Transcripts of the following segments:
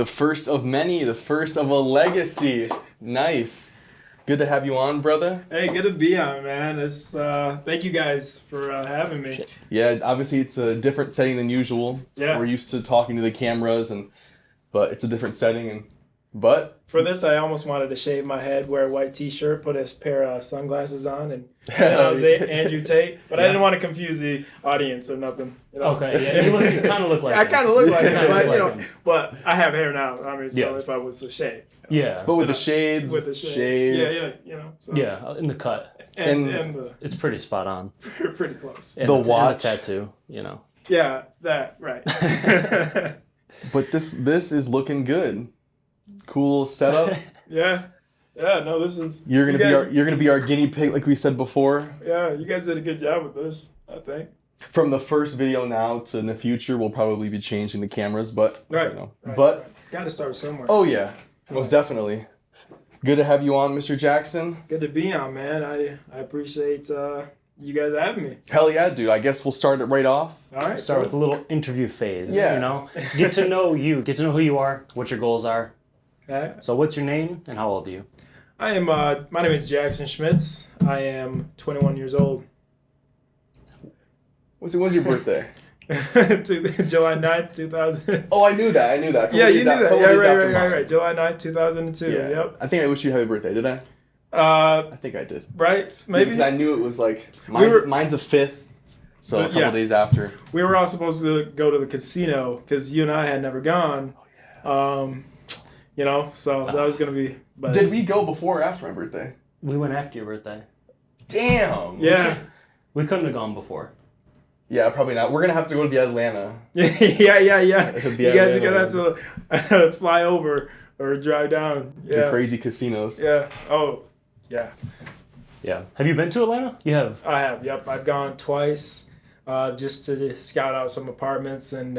The first of many, the first of a legacy. Nice. Good to have you on, brother. Hey, good to be on, man. It's thank you guys for having me. Yeah, obviously it's a different setting than usual. Yeah. We're used to talking to the cameras, but it's a different setting. But for this, I almost wanted to shave my head, wear a white T-shirt, put a pair of sunglasses on, and I was Andrew Tate. But I didn't want to confuse the audience or nothing. You know? Okay, yeah, you kind of look like I kind of look like him, but, him. but I have hair now. I mean, so if I was to shave. Yeah. But with the shades. With the shade. Yeah, So. Yeah, in the cut. And it's pretty spot on. Pretty close. And the watch. And the tattoo, you know. Yeah, that, right. But this is looking good. Cool setup. Yeah, no, this is... You're gonna be our guinea pig, like we said before. Yeah, you guys did a good job with this, I think. From the first video now to in the future, we'll probably be changing the cameras, but right. You know. Right. But got to start somewhere. Oh yeah, most definitely. Good to have you on, Mr. Jackson. Good to be on, man. I appreciate you guys having me. Hell yeah, dude. I guess we'll start it right off. All right. Start with a little interview phase. Yeah. You know, get to know you, get to know who you are, what your goals are. Okay. So, what's your name and how old are you? I am. My name is Jackson Schmitz. I am 21 years old. When's your birthday? July 9th, 2000. Oh, I knew that. Yeah, you knew that. Yeah, right. July 9th, 2002. Yeah. Yep. I think I wish you happy birthday. Did I? I think I did. Right? Maybe. Because I knew it was like mine's the 5th, so a couple days after. We were all supposed to go to the casino because you and I had never gone. Oh yeah. You know, so that was gonna be. But did we go before or after my birthday? We went after your birthday. Damn. Yeah. We couldn't have gone before. Yeah, probably not. We're gonna have to go to the Atlanta. Yeah. You guys are gonna have to fly over or drive down. Yeah. To crazy casinos. Yeah. Oh. Yeah. Yeah. Have you been to Atlanta? You have. I have. Yep. I've gone twice, just to scout out some apartments and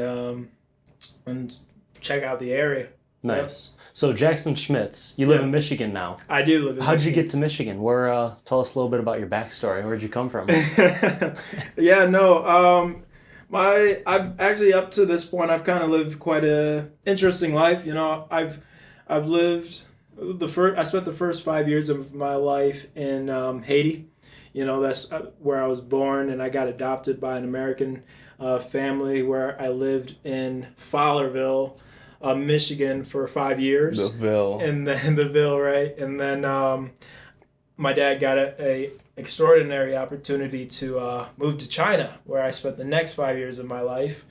check out the area. Nice. Yep. So Jackson Schmitz, you live in Michigan now. I do live in How'd you get to Michigan? Tell us a little bit about your backstory. Where'd you come from? I've actually up to this point I've kind of lived quite a interesting life. You know, I've lived I spent the first 5 years of my life in Haiti. You know, that's where I was born, and I got adopted by an American family where I lived in Fowlerville, Michigan for 5 years. The Ville, right? And then my dad got a extraordinary opportunity to move to China, where I spent the next 5 years of my life.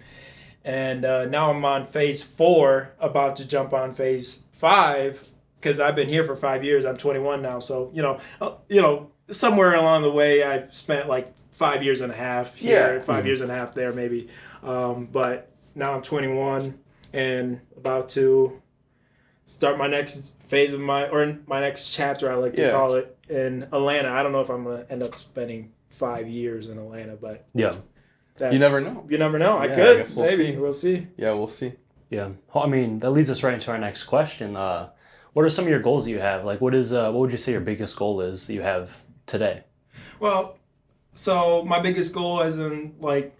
And now I'm on phase 4, about to jump on phase 5, because I've been here for 5 years. I'm 21 now, so you know, somewhere along the way, I spent like 5 years and a half here, 5 years and a half there, maybe. But now I'm 21. And about to start my next phase of my next chapter, I like to call it, in Atlanta. I don't know if I'm going to end up spending 5 years in Atlanta, but you never know. You never know. I could. I guess we'll see. Yeah, we'll see. Yeah. Well, I mean, that leads us right into our next question. What are some of your goals that you have? Like, what would you say your biggest goal is that you have today? Well, so my biggest goal is in like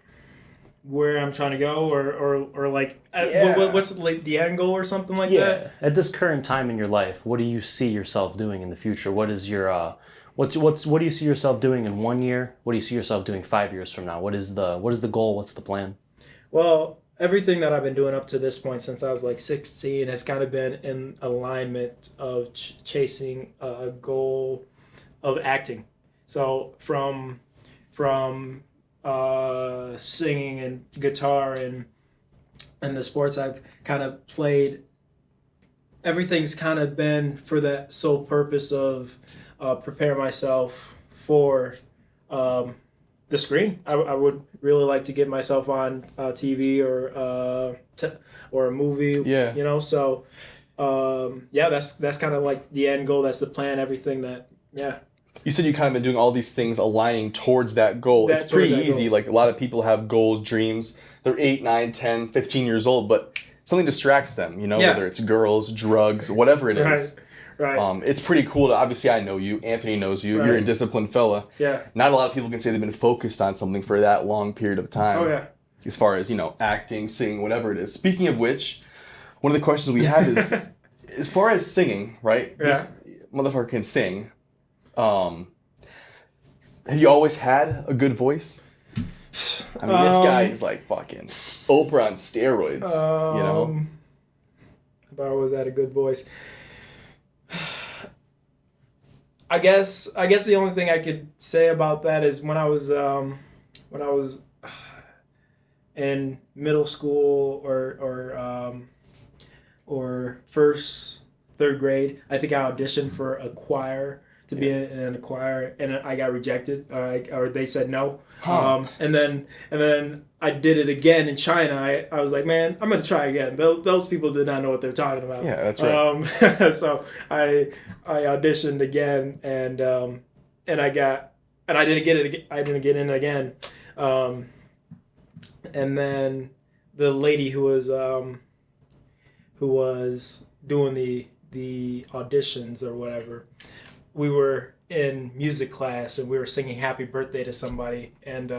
where I'm trying to go, or like what's like the end goal or something like that. Yeah. At this current time in your life, what do you see yourself doing in the future? What is your what do you see yourself doing in 1 year? What do you see yourself doing 5 years from now? What is the goal? What's the plan? Well, everything that I've been doing up to this point since I was like 16 has kind of been in alignment of chasing a goal of acting. So from singing and guitar and the sports I've kind of played, everything's kind of been for that sole purpose of prepare myself for the screen. I would really like to get myself on TV or a movie. Yeah. You know, so that's kind of like the end goal. That's the plan. Everything that You said you kind of been doing all these things aligning towards that goal. It's pretty easy. Like a lot of people have goals, dreams. They're 8, 9, 10, 15 years old, but something distracts them, you know, whether it's girls, drugs, whatever it is. Right. It's pretty cool to, obviously I know you, Anthony knows you, you're a disciplined fella. Yeah. Not a lot of people can say they've been focused on something for that long period of time. Oh, yeah. As far as, you know, acting, singing, whatever it is. Speaking of which, one of the questions we have is, as far as singing, right? Yeah. This motherfucker can sing. Have you always had a good voice? I mean, this guy is like fucking Oprah on steroids, you know? If I always had a good voice. I guess the only thing I could say about that is when I was in middle school or third grade, I think I auditioned for a choir to be in a choir, and I got rejected, or they said no. Huh. And then I did it again in China. I was like, man, I'm gonna try again. Those people did not know what they're talking about. Yeah, that's right. So I auditioned again, and I didn't get it. I didn't get in again. And then the lady who was doing the auditions or whatever, we were in music class and we were singing Happy Birthday to somebody, and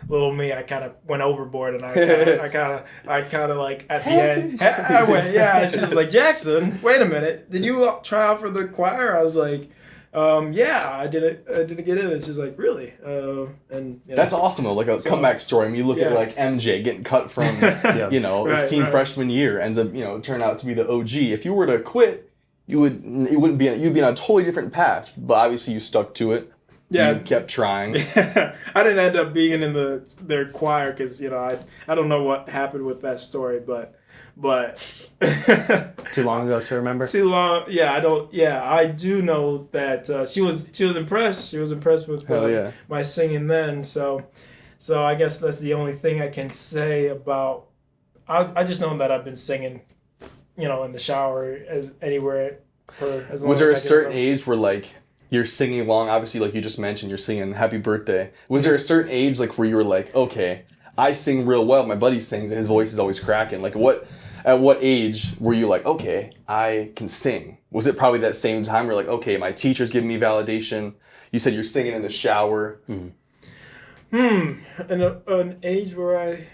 little me, I kind of went overboard, and I kind of like at the end, I went, yeah. She was like, Jackson, wait a minute, did you try out for the choir? I was like, yeah, I didn't get in. And she's like, really? And that's awesome though, like a comeback story. I mean, you look at like MJ getting cut from, his team freshman year, ends up, turn out to be the OG. If you were to quit, you'd be on a totally different path. But obviously, you stuck to it. Yeah, you kept trying. I didn't end up being in their choir because I don't know what happened with that story, but too long ago to remember. Too long. Yeah, I don't. Yeah, I do know that she was impressed. She was impressed with my singing then. So I guess that's the only thing I can say about. I just know that I've been singing, in the shower anywhere for as long as I can. Was there a certain age where like you're singing along? Obviously, like you just mentioned, you're singing Happy Birthday. Was there a certain age like where you were like, okay, I sing real well. My buddy sings and his voice is always cracking. Like at what age were you like, okay, I can sing? Was it probably that same time where like, okay, my teacher's giving me validation? You said you're singing in the shower. An age where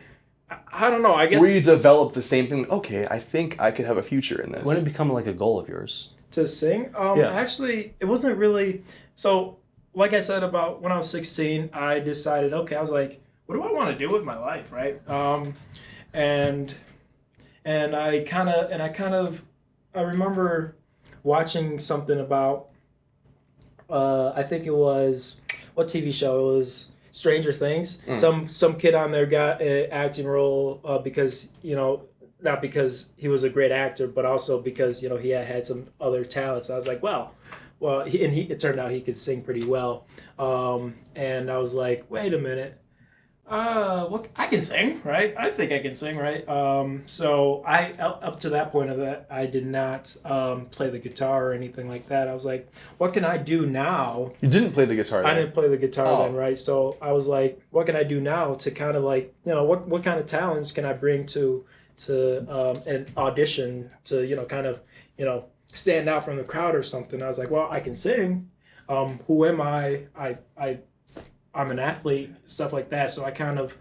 I don't know. I guess where you developed the same thing. Okay, I think I could have a future in this. When did it become like a goal of yours? To sing? Actually, it wasn't really. So, like I said, about when I was 16, I decided, okay, I was like, what do I want to do with my life, right? And I remember watching something about, I think it was, what TV show? It was Stranger Things. Some kid on there got an acting role because, not because he was a great actor, but also because, he had some other talents. I was like, it turned out he could sing pretty well. And I was like, wait a minute. I can sing, right? I think I can sing, right? So I, up to that point of that, I did not play the guitar or anything like that. I was like, what can I do now? You didn't play the guitar then? I didn't play the guitar then, right? So I was like, what can I do now to kind of like, what kind of talents can I bring to an audition to, kind of, stand out from the crowd or something? I was like, well, I can sing. Who am I? I'm an athlete, stuff like that. So I've kind of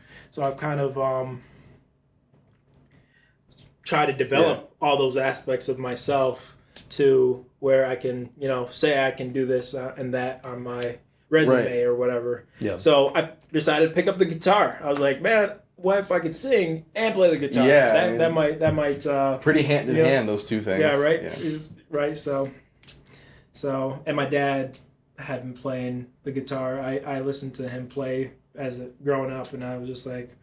try to develop all those aspects of myself to where I can, say I can do this and that on my resume or whatever. Yeah. So I decided to pick up the guitar. I was like, man, what if I could sing and play the guitar? Yeah. That might pretty hand in hand, those two things. Yeah, right. Yeah. Right. So and my dad had been playing the guitar. I listened to him play growing up, and I was just like,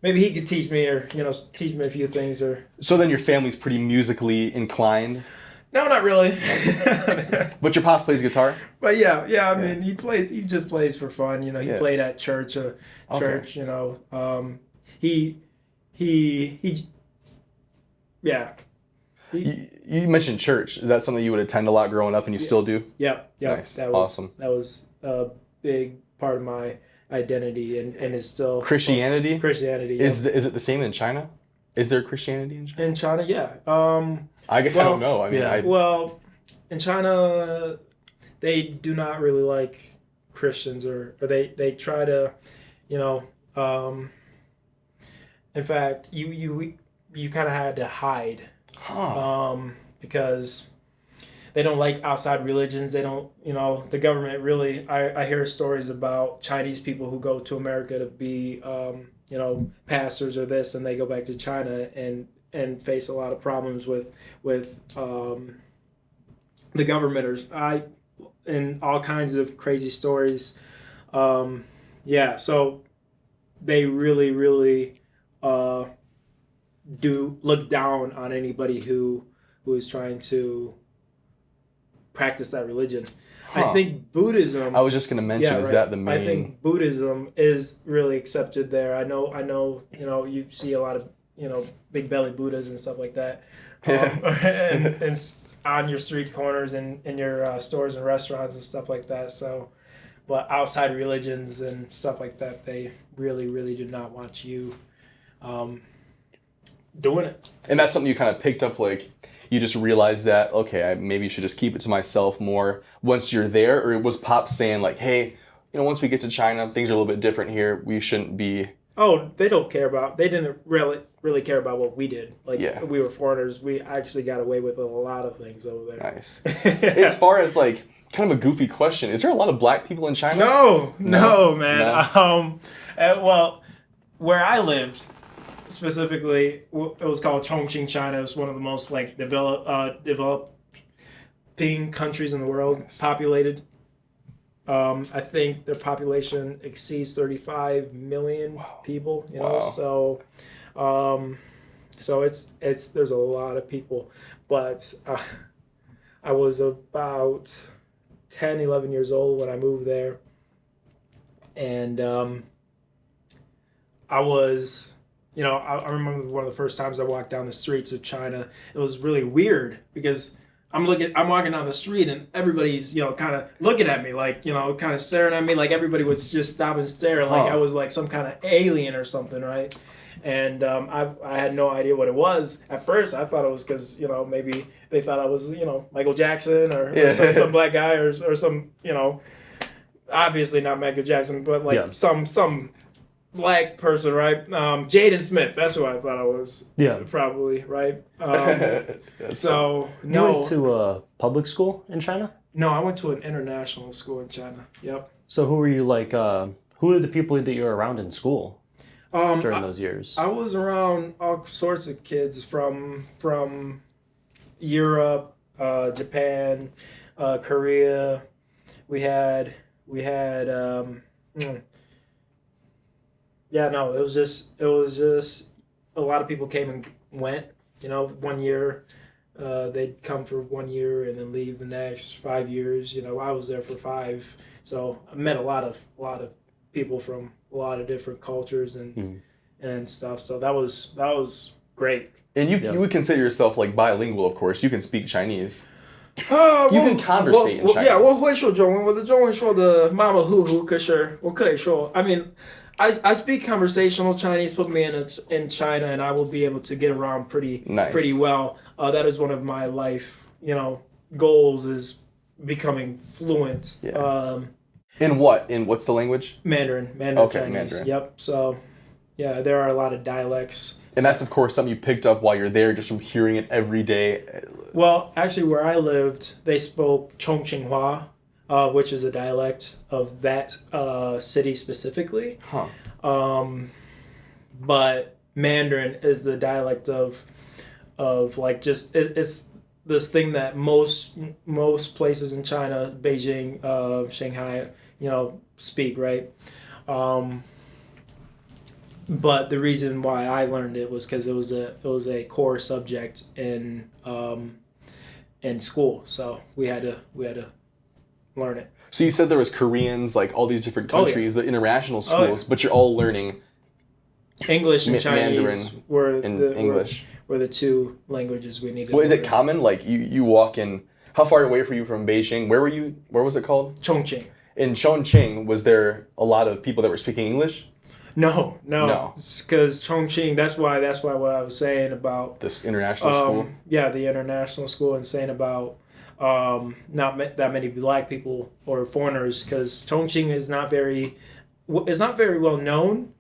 maybe he could teach me, or teach me a few things. Or so then your family's pretty musically inclined. No, not really. But your pops plays guitar. But yeah. I mean, he just plays for fun. He played at church. You mentioned church. Is that something you would attend a lot growing up, and you still do? Yep. Nice. That was awesome. That was a big part of my identity, and is still Christianity. Christianity. Is it the same in China? Is there Christianity in China? In China, yeah. I guess I don't know. I mean, well, in China, they do not really like Christians, or they try to, in fact, you kind of had to hide. Because they don't like outside religions. They don't, the government really, I hear stories about Chinese people who go to America to be, pastors or this, and they go back to China and face a lot of problems with the government and all kinds of crazy stories. So they really, really do look down on anybody who is trying to practice that religion. I think Buddhism. I was just going to mention, is that the main? I think Buddhism is really accepted there. I know. You see a lot of big belly Buddhas and stuff like that, and on your street corners and in your stores and restaurants and stuff like that. So, but outside religions and stuff like that, they really, really do not want you doing it. And that's something you kind of picked up, like. You just realized that, okay, I maybe should just keep it to myself more once you're there? Or was Pop saying like, hey, once we get to China, things are a little bit different here. We shouldn't be... Oh, they didn't really care about what we did. We were foreigners. We actually got away with a lot of things over there. Nice. As far as like, kind of a goofy question, is there a lot of black people in China? No, man. No. Well, where I lived... Specifically, it was called Chongqing, China. It was one of the most developing countries in the world, populated. I think their population exceeds 35 million people. So it's there's a lot of people. But I was about 10, 11 years old when I moved there, and I was. I remember one of the first times I walked down the streets of China. It was really weird because I'm walking down the street and everybody's, kind of looking at me like, kind of staring at me like everybody would just stop and stare like I was like some kind of alien or something, right? And I had no idea what it was. At first, I thought it was because, maybe they thought I was, Michael Jackson or some black guy or some, obviously not Michael Jackson, but like some black person, right? Jaden Smith. That's who I thought I was. Yeah. Probably, right? So, no. You went to a public school in China? No, I went to an international school in China. Yep. So who were you like, who are the people that you were around in school during those years? I was around all sorts of kids from Europe, Japan, Korea. We had it was just a lot of people came and went. 1 year, they'd come for 1 year and then leave the next 5 years. I was there for 5, so I met a lot of people from a lot of different cultures and stuff. So that was great. And you would consider yourself like bilingual, of course. You can speak Chinese. You can conversate in Chinese. 我会说中文，我的中文说的马马虎虎，可是我可以说 I mean, I speak conversational Chinese. Put me in China, and I will be able to get around pretty well. That is one of my life, goals is becoming fluent. Yeah. In what? In what's the language? Mandarin okay, Chinese. Mandarin. Yep. So, yeah, there are a lot of dialects. And that's, of course, something you picked up while you're there, just from hearing it every day. Well, actually, where I lived, they spoke Chongqinghua, which is a dialect of that city specifically. But Mandarin is the dialect of like just it's this thing that most places in China, Beijing, Shanghai, speak, right? But the reason why I learned it was because it was a core subject in school, so we had to learn it. So you said there was Koreans, like all these different countries, the international schools, but you're all learning English and Chinese. English were the two languages we needed. Well, is it common? Like you walk in. How far away were you from Beijing? Where were you? Where was it called? Chongqing. In Chongqing, was there a lot of people that were speaking English? No. Because Chongqing, that's why what I was saying about this international school. Yeah, the international school, and saying about not that many black people or foreigners, because Chongqing is not very well known.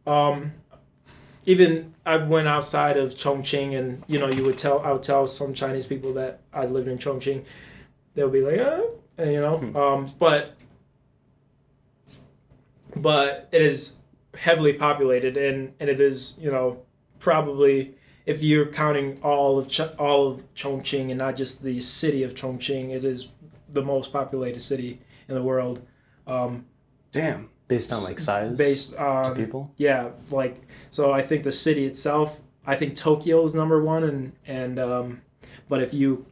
even I went outside of Chongqing, and I would tell some Chinese people that I lived in Chongqing, they'll be like, but it is heavily populated, and it is, probably, if you're counting all of Chongqing and not just the city of Chongqing, it is the most populated city in the world. Damn. Based on like size? Based on people? Yeah, so I think the city itself, I think Tokyo is number one, and but if you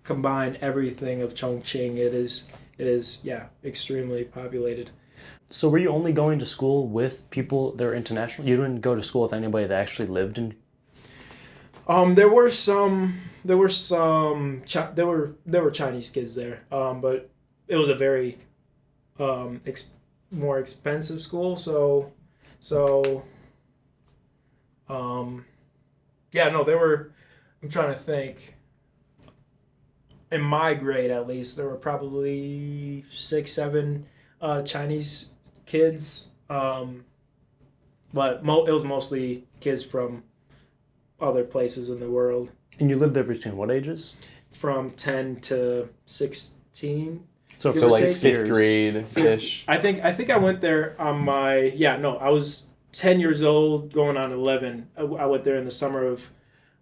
combine everything of Chongqing, it is extremely populated. So were you only going to school with people that were international? You didn't go to school with anybody that actually lived in? There were Chinese kids there, but it was a very more expensive school. There were. I'm trying to think. In my grade, at least, there were probably 6, 7 Chinese kids, but it was mostly kids from other places in the world. And you lived there between what ages? From 10 to 16. So like 5th grade-ish. I think I went there on I was 10 years old going on 11. I went there in the summer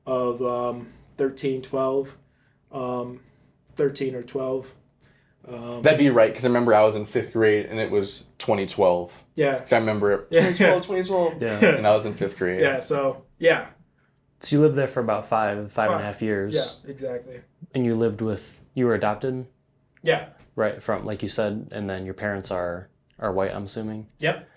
of 13, 12. 13 or 12. That'd be right, because I remember I was in 5th grade and it was 2012. Yeah. Because I remember it. 2012. Yeah. And I was in 5th grade. Yeah, so, yeah. So you lived there for about five and a half years. Yeah, exactly. And you were adopted? Yeah. Right, from, like you said, and then your parents are white, I'm assuming? Yep.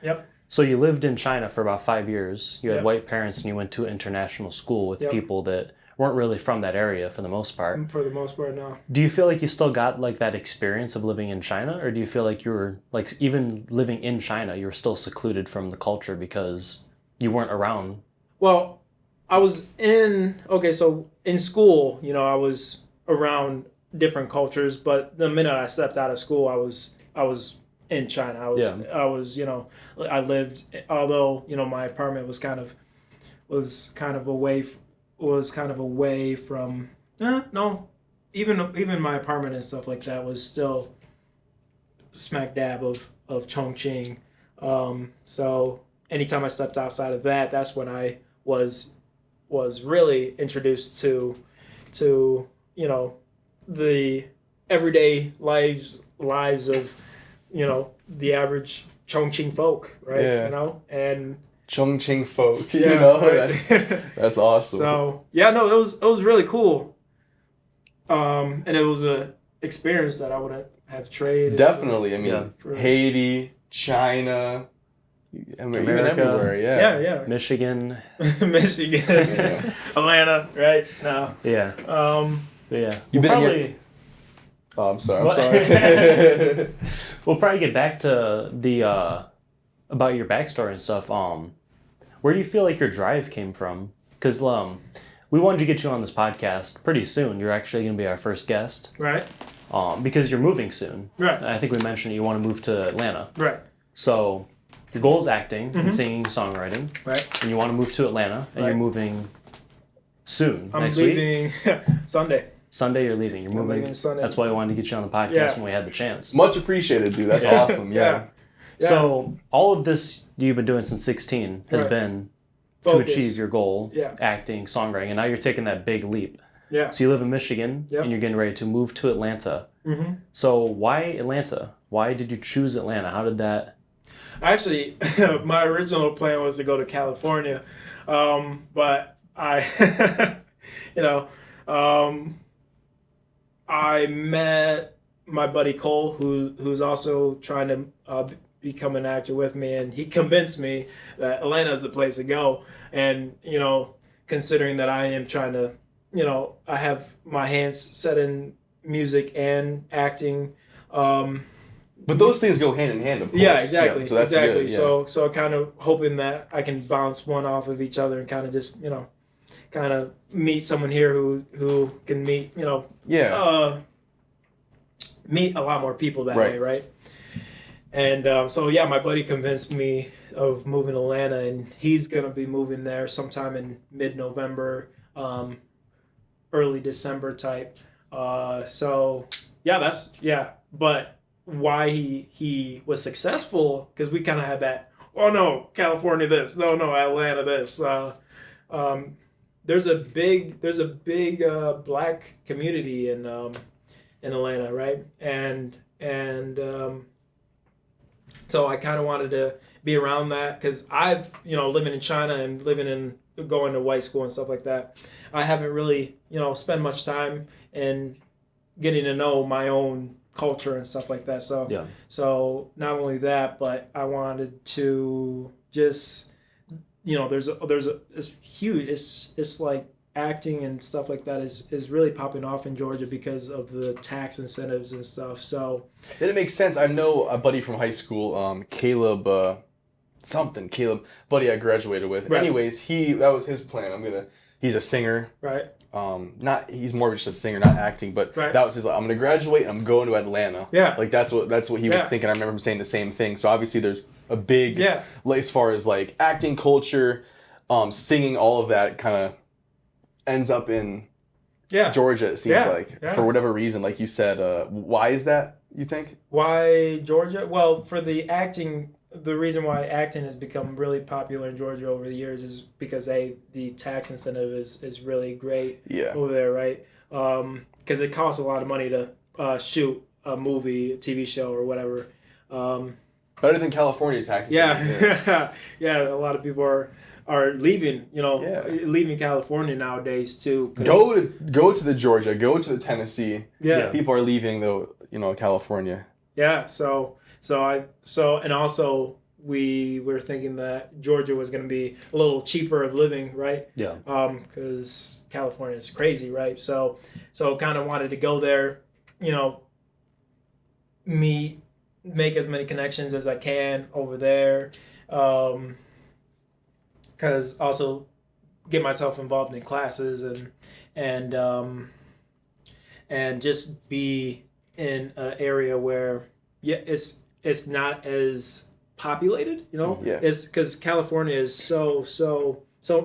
So you lived in China for about 5 years. You had Yep. white parents, and you went to an international school with Yep. people that weren't really from that area for the most part. For the most part, no. Do you feel like you still got like that experience of living in China, or do you feel like you were like even living in China, you were still secluded from the culture because you weren't around? Well, I was in school, I was around different cultures, but the minute I stepped out of school, I was in China. I lived, although, my apartment was kind of away from even my apartment and stuff like that was still smack dab of Chongqing. So anytime I stepped outside of that, that's when I was really introduced to the everyday lives of the average Chongqing folk, right? Yeah. And Chongqing folk, right? that's awesome. So it was really cool, and it was a experience that I wouldn't have traded. Definitely, Haiti, China, America, even everywhere, yeah. Michigan, yeah. Atlanta, right? No, yeah, yeah. You've been probably. Here. Oh, I'm sorry. We'll probably get back to the about your backstory and stuff. Where do you feel like your drive came from? Because we wanted to get you on this podcast pretty soon. You're actually going to be our first guest. Right. Because you're moving soon. Right. I think we mentioned you want to move to Atlanta. Right. So your goal is acting and singing, songwriting. Right. And you want to move to Atlanta, and you're moving soon. Next week. I'm leaving Sunday. Sunday you're leaving. You're moving. Leaving Sunday. That's why we wanted to get you on the podcast when we had the chance. Much appreciated, dude. That's awesome. Yeah. So all of this you've been doing since 16 has been to achieve your goal, acting, songwriting, and now you're taking that big leap. Yeah. So you live in Michigan, and you're getting ready to move to Atlanta. Mm-hmm. So why Atlanta? Why did you choose Atlanta? How did that... Actually, my original plan was to go to California, but I, I met my buddy Cole, who's also trying to become an actor with me, and he convinced me that Atlanta is the place to go. And considering that I am trying to, I have my hands set in music and acting. But those things go hand in hand, of course. Yeah, exactly. Yeah, so that's exactly. Good, yeah. So kind of hoping that I can bounce one off of each other and kind of just, kind of meet someone here who can meet, meet a lot more people that way, right? And so yeah, my buddy convinced me of moving to Atlanta, and he's gonna be moving there sometime in mid-November, early December type. So yeah. But why he was successful, because we kind of had that. Oh no, California this. No, Atlanta this. There's a big black community in Atlanta, right? And so I kind of wanted to be around that, because I've, living in China and going to white school and stuff like that, I haven't really, spent much time in getting to know my own culture and stuff like that. So Yeah. so not only that, but I wanted to just, it's huge. It's like acting and stuff like that is really popping off in Georgia because of the tax incentives and stuff. So Then it makes sense. I know a buddy from high school, Caleb, buddy I graduated with. Right. Anyways, that was his plan. He's a singer. right, He's more of just a singer, not acting, but Right. that was his, I'm gonna graduate and I'm going to Atlanta. Yeah. Like that's what he was thinking. I remember him saying the same thing. So obviously there's a big, like, as far as like acting culture, singing, all of that kind of ends up in Georgia, it seems like. For whatever reason, like you said. Why is that, you think? Why Georgia? Well, for the acting, the reason why acting has become really popular in Georgia over the years is because the tax incentive is really great over there, right? Because it costs a lot of money to shoot a movie, a TV show, or whatever. Better than California taxes. Yeah, a lot of people are leaving, leaving California nowadays too. Go to the Georgia, go to the Tennessee. Yeah. People are leaving though, California. Yeah, and also we were thinking that Georgia was going to be a little cheaper of living, right? Yeah. Because California is crazy, right? So kind of wanted to go there, make as many connections as I can over there, because also get myself involved in classes and just be in an area where it's not as populated, it's because California is so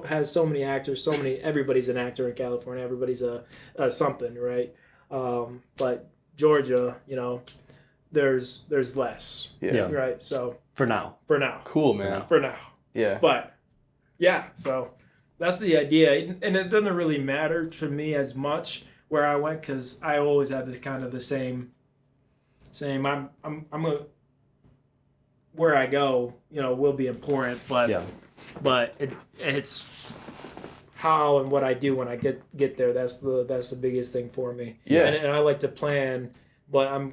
has so many actors, everybody's an actor in California, everybody's a something, right? But Georgia, there's less, right? So for now, cool, man. for now, Yeah. But yeah, so that's the idea, and it doesn't really matter to me as much where I went, because I always have the same. I'm a, where I go, will be important, but it's how and what I do when I get there. That's the biggest thing for me. Yeah. And I like to plan, but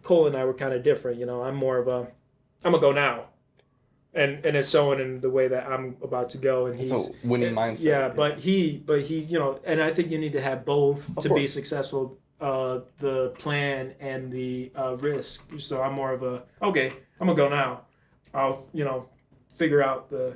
Cole and I were kind of different. I'm more of I'm gonna go now. And it's showing in the way that I'm about to go, and he's a winning mindset. Yeah, but he, and I think you need to have both to be successful. The plan and the risk. So I'm more of I'm gonna go now. I'll figure out the.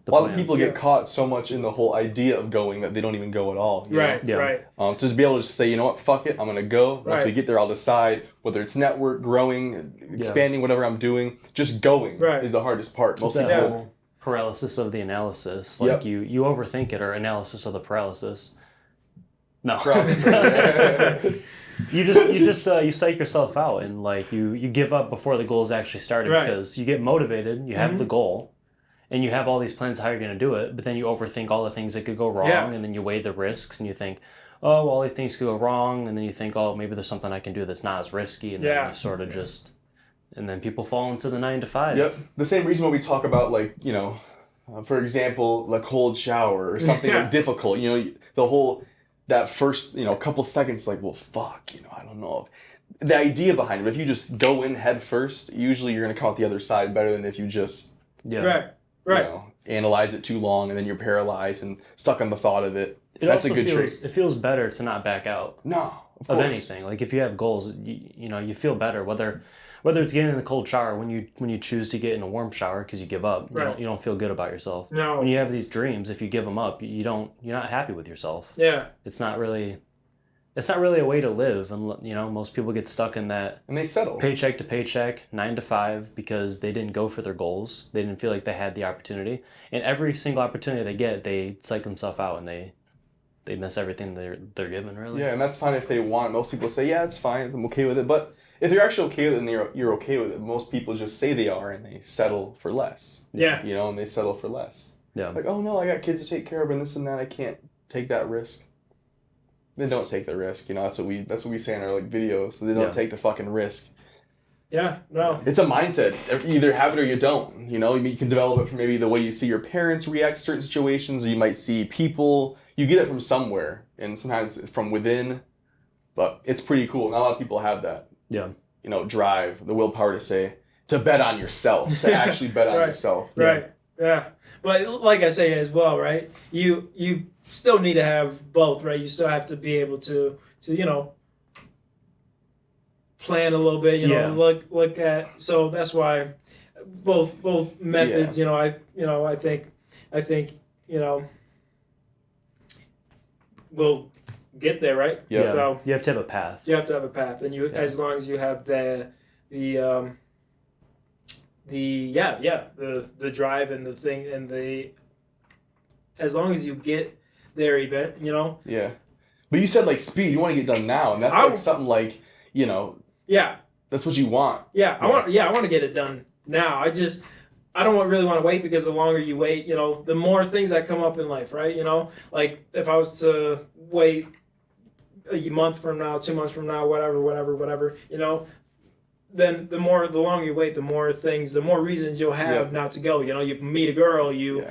A lot of people get caught so much in the whole idea of going that they don't even go at all. Right. To be able to just say, you know what, fuck it, I'm gonna go. Once we get there, I'll decide whether it's network, growing, expanding, whatever I'm doing. Just going is the hardest part. Most people paralysis of the analysis. Like you overthink it, or analysis of the paralysis. No. You psych yourself out, and like you give up before the goal is actually started, because you get motivated, you have the goal, and you have all these plans how you're going to do it, but then you overthink all the things that could go wrong, and then you weigh the risks, and you think, oh, well, all these things could go wrong, and then you think, oh, maybe there's something I can do that's not as risky, and then you sort of just, and then people fall into the 9 to 5. Yep. The same reason when we talk about, like, for example, the cold shower or something difficult, the whole, that first, couple seconds, like, well, fuck, I don't know. The idea behind it, if you just go in head first, usually you're going to come out the other side better than if you just... analyze it too long, and then you're paralyzed and stuck on the thought of it. That's a good trick. It feels better to not back out. No, of anything. Like if you have goals, you feel better. Whether it's getting in the cold shower, when you choose to get in a warm shower because you give up, you don't feel good about yourself. No. When you have these dreams, if you give them up, you're not happy with yourself. Yeah. It's not really it's not really a way to live, and most people get stuck in that and they settle paycheck to paycheck, 9 to 5, because they didn't go for their goals. They didn't feel like they had the opportunity, and every single opportunity they get, they psych themselves out and they miss everything they're given, really. Yeah, and that's fine if they want. Most people say, yeah, it's fine, I'm okay with it. But if you're actually okay with it and you're okay with it, most people just say they are and they settle for less. Yeah. And they settle for less. Yeah. Like, oh no, I got kids to take care of and this and that, I can't take that risk. Then don't take the risk. That's what we say in our videos. They don't take the fucking risk. Yeah, no. It's a mindset. You either have it or you don't. You can develop it from maybe the way you see your parents react to certain situations, or you might see people. You get it from somewhere, and sometimes it's from within. But it's pretty cool. Not a lot of people have that. Yeah. Drive, the willpower to bet on yourself, to actually bet on yourself. Right. Yeah. But like I say as well, right? You still need to have both, right? You still have to be able to plan a little bit, look at. So that's why both methods, I think we'll get there, right? Yeah. So you have to have a path. You have to have a path, and as long as you have the drive and the thing and as long as you get there, Yeah. But you said speed. You want to get done now, and that's something Yeah. That's what you want. Yeah. I want to get it done now. I don't really want to wait, because the longer you wait, the more things that come up in life, right? Like if I was to wait a month from now, 2 months from now, whatever, then the longer you wait, the more reasons you'll have not to go. You meet a girl, you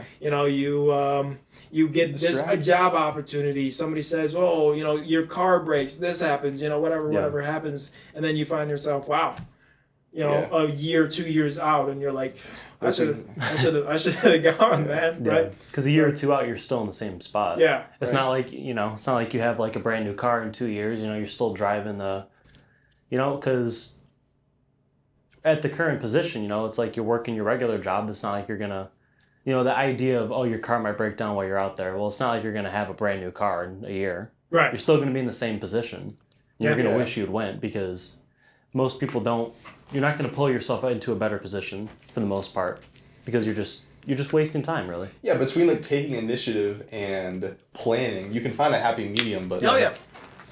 get a job opportunity. Somebody says, "Oh, your car breaks. This happens. Whatever happens," and then you find yourself, wow, a year, 2 years out, and you're like, I should have gone, man. Yeah. Right? Because a year or two out, you're still in the same spot. Yeah. It's not like it's not like you have a brand new car in 2 years. You're still driving because at the current position, it's like you're working your regular job. It's not like you're gonna, the idea of, your car might break down while you're out there. Well, it's not like you're gonna have a brand new car in a year. Right. You're still gonna be in the same position. You're gonna wish you'd went, because most people don't. You're not gonna pull yourself into a better position for the most part, because you're just wasting time, really. Yeah, between taking initiative and planning, you can find a happy medium. But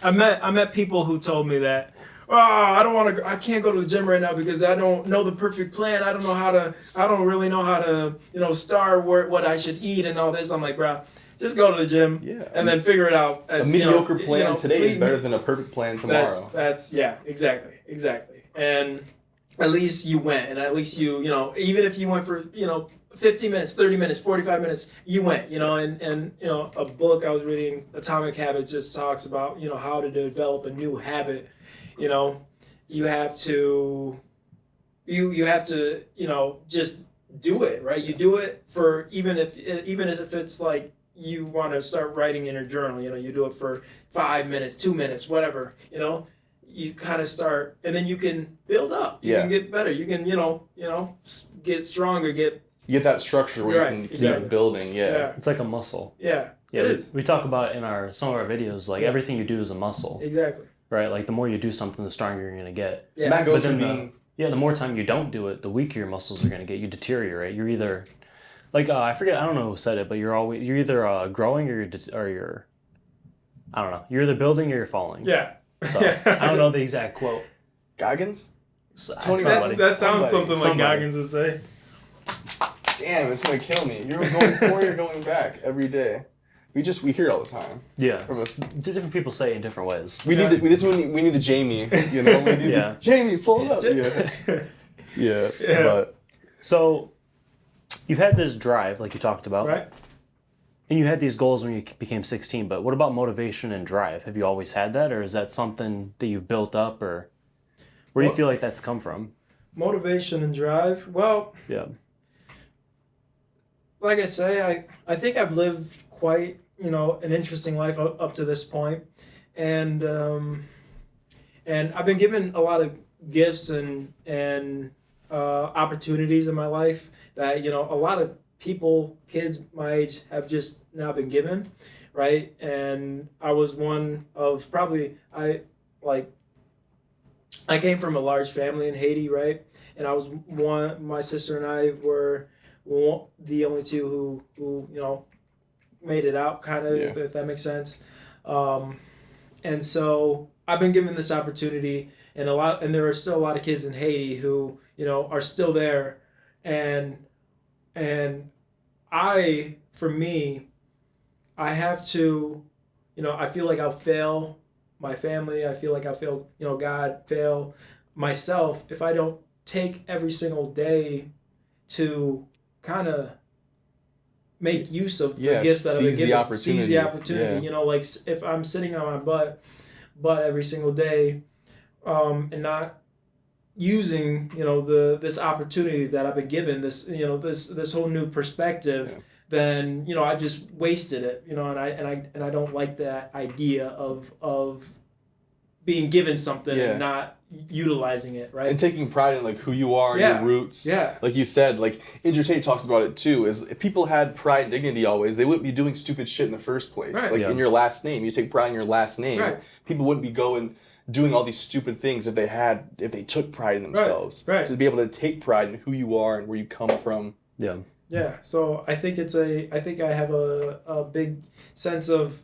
I met people who told me that, I can't go to the gym right now because I don't know the perfect plan. I don't really know how to, start what I should eat and all this. I'm like, bro, just go to the gym and then figure it out. A mediocre plan today is better than a perfect plan tomorrow. Exactly. And at least you went, and at least you even if you went for, 15 minutes, 30 minutes, 45 minutes, you went, and a book I was reading, Atomic Habits, just talks about, how to develop a new habit. You have to just do it, right? You do it for even if it's like you want to start writing in your journal, you do it for 5 minutes, 2 minutes, whatever, you kind of start, and then you can build up. You can get better. You can, get stronger, You get that structure where you can keep building. Yeah. It's like a muscle. Yeah. It is. We talk about in some of our videos, everything you do is a muscle. Exactly. Right? The more you do something, the stronger you're going to get. Yeah. That goes from being... the more time you don't do it, the weaker your muscles are going to get. You deteriorate. You're either... I forget, I don't know who said it, but you're either growing or you're... I don't know. You're either building or you're falling. Yeah. So, I don't know the exact quote. Goggins? That sounds something like Goggins would say. Damn, it's going to kill me. You're going forward, you're going back every day. We hear it all the time. Yeah. Different people say it in different ways. We need the Jamie, We need the Jamie, pull it up. Yeah. But so you've had this drive, like you talked about. Right. And you had these goals when you became 16, but what about motivation and drive? Have you always had that, or is that something that you've built up, or where do you feel like that's come from? Motivation and drive? Well, yeah. Like I say, I think I've lived quite, an interesting life up to this point. And I've been given a lot of gifts and opportunities in my life that, a lot of people, kids my age, have just now been given. right? And I was one of probably I came from a large family in Haiti, right? And my sister and I were the only two who made it out, kind of, if that makes sense. And so I've been given this opportunity, and there are still a lot of kids in Haiti who, are still there. And for me, I have to, I feel like I'll fail my family. I feel like I'll fail, God, fail myself if I don't take every single day to kind of make use of the gifts that I've been given. Seize the opportunity. Yeah. Like if I'm sitting on my butt every single day, and not using, this opportunity that I've been given, this whole new perspective, then, I just wasted it, and I don't like that idea of being given something and not utilizing it, right? And taking pride in like who you are and your roots. Yeah. Like you said, like Andrew Tate talks about it too, is if people had pride and dignity always, they wouldn't be doing stupid shit in the first place. Right. Like in your last name, you take pride in your last name. Right. People wouldn't be doing all these stupid things if they took pride in themselves. Right. To be able to take pride in who you are and where you come from. Yeah. Yeah. So I think I have a big sense of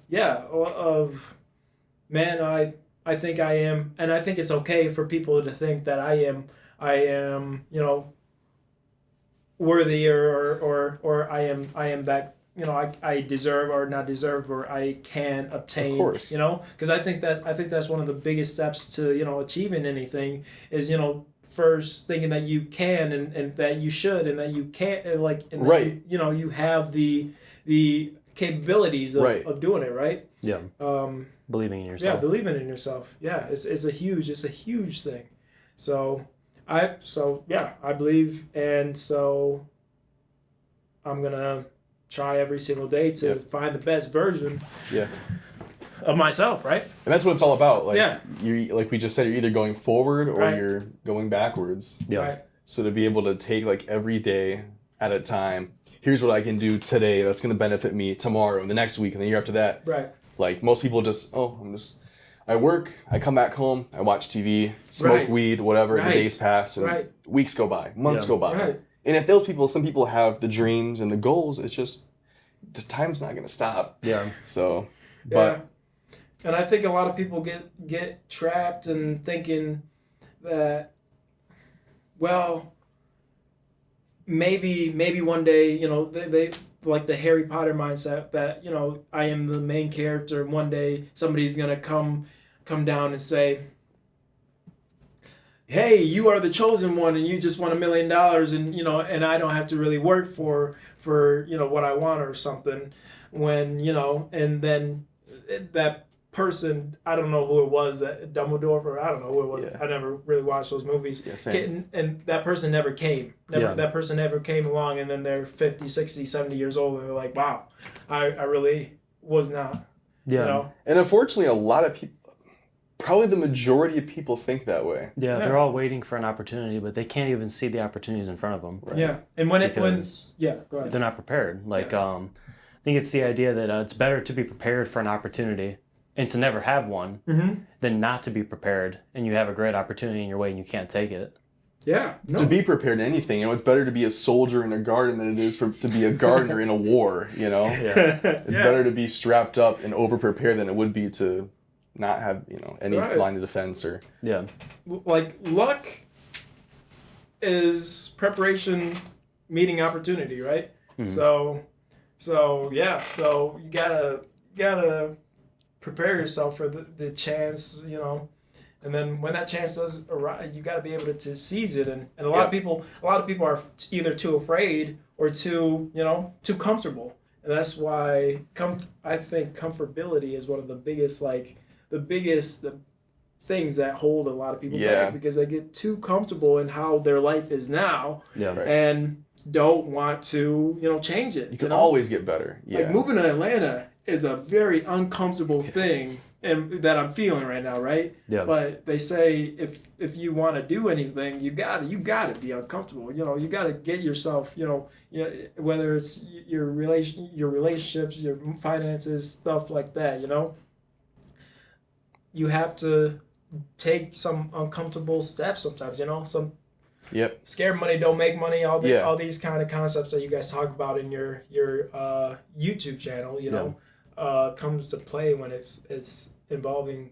I think I am, and I think it's okay for people to think that I am, worthy or I am that, I deserve or not deserve or I can obtain, of course. Because I think that's one of the biggest steps to, achieving anything is, first thinking that you can and that you should and that you can't, and right. That you have the capabilities of doing it, right? Yeah. Believing in yourself. Yeah, believing in yourself. Yeah, it's a huge thing. So I believe, and so I'm gonna try every single day to find the best version of myself, right? And that's what it's all about. Like you, like we just said, you're either going forward or you're going backwards. Yeah. Right. So to be able to take like every day at a time, here's what I can do today that's gonna benefit me tomorrow and the next week and the year after that. Right. Like most people I work, I come back home, I watch TV, smoke weed, whatever, and the days pass and weeks go by, months go by. Right. And if some people have the dreams and the goals, it's just, the time's not going to stop. Yeah. So, but. And I think a lot of people get trapped in thinking that, well, maybe one day, they like the Harry Potter mindset that, I am the main character and one day somebody's going to come down and say, hey, you are the chosen one and you just won $1 million and, and I don't have to really work for what I want or something when, and then that person, I don't know who it was, that Dumbledore, or I don't know who it was. I never really watched those movies. And that person never came. That person never came along, and then they're 50, 60, 70 years old, and they're like, wow, I really was not. Yeah. And unfortunately, a lot of people, probably the majority of people think that way. Yeah, they're all waiting for an opportunity, but they can't even see the opportunities in front of them. Right? Yeah. And go ahead. They're not prepared. Like, I think it's the idea that it's better to be prepared for an opportunity and to never have one than not to be prepared and you have a great opportunity in your way and you can't take it. Yeah. No. To be prepared in anything, it's better to be a soldier in a garden than it is to be a gardener in a war, It's better to be strapped up and over-prepared than it would be to not have, any line of defense or... Yeah. Like, luck is preparation meeting opportunity, right? Mm-hmm. So you gotta prepare yourself for the chance, and then when that chance does arrive, you got to be able to seize it. And a lot of people are either too afraid or too comfortable. And that's why I think comfortability is one of the biggest things that hold a lot of people back, because they get too comfortable in how their life is now and don't want to, change it. You can always get better. Yeah. Like moving to Atlanta is a very uncomfortable thing and that I'm feeling right now, right? Yeah. But they say if you want to do anything, you gotta be uncomfortable. You gotta get yourself, whether it's your relationships, your finances, stuff like that. You have to take some uncomfortable steps sometimes. Some. Yep. Scared money don't make money. All these kind of concepts that you guys talk about in your YouTube channel, comes to play when it's involving.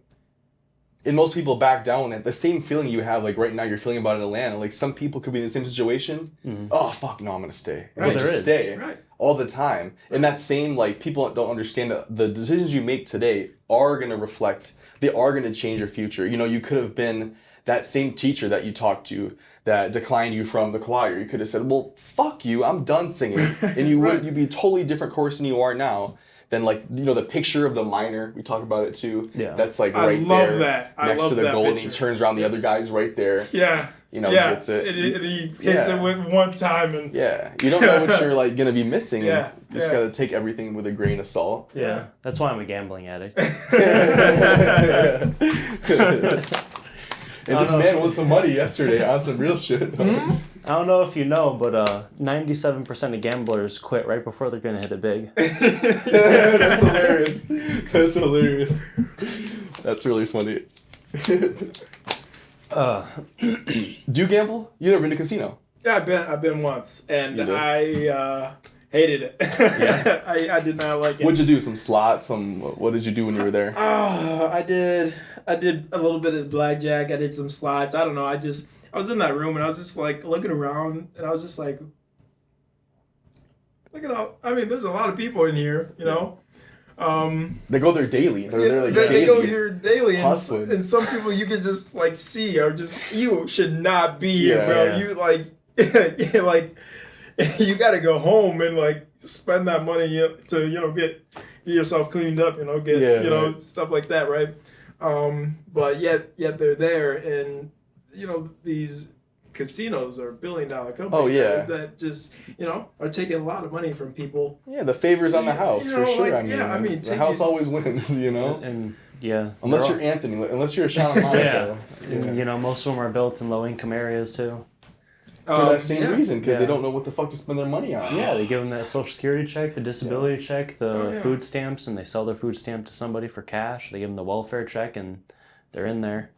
And most people back down at the same feeling you have, like right now you're feeling about in Atlanta. Like some people could be in the same situation. Mm-hmm. Oh fuck no, I'm gonna stay. Right. They just stay all the time. Right. And that same, like, people don't understand that the decisions you make today are gonna reflect. They are gonna change your future. You could have been that same teacher that you talked to that declined you from the choir. You could have said, well, fuck you, I'm done singing. And you'd be a totally different course than you are now. Then, like, the picture of the miner, we talk about it too. Yeah. That's like right there that. next to the goal, and he turns around, the other guy's right there. Yeah. Gets it. And he hits it with one time. And you don't know what you're like gonna be missing. Yeah. You just gotta take everything with a grain of salt. Yeah. That's why I'm a gambling addict. And this man won some money yesterday on some real shit. I don't know if you know, but 97% of gamblers quit right before they're gonna hit it big. That's hilarious. That's hilarious. That's really funny. Do you gamble? You never been to a casino? Yeah, I've been once, and I hated it. Yeah. I did not like it. What'd you do? Some slots? What did you do when you were there? I did a little bit of blackjack. I did some slots. I don't know. I was in that room and I was just like looking around, and I was just like, look at all. I mean, there's a lot of people in here, They go there daily. They're there like daily. They go here daily, Hustling. and some people you can just like see are just, you should not be here, bro. Yeah. You like you got to go home and like spend that money to get yourself cleaned up, stuff like that, right? But yet they're there, and these casinos are billion-dollar companies that just are taking a lot of money from people. Yeah, the favors on the house for sure. Like, the house always wins, And yeah, unless you're Anthony, unless you're a Sean Monaco. And most of them are built in low-income areas too. For that same reason, because they don't know what the fuck to spend their money on. Yeah, they give them that Social Security check, the disability check, the food stamps, and they sell their food stamp to somebody for cash. They give them the welfare check, and they're in there.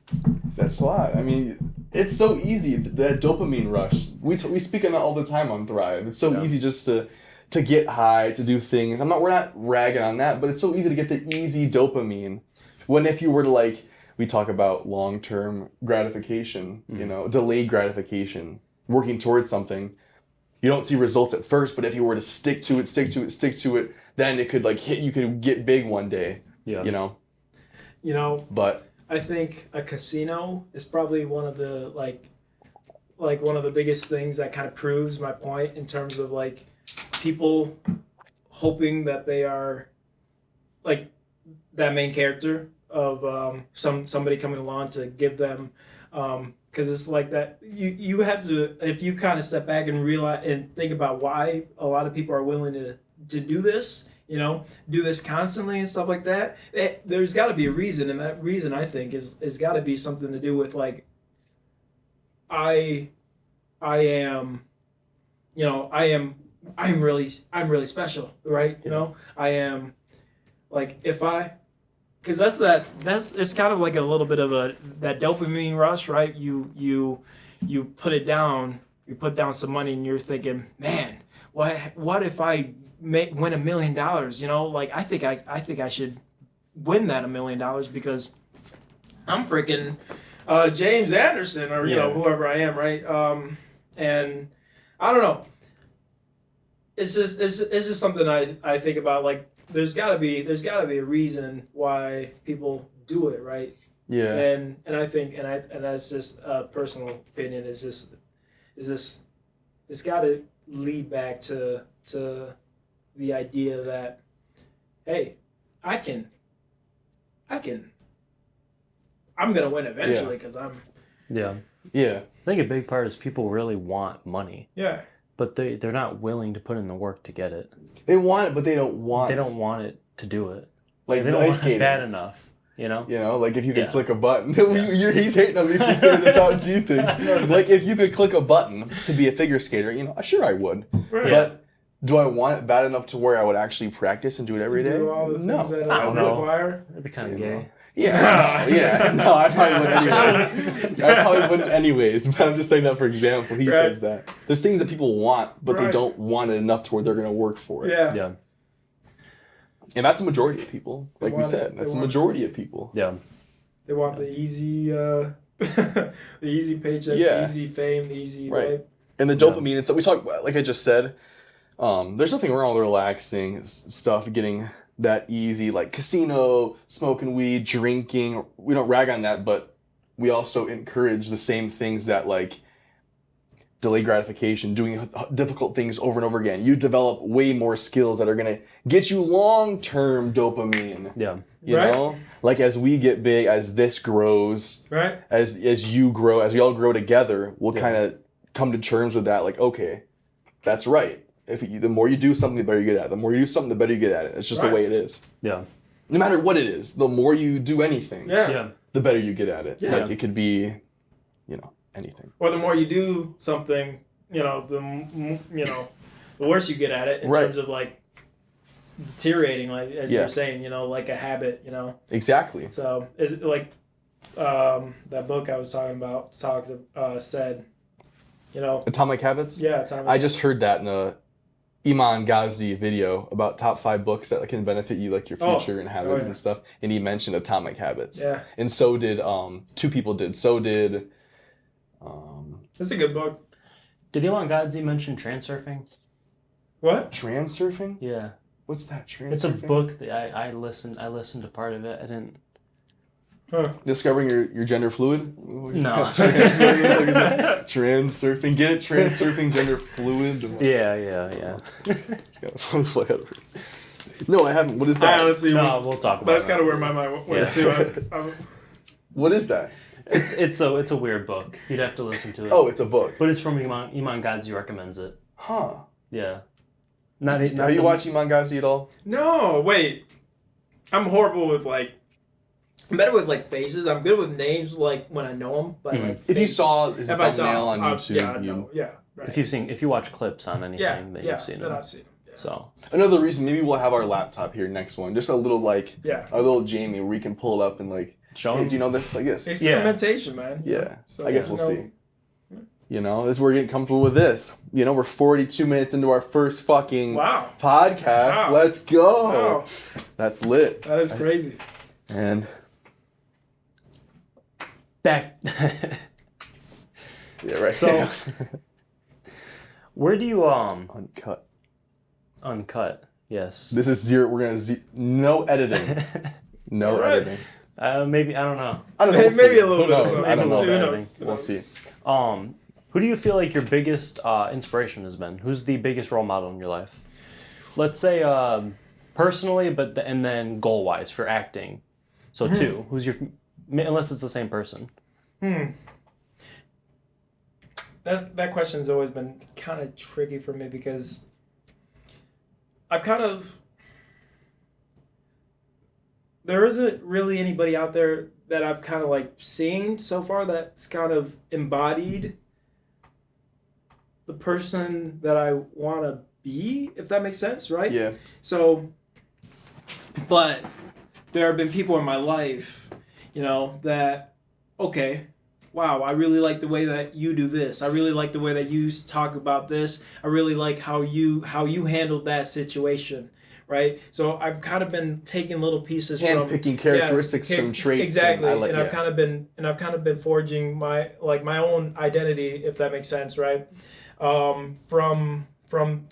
That's a lot. I mean, it's so easy, that dopamine rush. We speak on that all the time on Thryve. It's so easy just to get high, to do things. We're not ragging on that, but it's so easy to get the easy dopamine. When if you were to, we talk about long-term gratification, delayed gratification, working towards something, you don't see results at first, but if you were to stick to it, then it could hit, you could get big one day. Yeah. But I think a casino is probably one of the one of the biggest things that kind of proves my point in terms of people hoping that they are that main character of somebody coming along to give them, because it's like that you have to, if you kind of step back and realize and think about why a lot of people are willing to do this, do this constantly and stuff like that. There's got to be a reason, and that reason I think is got to be something to do with I'm really special, right? I am because it's kind of like a little bit of that dopamine rush, right? You put it down, you put down some money, and you're thinking, man, what if I win $1 million? I think I should win that $1 million because I'm freaking James Anderson or whoever I am, right? And I don't know. It's just something I think about. There's gotta be a reason why people do it, right? Yeah. And I think and that's just a personal opinion. It's gotta lead back to the idea that, hey, I'm gonna win eventually because I'm. Yeah. Yeah. I think a big part is people really want money. Yeah. But they're not willing to put in the work to get it. They want it, but they don't want They don't want it to do it. Like they don't ice want skating. it bad enough. You know? Like if you could click a button. He's hating on me for saying the top G things. Like if you could click a button to be a figure skater, sure I would. Right. But do I want it bad enough to where I would actually practice and do it every day? Do all the things that I don't require? That'd be kind of gay. Yeah. No, I probably wouldn't anyways. But I'm just saying that for example. He says that. There's things that people want, but they don't want it enough to where they're going to work for it. Yeah. And that's a majority of people. Like we said, that's a majority of people. Yeah. They want the easy, the easy paycheck, the easy fame, the easy right. And the dopamine and stuff we talk about, like I just said, there's nothing wrong with relaxing stuff, getting that easy, like casino, smoking weed, drinking. We don't rag on that, but we also encourage the same things that like delay gratification, doing difficult things over and over again. You develop way more skills that are going to get you long-term dopamine. Yeah. You know? Like as we get big, as this grows, as you grow, as we all grow together, we'll kind of come to terms with that. Like, okay, that's right. The more you do something, the better you get at it. The more you do something, the better you get at it. It's just the way it is. Yeah. No matter what it is, the more you do anything, the better you get at it. Yeah. Like it could be, anything. Or the more you do something, the worse you get at it in terms of like deteriorating, like as you were saying, like a habit, Exactly. So it's like that book I was talking about said, Atomic Habits? Yeah, Atomic I just heard that in a Iman Ghazi video about top 5 books that can benefit you, like your future and habits and stuff. And he mentioned Atomic Habits. Yeah. And so did 2 people did. So did That's a good book. Did Iman Ghazi mention transurfing? What? Transurfing? Yeah. What's that? Transurfing? It's a book that I listened to part of it. I didn't. Discovering your gender fluid? No. Transurfing. Get it? Transurfing, gender fluid. Yeah. It's got a fun fly out of it. No, I haven't. What is that? I honestly we'll talk about that's kind of where my mind went too. What is that? It's a weird book. You'd have to listen to it. Oh, it's a book. But it's from Iman Ghazi recommends it. Huh. Yeah. Have you watched Iman Ghazi at all? No, wait. I'm horrible with I'm better with faces. I'm good with names when I know them. But if you saw his thumbnail on YouTube, right. If you watch clips on anything, then you've seen it. I've seen them. Yeah. So another reason, maybe we'll have our laptop here next one, just a little our little Jamie where we can pull it up and show hey, him. do you know this? Like this. Experimentation, man. Yeah. So, I guess we'll see. This we're getting comfortable with this. We're 42 minutes into our first fucking podcast. Wow. Let's go. Wow. That's lit. That is crazy. And back. Yeah, right. So, where do you uncut? Yes. This is 0. We're gonna no editing. No editing. Maybe I don't know. I don't know. Maybe a little bit. I don't know. Who knows? We'll see. Who do you feel like your biggest inspiration has been? Who's the biggest role model in your life? Let's say personally, and then goal wise for acting. So 2. Who's your? Unless it's the same person. That question's always been kind of tricky for me because I've there isn't really anybody out there that I've kind of seen so far that's kind of embodied the person that I want to be, if that makes sense, right? Yeah. So, but there have been people in my life, that, okay, wow, I really like the way that you do this. I really like the way that you talk about this. I really like how you handled that situation, right? So I've kind of been taking little pieces from picking characteristics from traits. Exactly, I've kind of been forging my own identity, if that makes sense, right? From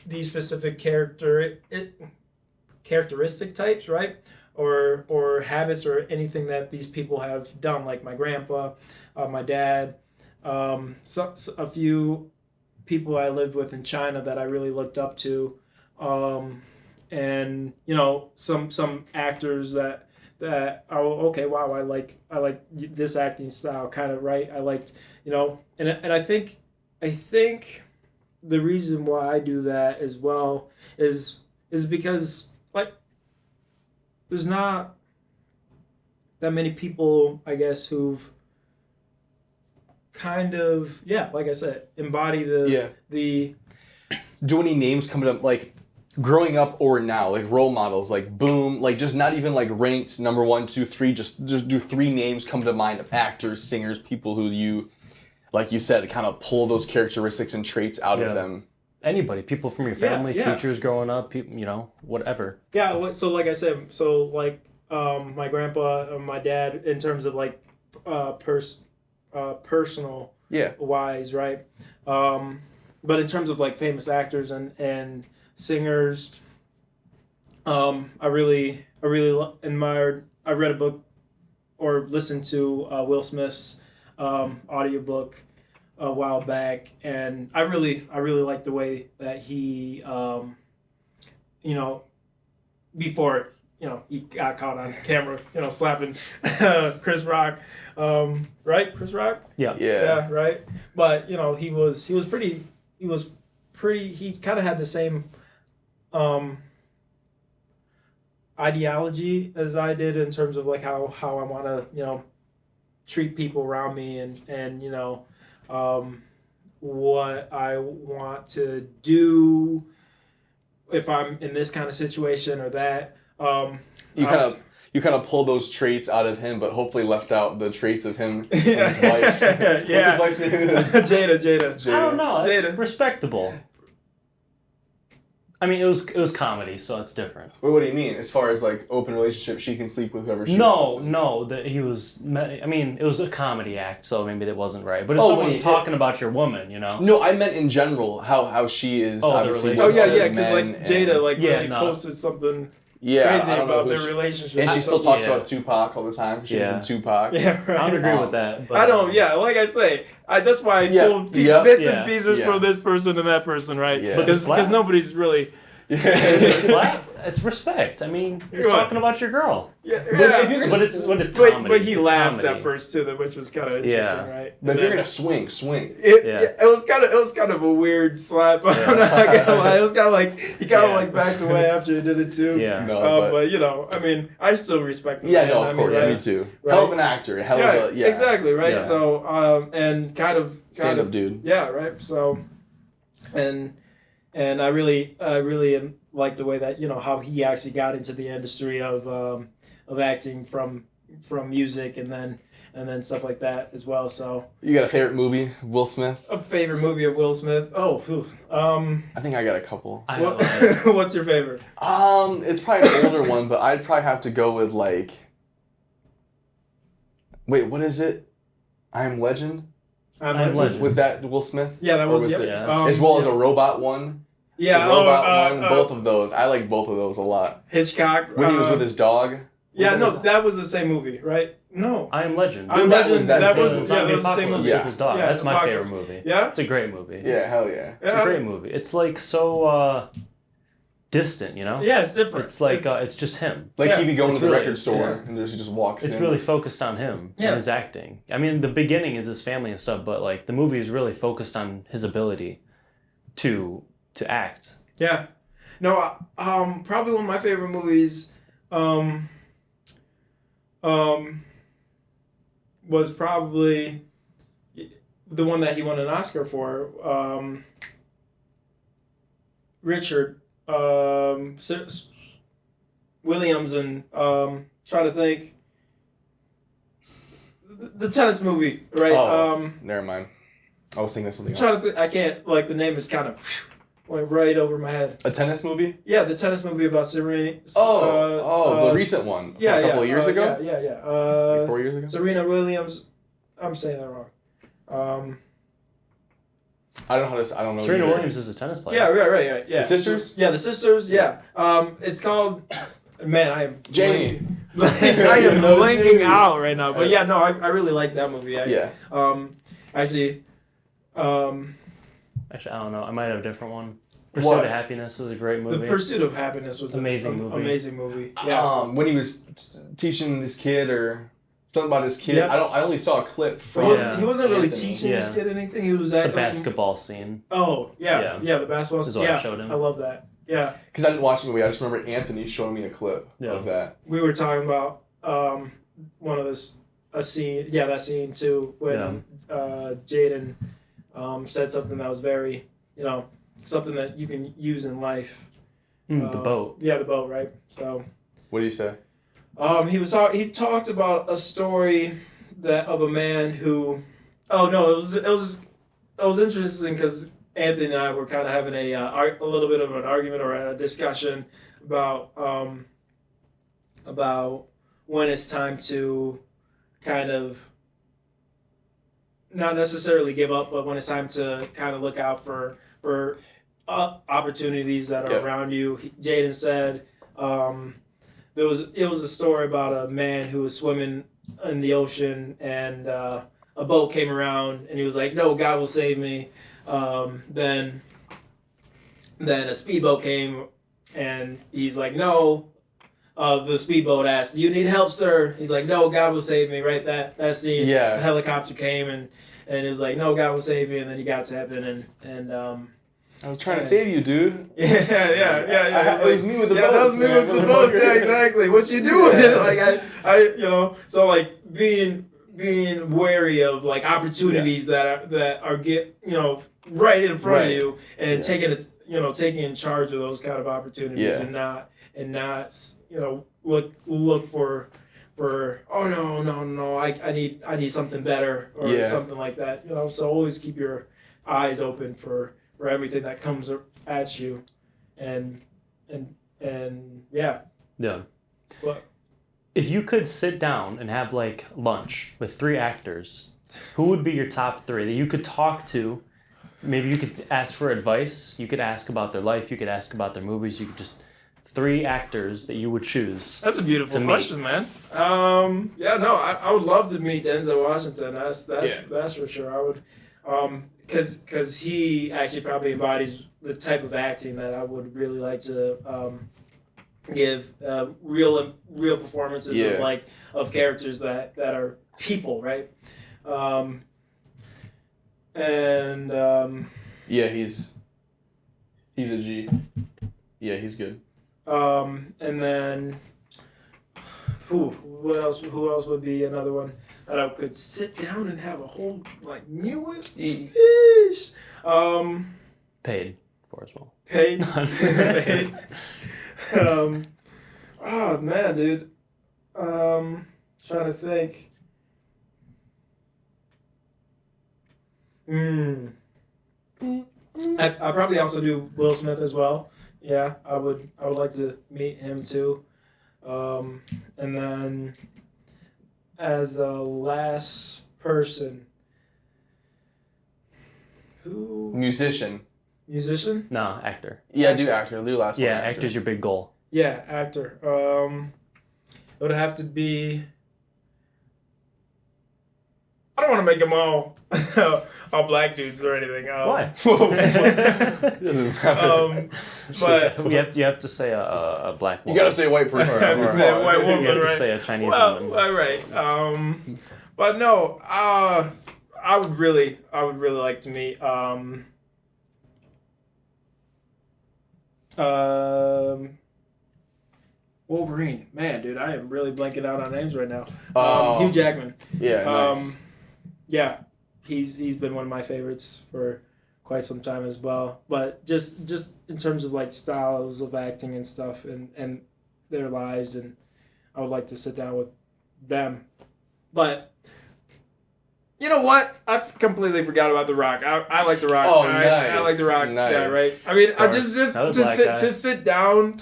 these specific characteristic types, right? Or habits or anything that these people have done, like my grandpa, my dad, a few people I lived with in China that I really looked up to, and some actors that okay, wow, I like this acting style, kind of, right? I liked, and I think the reason why I do that as well is because there's not that many people, I guess, who've kind of, like I said, embody the. Do any names coming up, like, growing up or now, like role models, like boom, like just not even like ranked number 1, 2, 3, just do 3 names come to mind of actors, singers, people who you, like you said, kind of pull those characteristics and traits out of them. Anybody, people from your family, teachers growing up, people, you know, whatever. Yeah, so like I said, my grandpa, my dad, in terms of like personal wise, right? But in terms of like famous actors and singers, I really admired. I read a book or listened to Will Smith's audiobook a while back, and I really liked the way that he, before he got caught on camera, slapping Chris Rock, right? Chris Rock. Yeah, right. But he kind of had the same ideology as I did in terms of like how I want to treat people around me and what I want to do if I'm in this kind of situation or that. You kind of pulled those traits out of him, but hopefully left out the traits of him and his wife. What's his wife's name? Jada. I don't know. It's respectable. I mean, it was comedy, so it's different. Well, what do you mean? As far as like open relationship, she can sleep with whoever she wants? No, it was a comedy act, so maybe that wasn't right. But if someone's talking about your woman, No, I meant in general how she is. Obviously because like Jada posted something. Crazy about their relationship. And she still talks about Tupac all the time. She's in Tupac. Yeah, right. I don't agree with that. But, I don't, like I say, that's why I pull bits and pieces from this person and that person, right? Because nobody's really... It's respect. I mean, he's talking about your girl. But it's comedy. But he laughed at first too, which was kind of interesting, right? But if you're gonna swing. It was kind of a weird slap. I'm not gonna lie. It was kind of like he backed away after he did it too. Yeah. But I mean, I still respect him. Yeah, no, of course, me too. Right? Hell of an actor. Exactly, right? Yeah. So and kind of stand-up dude. Yeah, right. So and I really like the way that how he actually got into the industry of acting from music and then stuff like that as well. So you got a favorite movie, Will Smith? A favorite movie of Will Smith? I think I got a couple. What's your favorite? It's probably an older one, but I'd probably have to go with like. Wait, what is it? I Am Legend. Was that Will Smith? Yeah, that was. As well as a robot one. Yeah, one. Both of those. I like both of those a lot. Hitchcock. When he was with his dog. That was the same movie, right? No. I Am Legend. I Am Legend. That was the same movie with his dog. Yeah, that's my favorite movie. Yeah, it's a great movie. Yeah, hell yeah. It's a great movie. It's like so distant, Yeah, it's different. It's like it's just him. Like he'd be going to the record store and he just walks in. It's really focused on him and his acting. I mean, the beginning is his family and stuff, but like the movie is really focused on his ability to act. Yeah. No, probably one of my favorite movies was probably the one that he won an Oscar for. Richard Williams and trying to think. The tennis movie, right? Oh, never mind. I was thinking of something else. I can't, the name is kind of... went right over my head. A tennis movie? Yeah, the tennis movie about Serena. The recent one. A couple of years ago? Yeah. 4 years ago? Serena Williams. I'm saying that wrong. I don't know. Serena Williams is a tennis player. Yeah, right. Yeah. The sisters? Yeah, the sisters. Yeah. It's called. Man, I am. Jamie. I am blanking out right now, but I really like that movie. Actually. Actually, I don't know. I might have a different one. Pursuit of Happiness was a great movie. The Pursuit of Happiness was amazing movie. Yeah. When he was teaching this kid or something about his kid, yep. I only saw a clip from. He wasn't really teaching this kid anything. He was the basketball scene. Oh yeah, the basketball scene. I showed him. I love that. Yeah. Because I didn't watch the movie. I just remember Anthony showing me a clip of that. We were talking about a scene. Yeah, that scene too when Jaden said something that was very, something that you can use in life. The boat. Yeah, the boat, right? So. What did he say? He talked about a story of a man who. Oh no! It was interesting because Anthony and I were kind of having a little bit of an argument or a discussion about when it's time to kind of not necessarily give up, but when it's time to kind of look out for opportunities that are around you. Jaden said it was a story about a man who was swimming in the ocean and a boat came around and he was like, "No, God will save me." Then a speedboat came and he's like, "No." The speedboat asked, "Do you need help, sir?" He's like, "No, God will save me." Right, that scene. Yeah. The helicopter came and it was like, "No, God will save me," and then he got to heaven and I was trying to save you, dude. Yeah. It was me with the boats. Yeah, that was me with the boats. Yeah, exactly. What you doing? Like I so like being wary of like opportunities that are right in front of you and taking in charge of those kind of opportunities and not look for oh no I need something better or something like that. So always keep your eyes open for everything that comes at you, and yeah. But if you could sit down and have like lunch with 3 actors, who would be your top 3 that you could talk to? Maybe you could ask for advice. You could ask about their life. You could ask about their movies. You could just 3 actors that you would choose. That's a beautiful question, man. I would love to meet Denzel Washington. That's for sure. I would. Because he actually probably embodies the type of acting that I would really like to give real performances of characters that are people, right? He's a G. Yeah, he's good. And then who else would be another one that I could sit down and have a whole meal with? Sheesh. Paid for as well. Paid. Oh man, dude. Trying to think. I probably also do Will Smith as well. Yeah, I would like to meet him too. And then as the last person, who? Musician? No, actor. Yeah, do actor. Do last one. Yeah, actor's your big goal. Yeah, actor. It would have to be. I don't want to make them all black dudes or anything. Why? But you have to say a black woman. You gotta say a white person. I have to say a white woman, You have right? to say a Chinese woman. All right. But no. I would really like to meet. Wolverine. Man, dude, I am really blanking out on names right now. Hugh Jackman. Yeah, nice. Yeah, he's been one of my favorites for quite some time as well. But just in terms of like styles of acting and stuff and their lives, and I would like to sit down with them. But you know what? I completely forgot about The Rock. I like The Rock. Oh, right? nice. I like The Rock. Nice. Yeah, right. I mean, I just to sit down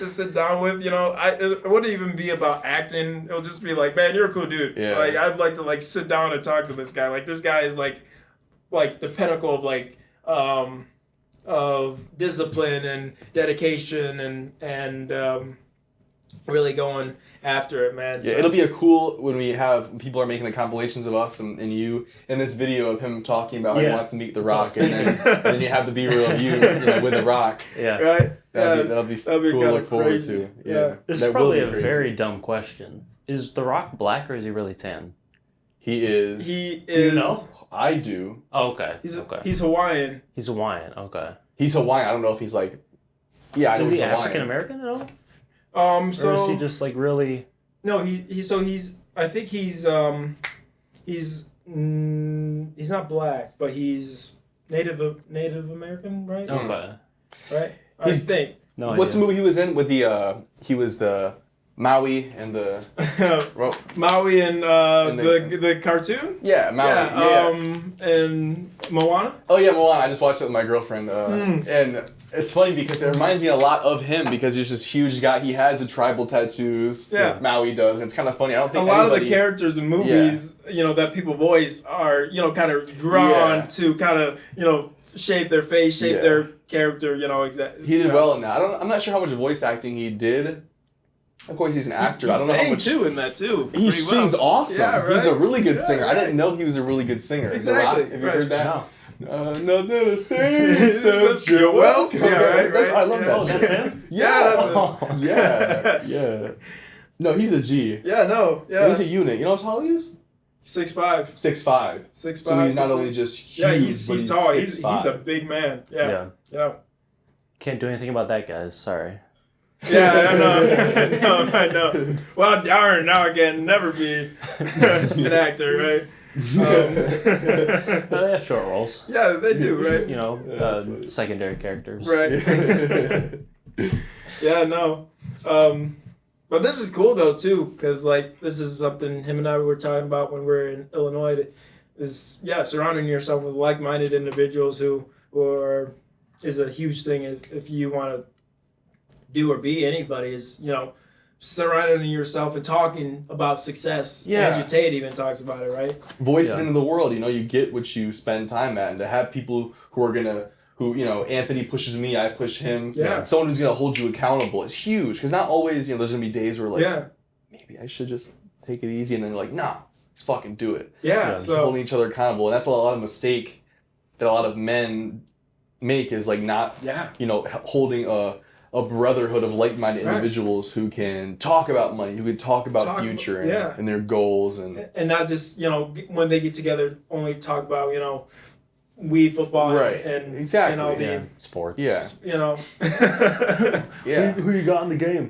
with, it wouldn't even be about acting. It'll just be like, man, you're a cool dude. Yeah. Like, I'd like to this down and talk to this guy. Like, this guy is like the pinnacle of of discipline and dedication and really going after it, man. Yeah, it'll be a cool when people are making the compilations of us and you in this video of him talking about how he wants to meet The Rock, and then you have the B-roll of you with The Rock. Yeah. Right? That'll be cool to look forward to. Yeah. This is probably a very dumb question. Is The Rock black or is he really tan? He is. Do you know? I do. Oh, okay. He's Hawaiian. He's Hawaiian. Okay. He's Hawaiian. I don't know if he's like. Yeah, I know is he's he Hawaiian. African American at all? So or is he just really? No, he's I think he's not black, but he's Native American, right? Right. I think. No idea. What's the movie he was in with the? He was the Maui and the Maui and the cartoon. Yeah, Maui. Yeah. And Moana. Oh yeah, Moana. I just watched it with my girlfriend, and it's funny because it reminds me a lot of him because he's this huge guy. He has the tribal tattoos. Yeah. Like Maui does, and it's kind of funny. I don't think a lot of the characters in movies, that people voice are, kind of drawn to kind of, shape their face, their character, exactly. He did well in that. I'm not sure how much voice acting he did. Of course, he's an actor. He I don't know how much. Too in that too. He sings awesome. Yeah, right? He's a really good singer. Right. I didn't know he was a really good singer. Exactly. Have you heard that? No. Nothing to say except you're welcome. Yeah, right. I love that. Oh, that's him? Yeah, that's him. Yeah. No, he's a G. Yeah, no. Yeah. He's a unit. You know how tall he is? 6'5". 6'5". 6'5". So he's not only just huge. Yeah, he's tall. He's a big man. Yeah. Yeah. Can't do anything about that, guys. Sorry. Yeah, I know. I know. Well, darn, now I can never be an actor, right? They have short roles. Yeah, they do, right? Secondary characters. Right. Yeah, no. But this is cool though too, because this is something him and I were talking about when we were in Illinois. Is surrounding yourself with like-minded individuals who is a huge thing if you want to do or be anybody. Is surrounding yourself and talking about success. Yeah. Andrew Tate even talks about it, right? Voice into the world. You get what you spend time at, and to have people who Anthony pushes me, I push him. Yeah. Someone who's gonna hold you accountable is huge, because not always there's gonna be days where maybe I should just take it easy, and then you're like, nah, let's fucking do it. Yeah. So holding each other accountable, and that's a lot of mistake that a lot of men make is not holding a brotherhood of like-minded individuals who can talk about money, who can talk about future and their goals, and not just when they get together only talk about weed, football, and exactly sports. Yeah. Who you got in the game?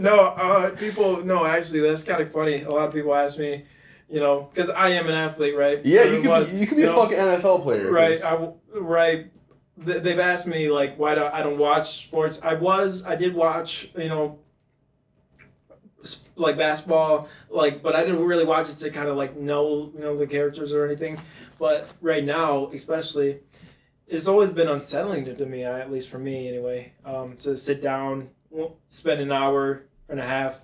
No, actually that's kind of funny. A lot of people ask me, because I am an athlete, right? Yeah, you could be a fucking NFL player, right? Right. They've asked me why I don't watch sports. I did watch basketball, but I didn't really watch it to kind of know the characters or anything. But right now, especially, it's always been unsettling to me, at least for me anyway, to sit down, spend an hour and a half,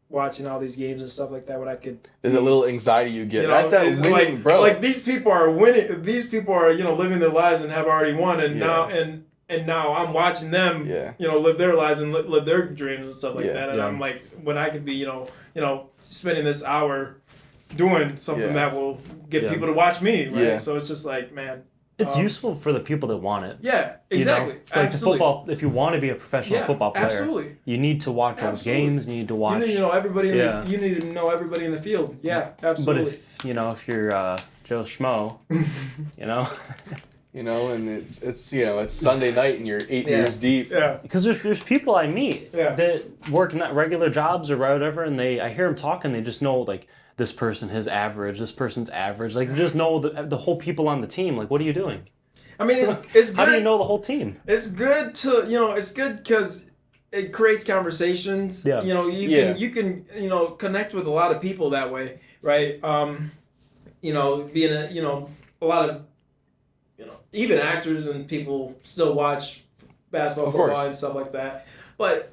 watching all these games and stuff like that when I could. There's a little anxiety you get. That's that winning, bro. These people are winning. These people are living their lives and have already won, and now I'm watching them live their lives and live their dreams and stuff like that. And I'm like, when I could be spending this hour doing something that will get people to watch me, right? Yeah. So it's just man. It's useful for the people that want it. Yeah, exactly. The football. If you want to be a professional football player, absolutely. You need to watch those games. You need to watch. You need to know everybody. You need to know everybody in the field. Yeah, absolutely. But if you're Joe Schmo, and it's Sunday night and you're 8 years deep. Yeah. Because there's people I meet that work not regular jobs or whatever, and I hear them talking. They just know this person is average, this person's average. They just know the whole people on the team. What are you doing? I mean, it's good. How do you know the whole team? It's good to, it's good because it creates conversations. Yeah. You can connect with a lot of people that way, right? Being a lot of, even actors and people still watch basketball, football, and stuff like that. But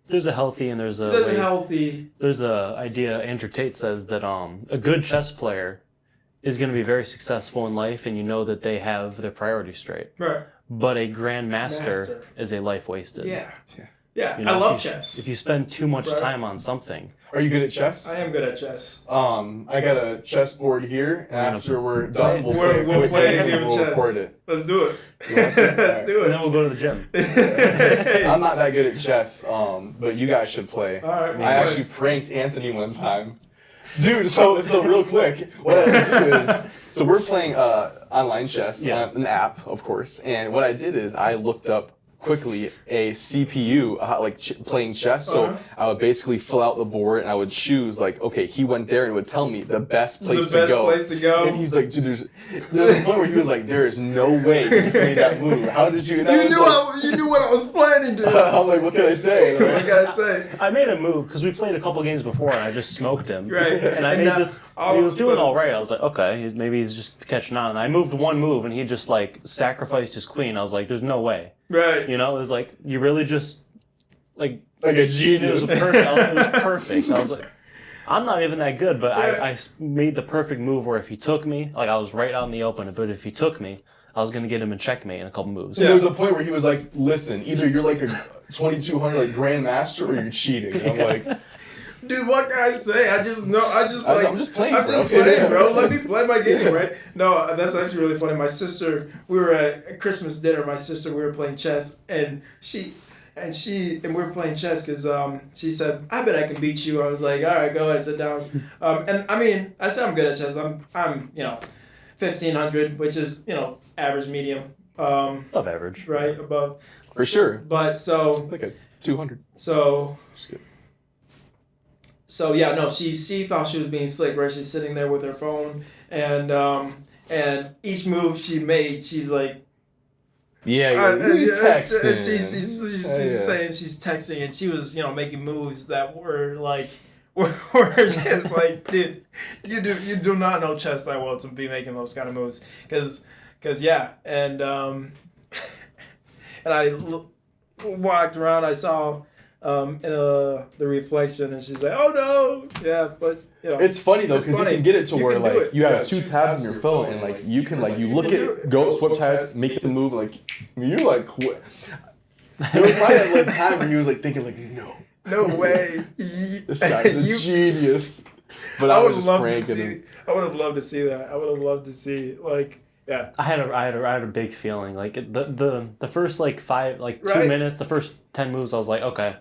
there's a healthy and there's a idea. Andrew Tate says that a good chess player is going to be very successful in life, and that they have their priorities straight. Right. But a grandmaster is a life wasted. Yeah. I love chess. If you spend too much time on something. Are you good at chess? I am good at chess. I got a chessboard here, and after we're done, we'll play a game of chess. Record it. Let's do it. Let's do it. And then we'll go to the gym. I'm not that good at chess, but you guys should play. All right, I actually pranked Anthony one time. Dude, so real quick, what I do is, we're playing online chess on an app, of course, and what I did is I looked up quickly a CPU, playing chess. So I would basically fill out the board and I would choose like, okay, he went there and it would tell me the best place to go. And he's like, dude, there's a point where he was like, there is no way you just made that move. How did you? You knew what I was planning, dude. I'm like, what can I say? What can I say? I made a move because we played a couple games before and I just smoked him. Right. And I made this. He was doing all right. I was like, okay, maybe he's just catching on. And I moved one move and he just like sacrificed his queen. I was like, there's no way. Right. You know, it was like, you really just like a genius. It was perfect. I was like, I'm not even that good, but I made the perfect move where if he took me, like I was right out in the open, but if he took me, I was going to get him in checkmate in a couple moves. There was a point where he was like, listen, either you're like a 2200 like grandmaster or you're cheating. And I'm like, dude, what can I say? I'm just playing, bro. Let me play my game, right? No, that's actually really funny. My sister, we were at a Christmas dinner. We were playing chess, and we were playing chess because she said, "I bet I can beat you." I was like, "All right, go ahead, sit down." And I mean, I said I'm good at chess. I'm 1500, which is average, medium. Above average, right? Above. For sure. But so like a 200. So. Just good. So yeah, no, she thought she was being slick, right? She's sitting there with her phone, and each move she made, she's like, texting. She's saying she's texting, and she was making moves that were like, were just like, dude, you do not know chess that well to be making those kind of moves, because and I walked around, I saw. The reflection, and she's like, "Oh no, yeah," but it's funny though because you can get it to where like you have two tabs on your phone, and like you can like you look at go swap tabs, make the move, like you're like, what? There was probably that like time where he was like thinking like, no way, this guy's a genius. But I was just pranking him. I would have loved to see that. I would have loved to see like. Yeah, I had a big feeling like the first like 2 minutes, the first 10 moves, I was like, okay,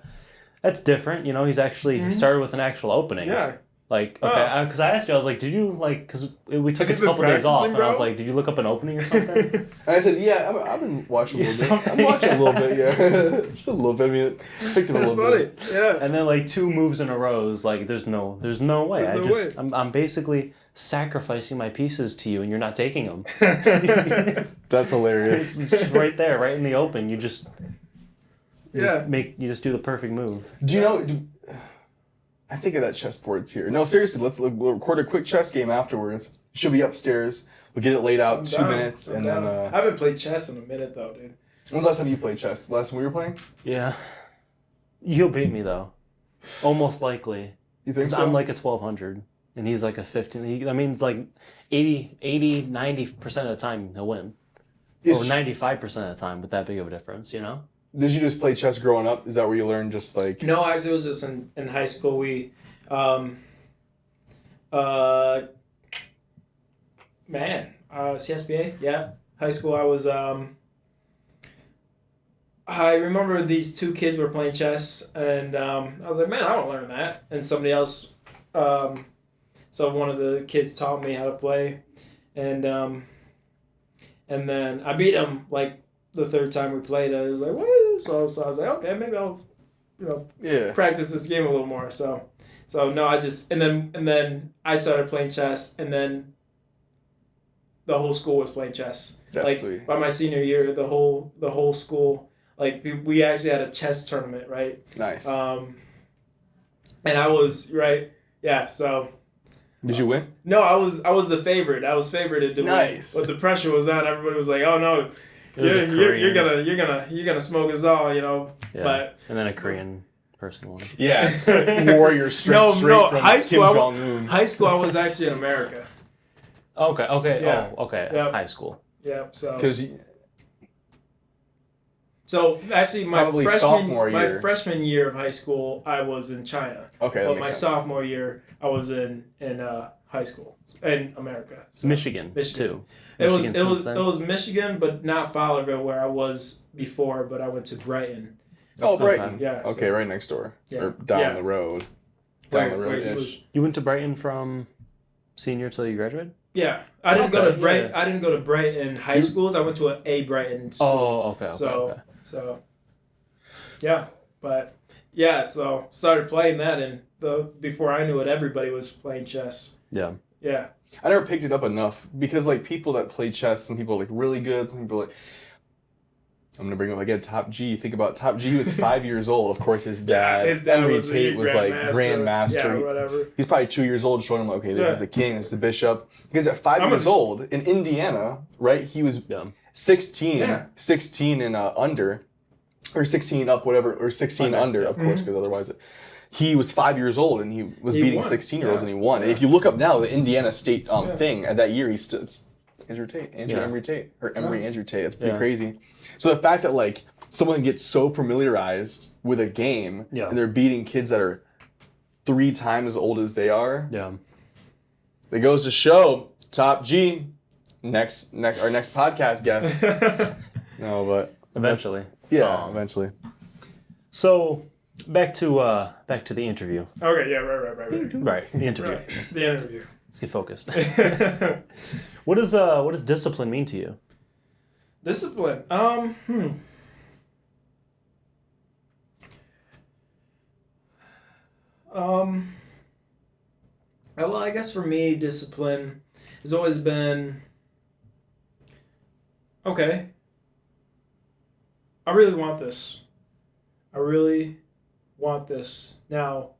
that's different. He's actually he started with an actual opening. Yeah. Like okay, because I asked you, I was like, did you like because we took a couple days off, and I was like, did you look up an opening or something? And I said, yeah, I've been watching a little bit. I'm watching a little bit, yeah, just a little bit. I mean, picked it a little bit. Yeah. And then like 2 moves in a row is like, there's no way. I'm basically sacrificing my pieces to you, and you're not taking them. That's hilarious. It's just right there, right in the open. You just do the perfect move. Do you know? I think of that chessboard's here. No, seriously, we'll record a quick chess game afterwards. It should be upstairs. We'll get it laid out 2 minutes, and then. I haven't played chess in a minute though, dude. When was the last time you played chess? The last time we were playing? Yeah, you'll beat me though, almost likely. You think so? I'm like a 1200. And he's like a 15. That means like 80, 90% of the time he'll win. Or 95% of the time with that big of a difference, Did you just play chess growing up? Is that where you learned just like... No, actually it was just in high school. We, CSBA, yeah. High school I was, I remember these 2 kids were playing chess, and I was like, man, I want to learn that. And somebody else... So one of the kids taught me how to play, and then I beat him like the 3rd time we played. I was like, woo! So I was like, okay, maybe I'll, practice this game a little more. So no, I just and then I started playing chess, and then the whole school was playing chess. That's sweet. By my senior year, the whole school, like we actually had a chess tournament, right? Nice. And I was right, yeah. So. Did you win? No, I was the favorite. I was favorited to win. But the pressure was on. Everybody was like, "Oh no, you're gonna smoke us all," Yeah. But and then a Korean person won. Yeah, warrior straight from high school, Kim Jong-un. High school, I was actually in America. Okay. Yeah. Oh, okay. Yep. High school. Yeah. So actually, my freshman freshman year of high school, I was in China. Okay. But my sophomore year, I was in high school in America. So. Michigan too. It was Michigan, but not Fowlerville where I was before. But I went to Brighton. Brighton. Yeah. Okay, right next door. Yeah. Or down the road. Down the road-ish. You went to Brighton from senior till you graduated? Yeah, I didn't go to Brighton. I didn't go to Brighton high schools. I went to a Brighton school. Oh, okay. So So, yeah, but yeah, so started playing that, and before I knew it, everybody was playing chess. Yeah. Yeah. I never picked it up enough because like people that play chess, some people are like really good, some people are like, I'm gonna bring up again Top G. Think about Top G. He was 5 years old. Of course, his dad Henry Tate was like grandmaster. Yeah, whatever. He's probably 2 years old, showing him okay, this is the king, this is the bishop. Because at 5 years old in Indiana, right? He was 16 and under, or 16 up, whatever, or 16 under, of course, because otherwise he was 5 years old and he was beating 16-year-olds and he won. And if you look up now, the Indiana State thing at that year, he stood. Andrew Emery Tate. It's pretty crazy. So the fact that like someone gets so familiarized with a game and they're beating kids that are 3 times as old as they are. Yeah. It goes to show Top G, our next podcast guest. No, but eventually. Eventually. So back to the interview. Okay, yeah, right. Right, the interview. Right. The interview. Let's get focused. What does discipline mean to you? Discipline. Well, I guess for me, discipline has always been okay. I really want this. Now,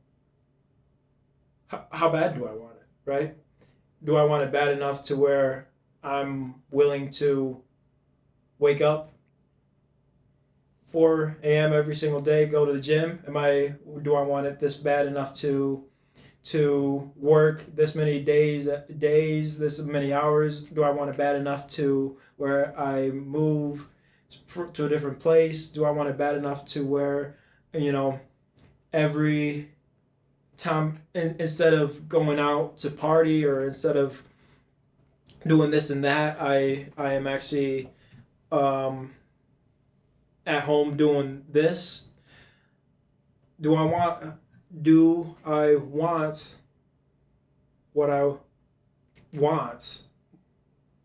how bad do I want it, right? Do I want it bad enough to where I'm willing to wake up 4 a.m. every single day, go to the gym? Do I want it this bad enough to work this many days, this many hours? Do I want it bad enough to where I move to a different place? Do I want it bad enough to where, every time, instead of going out to party or instead of doing this and that, I am actually at home doing this? Do I want what I want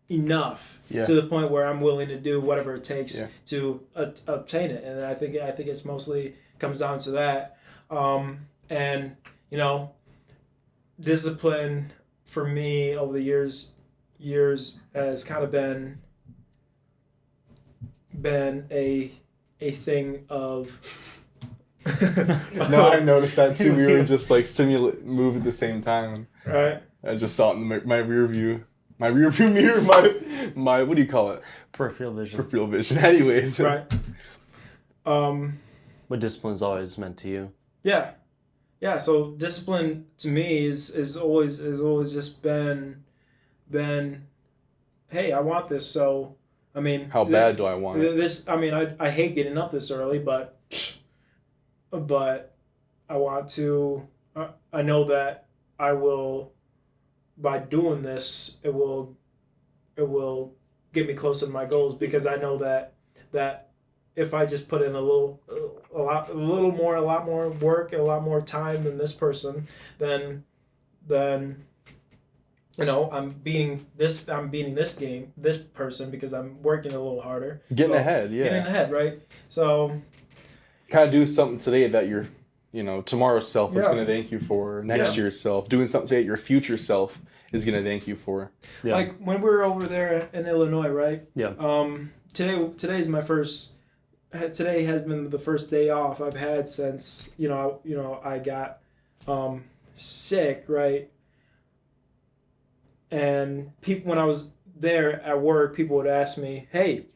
enough to the point where I'm willing to do whatever it takes to obtain it? And I think it's mostly comes down to that. And discipline for me over the years has kind of been a thing of. No, I noticed that too. We were just like move at the same time. Right. I just saw it in my rear view mirror. My what do you call it? Peripheral vision. Anyways. Right. What discipline's always meant to you? Yeah. Yeah. So discipline to me is always just been, hey, I want this. So I mean, how bad do I want it? This. I mean, I hate getting up this early, but I want to. I know that I will. By doing this, it will get me closer to my goals, because I know that if I just put in a lot more work, a lot more time than this person, then I'm beating this person because I'm working a little harder. Getting ahead, right? So kind of do something today that your tomorrow's self is going to thank you for. Next year's self, doing something today your future self is going to thank you for. Yeah. Like when we were over there in Illinois, right? Yeah. Today's my first. Today has been the first day off I've had since I got sick, right? And people, when I was there at work, people would ask me, "Hey,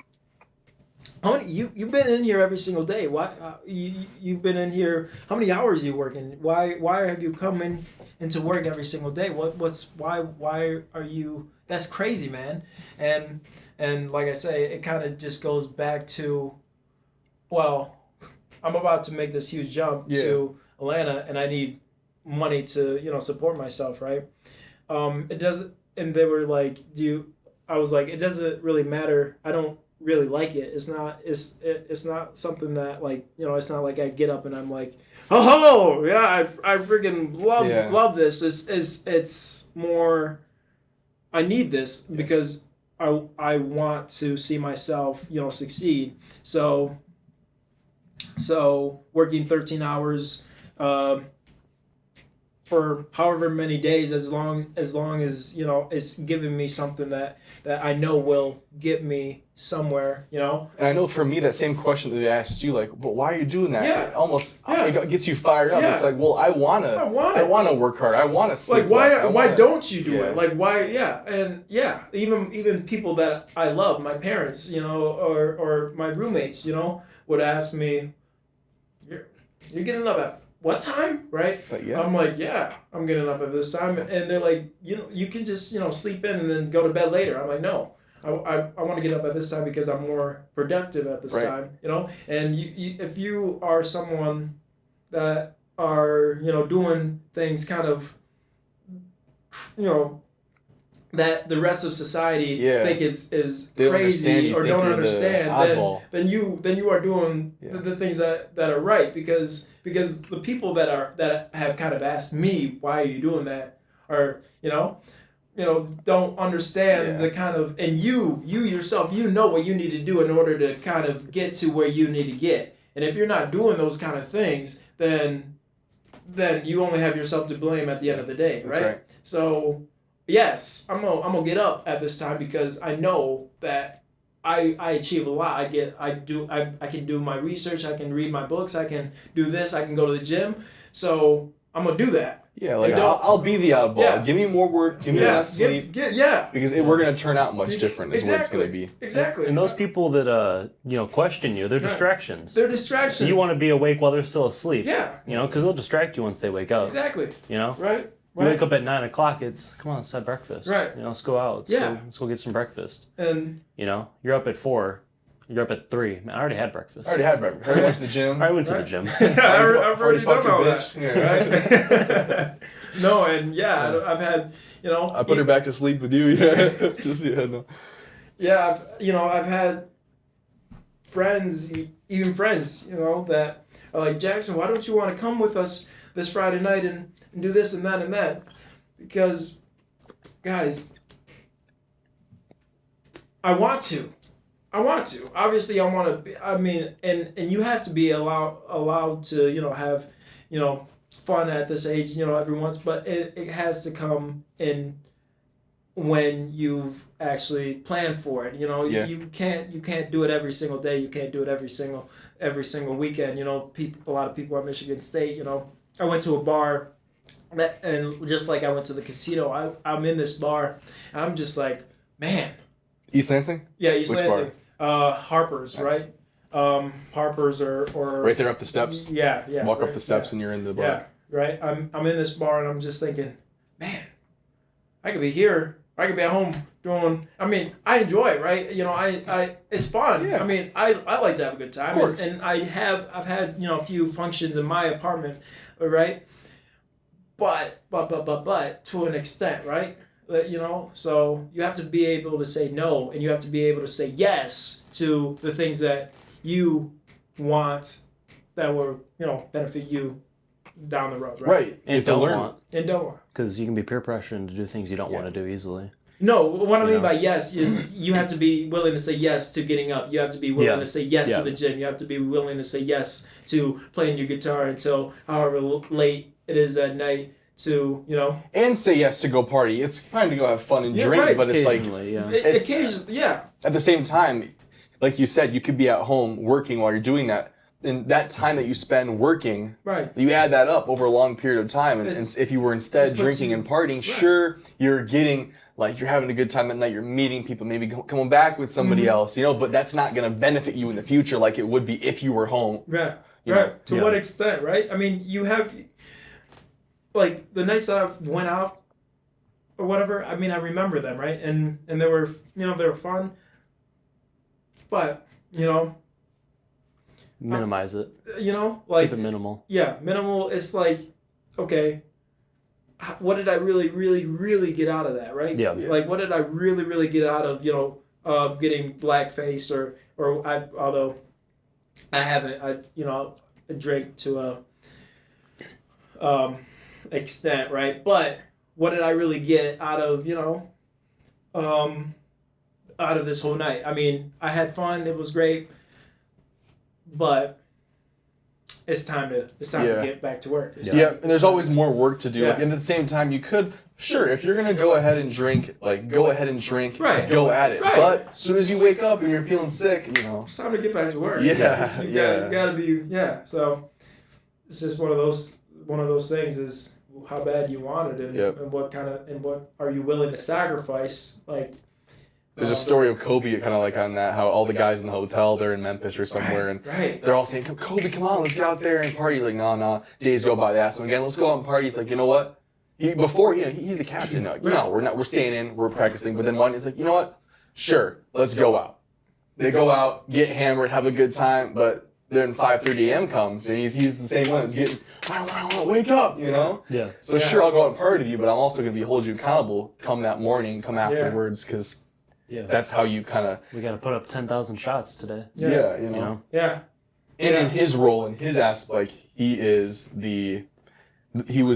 how many you've been in here every single day? Why you've been in here? How many hours are you working? Why have you come into work every single day? Why are you? That's crazy, man." And like I say, it kind of just goes back to, well, I'm about to make this huge jump to Atlanta, and I need money to support myself, right? It doesn't. And they were like, I was like, it doesn't really matter. I don't really like it. It's not something that it's not like I get up and I'm like, oh yeah, I freaking love this. It's more, I need this because I want to see myself succeed. So So working 13 hours for however many days, as long as it's giving me something that I know will get me somewhere, And I know for me, that same question that they asked you, like, well, why are you doing that? Yeah. It gets you fired up. Yeah. It's like, well, I want to work hard. I want to sleep. Like, why don't you do it? Like, why? Yeah. And even people that I love, my parents, or my roommates, would ask me, you're getting up at what time, right? I'm like, yeah, I'm getting up at this time. And they're like, you can just, sleep in and then go to bed later. I'm like, no, I want to get up at this time because I'm more productive at this time, And you, if you are someone that are, doing things kind of, that the rest of society think is crazy or don't understand, then you are doing the things that are right, because the people that have kind of asked me, why are you doing that, are don't understand the kind of, and you yourself, what you need to do in order to kind of get to where you need to get. And if you're not doing those kind of things, then you only have yourself to blame at the end of the day, right? That's right. So yes, I'm gonna get up at this time because I know that I achieve a lot. I can do my research, I can read my books, I can do this, I can go to the gym. So I'm gonna do that. Yeah, like I'll be the oddball. Yeah. Give me more work, give me less sleep. Because we're gonna turn out much different is what it's gonna be. Exactly. And those people that question you, they're distractions. They're distractions. So you want to be awake while they're still asleep. Yeah. Because they'll distract you once they wake up. Exactly. Right. You wake up at 9 o'clock. It's come on, let's have breakfast. Right. Let's go out. Let's go get some breakfast. And you're up at 4. You're up at 3. Man, I already had breakfast. I already went to the gym. I went to the gym. I've already done all that. Right? No, and I've had I put her back to sleep with you. Yeah, I've had friends that are like, Jackson, why don't you want to come with us this Friday night and do this and that and that? Because, guys, I want to. Obviously, I want to be. I mean, and you have to be allowed to have fun at this age every once, but it has to come in when you've actually planned for it. You can't do it every single day. You can't do it every single weekend. A lot of people at Michigan State. I went to a bar, and just like I went to the casino, I'm in this bar, and I'm just like, man. East Lansing? Yeah, East Which Lansing. Harper's, nice. Right? Harper's or right there up the steps. Yeah. Walk up the steps and you're in the bar. Yeah, right. I'm in this bar and I'm just thinking, man, I could be here. I could be at home doing. I mean, I enjoy it, right? I it's fun. Yeah. I mean, I like to have a good time. Of course. And I've had a few functions in my apartment, right? But to an extent, right? So you have to be able to say no, and you have to be able to say yes to the things that you want that will benefit you down the road, right? And don't want. Because you can be peer pressured to do things you don't want to do easily. No, what I mean by yes is you have to be willing to say yes to getting up. You have to be willing to say yes to the gym. You have to be willing to say yes to playing your guitar until however late it is at night. And say yes to go party. It's fine to go have fun and drink, but it's like occasionally, At the same time, like you said, you could be at home working while you're doing that. And that time that you spend working, you add that up over a long period of time. And if you were instead drinking and partying, sure, you're getting you're having a good time at night. You're meeting people, maybe coming back with somebody else, But that's not going to benefit you in the future like it would be if you were home. Right. To what extent, right? I mean, you have. Like the nights that I went out or whatever, I mean, I remember them, right? And they were, they were fun. But, minimize it. Keep it minimal. Yeah, minimal. It's like, okay, what did I really, really, really get out of that, right? Yeah. Like, what did I really, really get out of, getting blackface although I haven't, I drank to a extent, right? But what did I really get out of out of this whole night? I mean, I had fun, it was great, but it's time to get back to work. And there's always more work to do. Yeah. Like, and at the same time, you could, sure, if you're gonna go ahead and drink, go ahead and drink, go at it. Right. But as soon as you wake up and you're feeling sick, it's time to get back to work. You gotta be. So it's just one of those things is how bad you want it and what are you willing to sacrifice, like. There's a story of Kobe kind of like on that, how all the guys in the hotel, they're in Memphis or somewhere, and they're all saying, Kobe, come on, let's get out there and party. He's like, no. Days go by, they ask him again, let's go out and party. He's like, you know what? He's the captain. We're staying in, we're practicing. But then one is like, you know what? Sure, let's go out. They go out, get hammered, have a good time, but then 5:30 a.m. comes, and he's the same one that's getting, wake up, Yeah. So sure, I'll go out and party with you, but I'm also going to hold you accountable come that morning, come afterwards, because... that's how you kind of... We got to put up 10,000 shots today. Yeah. Yeah. And in his role, in his aspect, he was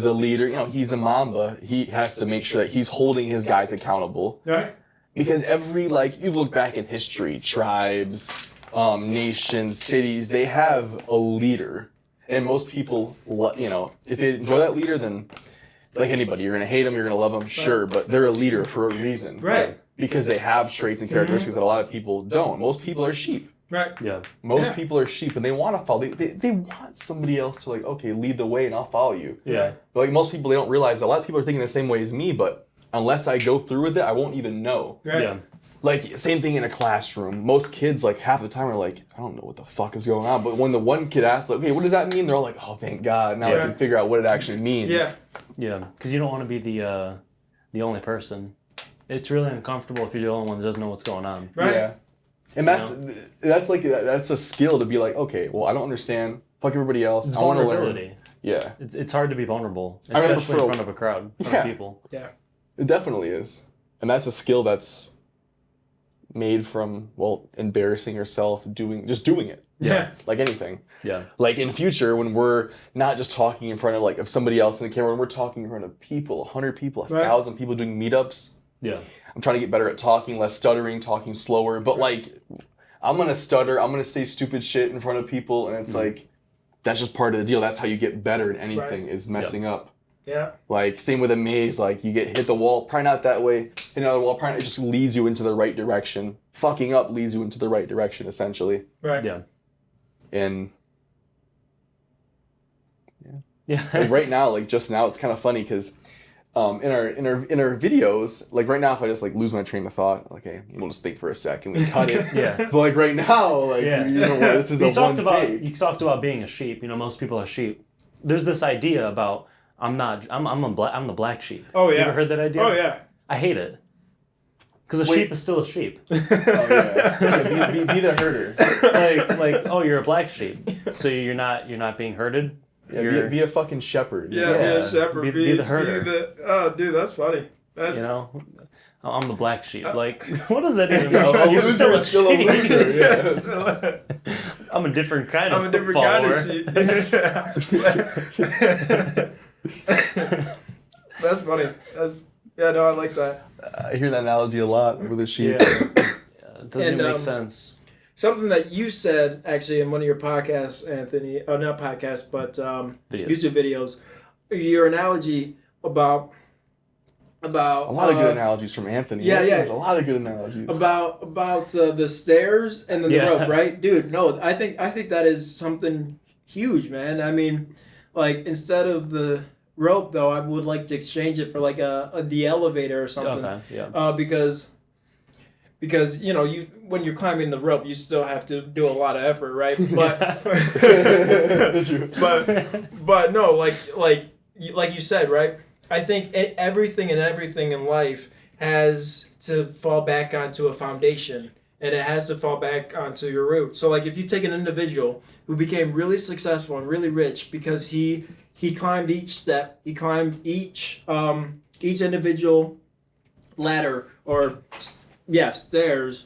a leader. He's the Mamba. He has to make sure that he's holding his guys accountable. Right. Because you look back in history, tribes, nations, cities, they have a leader. And most people, if they enjoy that leader, then like anybody, you're going to hate them, you're going to love them, sure, but they're a leader for a reason. Right. Because they have traits and characteristics that a lot of people don't. Most people are sheep. Right. Yeah. Most people are sheep, and they want to follow. They want somebody else to lead the way, and I'll follow you. Yeah. But most people, they don't realize a lot of people are thinking the same way as me, but unless I go through with it, I won't even know. Right. Yeah. Same thing in a classroom. Most kids, half the time are like, I don't know what the fuck is going on. But when the one kid asks, okay, what does that mean? They're all like, oh, thank God. Now I can figure out what it actually means. Yeah. Yeah. Because you don't want to be the only person. It's really uncomfortable if you're the only one that doesn't know what's going on. Right. Yeah. And that's a skill to be like, okay, well, I don't understand. Fuck everybody else. It's I want to vulnerability. learn. Yeah. It's hard to be vulnerable, especially in front of a crowd of people. Yeah. It definitely is. And that's a skill that's made from, embarrassing yourself, doing it. Yeah. Like anything. Yeah. Like in future, when we're not just talking in front of somebody else in the camera, when we're talking in front of people, 100 people, 1,000 people doing meetups. Yeah. I'm trying to get better at talking, less stuttering, talking slower. But I'm going to stutter. I'm going to say stupid shit in front of people. And it's that's just part of the deal. That's how you get better at anything is messing up. Yeah. Same with a maze. You hit the wall, probably not that way. Hit another wall, probably it just leads you into the right direction. Fucking up leads you into the right direction, essentially. Right. Yeah. And yeah. right now, just now, it's kind of funny because in our videos, right now, if I just lose my train of thought, okay, we'll just think for a second, we cut it. Yeah. But right now, this is one take. You talked about being a sheep. Most people are sheep. There's this idea about I'm the black sheep. Oh yeah. You ever heard that idea? Oh yeah. I hate it. Because a sheep is still a sheep. Oh yeah. Be the herder. You're a black sheep, so you're not being herded. Yeah, be a fucking shepherd. Yeah, be a shepherd. Be the herder. Oh, dude, that's funny. That's I'm the black sheep. What does that even mean? A You're loser is still a loser. Yeah. I'm a different kind of follower. That's funny. I like that. I hear that analogy a lot with a sheep. It doesn't even make sense. Something that you said actually in one of your podcasts, Anthony. Oh, not podcasts, but YouTube videos. Your analogy about a lot of good analogies from Anthony. Yeah. There's a lot of good analogies about the stairs and then the rope, right, dude? No, I think that is something huge, man. I mean, instead of the rope, though, I would like to exchange it for the elevator or something. Okay. Yeah. Because when you're climbing the rope, you still have to do a lot of effort, right? But but no, like you said, right? I think everything in life has to fall back onto a foundation, and it has to fall back onto your root. So if you take an individual who became really successful and really rich because he climbed each step, he climbed each individual ladder or stairs,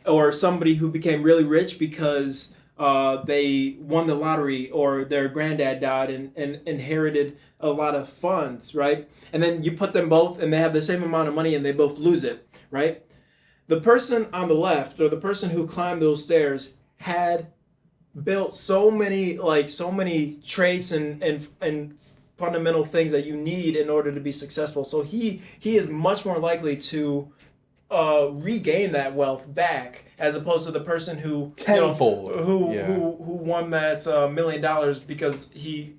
or somebody who became really rich because they won the lottery or their granddad died and inherited a lot of funds, right? And then you put them both and they have the same amount of money and they both lose it, right? The person on the left, or the person who climbed those stairs, had built so many traits and fundamental things that you need in order to be successful. So he is much more likely to regain that wealth back, as opposed to the person who tenfold who won that $1 million because he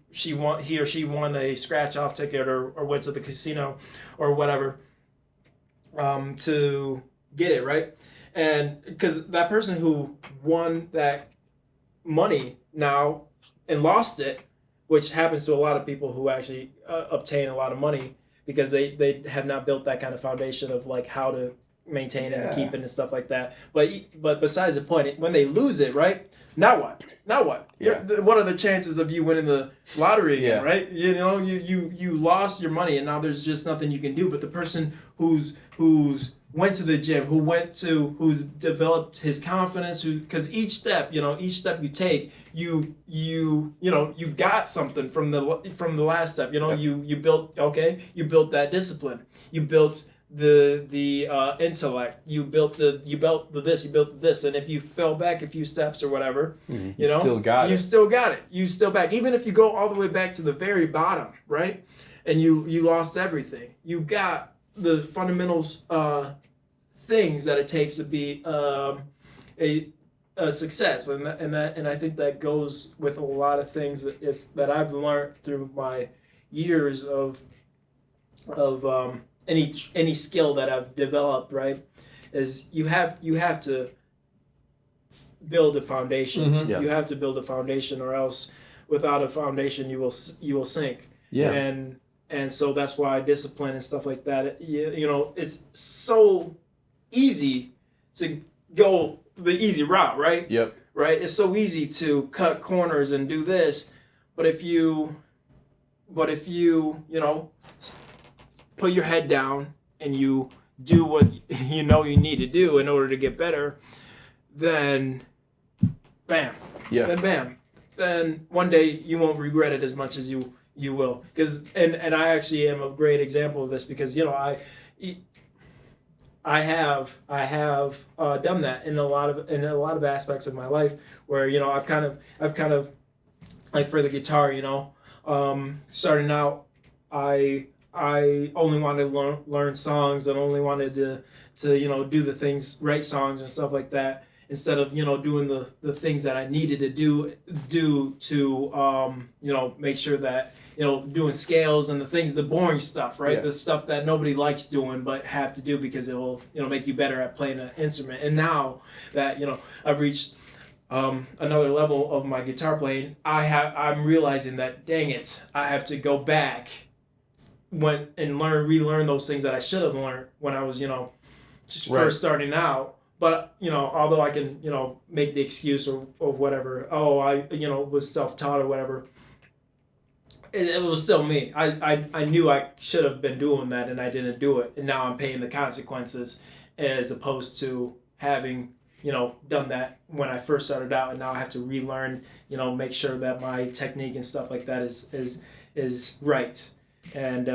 or she won a scratch off ticket or went to the casino or whatever to get it, right? And because that person who won that money now and lost it, which happens to a lot of people who actually obtain a lot of money because they have not built that kind of foundation of like how to maintain it and keep it and stuff like that. But besides the point, when they lose it, right? Now what? Yeah. What are the chances of you winning the lottery again, right? You know, you lost your money and now there's just nothing you can do. But the person who's went to the gym, who's developed his confidence, because each step you take, you got something from the last step. You built that discipline. You built the intellect. You built the this, and if you fell back a few steps or whatever, you still got it. You still back. Even if you go all the way back to the very bottom, right? And you lost everything. You got the fundamentals things that it takes to be a success, and I think that goes with a lot of things that I've learned through my years of any skill that I've developed, right? Is you have to build a foundation. Mm-hmm. Yeah. You have to build a foundation, or else without a foundation you will sink. Yeah. And so that's why discipline and stuff like that, it's so easy to go the easy route, right? Yep. Right? It's so easy to cut corners and do this, but if you put your head down and you do what you need to do in order to get better, then bam. Yeah. Then one day you won't regret it as much as you will. Because and I actually am a great example of this, because I have done that in a lot of aspects of my life, where I've kind of like for the guitar, starting out, I only wanted to learn songs and only wanted to do the things, write songs and stuff like that, instead of doing the things that I needed to do to make sure that doing scales and the boring stuff, right? Yeah. The stuff that nobody likes doing but have to do because it will make you better at playing an instrument. And now that I've reached another level of my guitar playing, I'm realizing that, dang it, I have to go back and relearn those things that I should have learned when I was first starting out. But although I can make the excuse or whatever, I was self-taught or whatever, it was still me. I knew I should have been doing that and I didn't do it, and now I'm paying the consequences, as opposed to having done that when I first started out, and now I have to relearn, make sure that my technique and stuff like that is right. And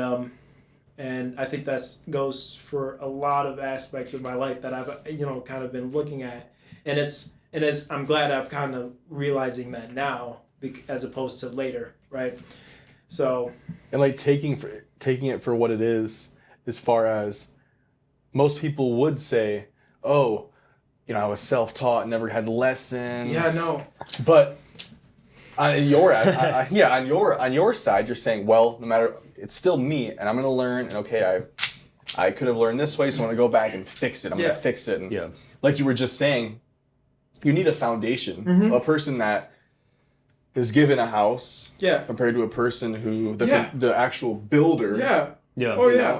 I think that goes for a lot of aspects of my life that I've kind of been looking at, and I'm glad I've kind of realizing that now, as opposed to later, right? So, and like taking it for what it is, as far as most people would say, oh, I was self-taught, never had lessons. Yeah, no. But on your on your side, you're saying, well, no matter, it's still me, and I'm gonna learn. And okay, I could have learned this way, so I'm gonna go back and fix it. I'm gonna fix it. And like you were just saying, you need a foundation. Mm-hmm. A person that is given a house, compared to a person who the actual builder,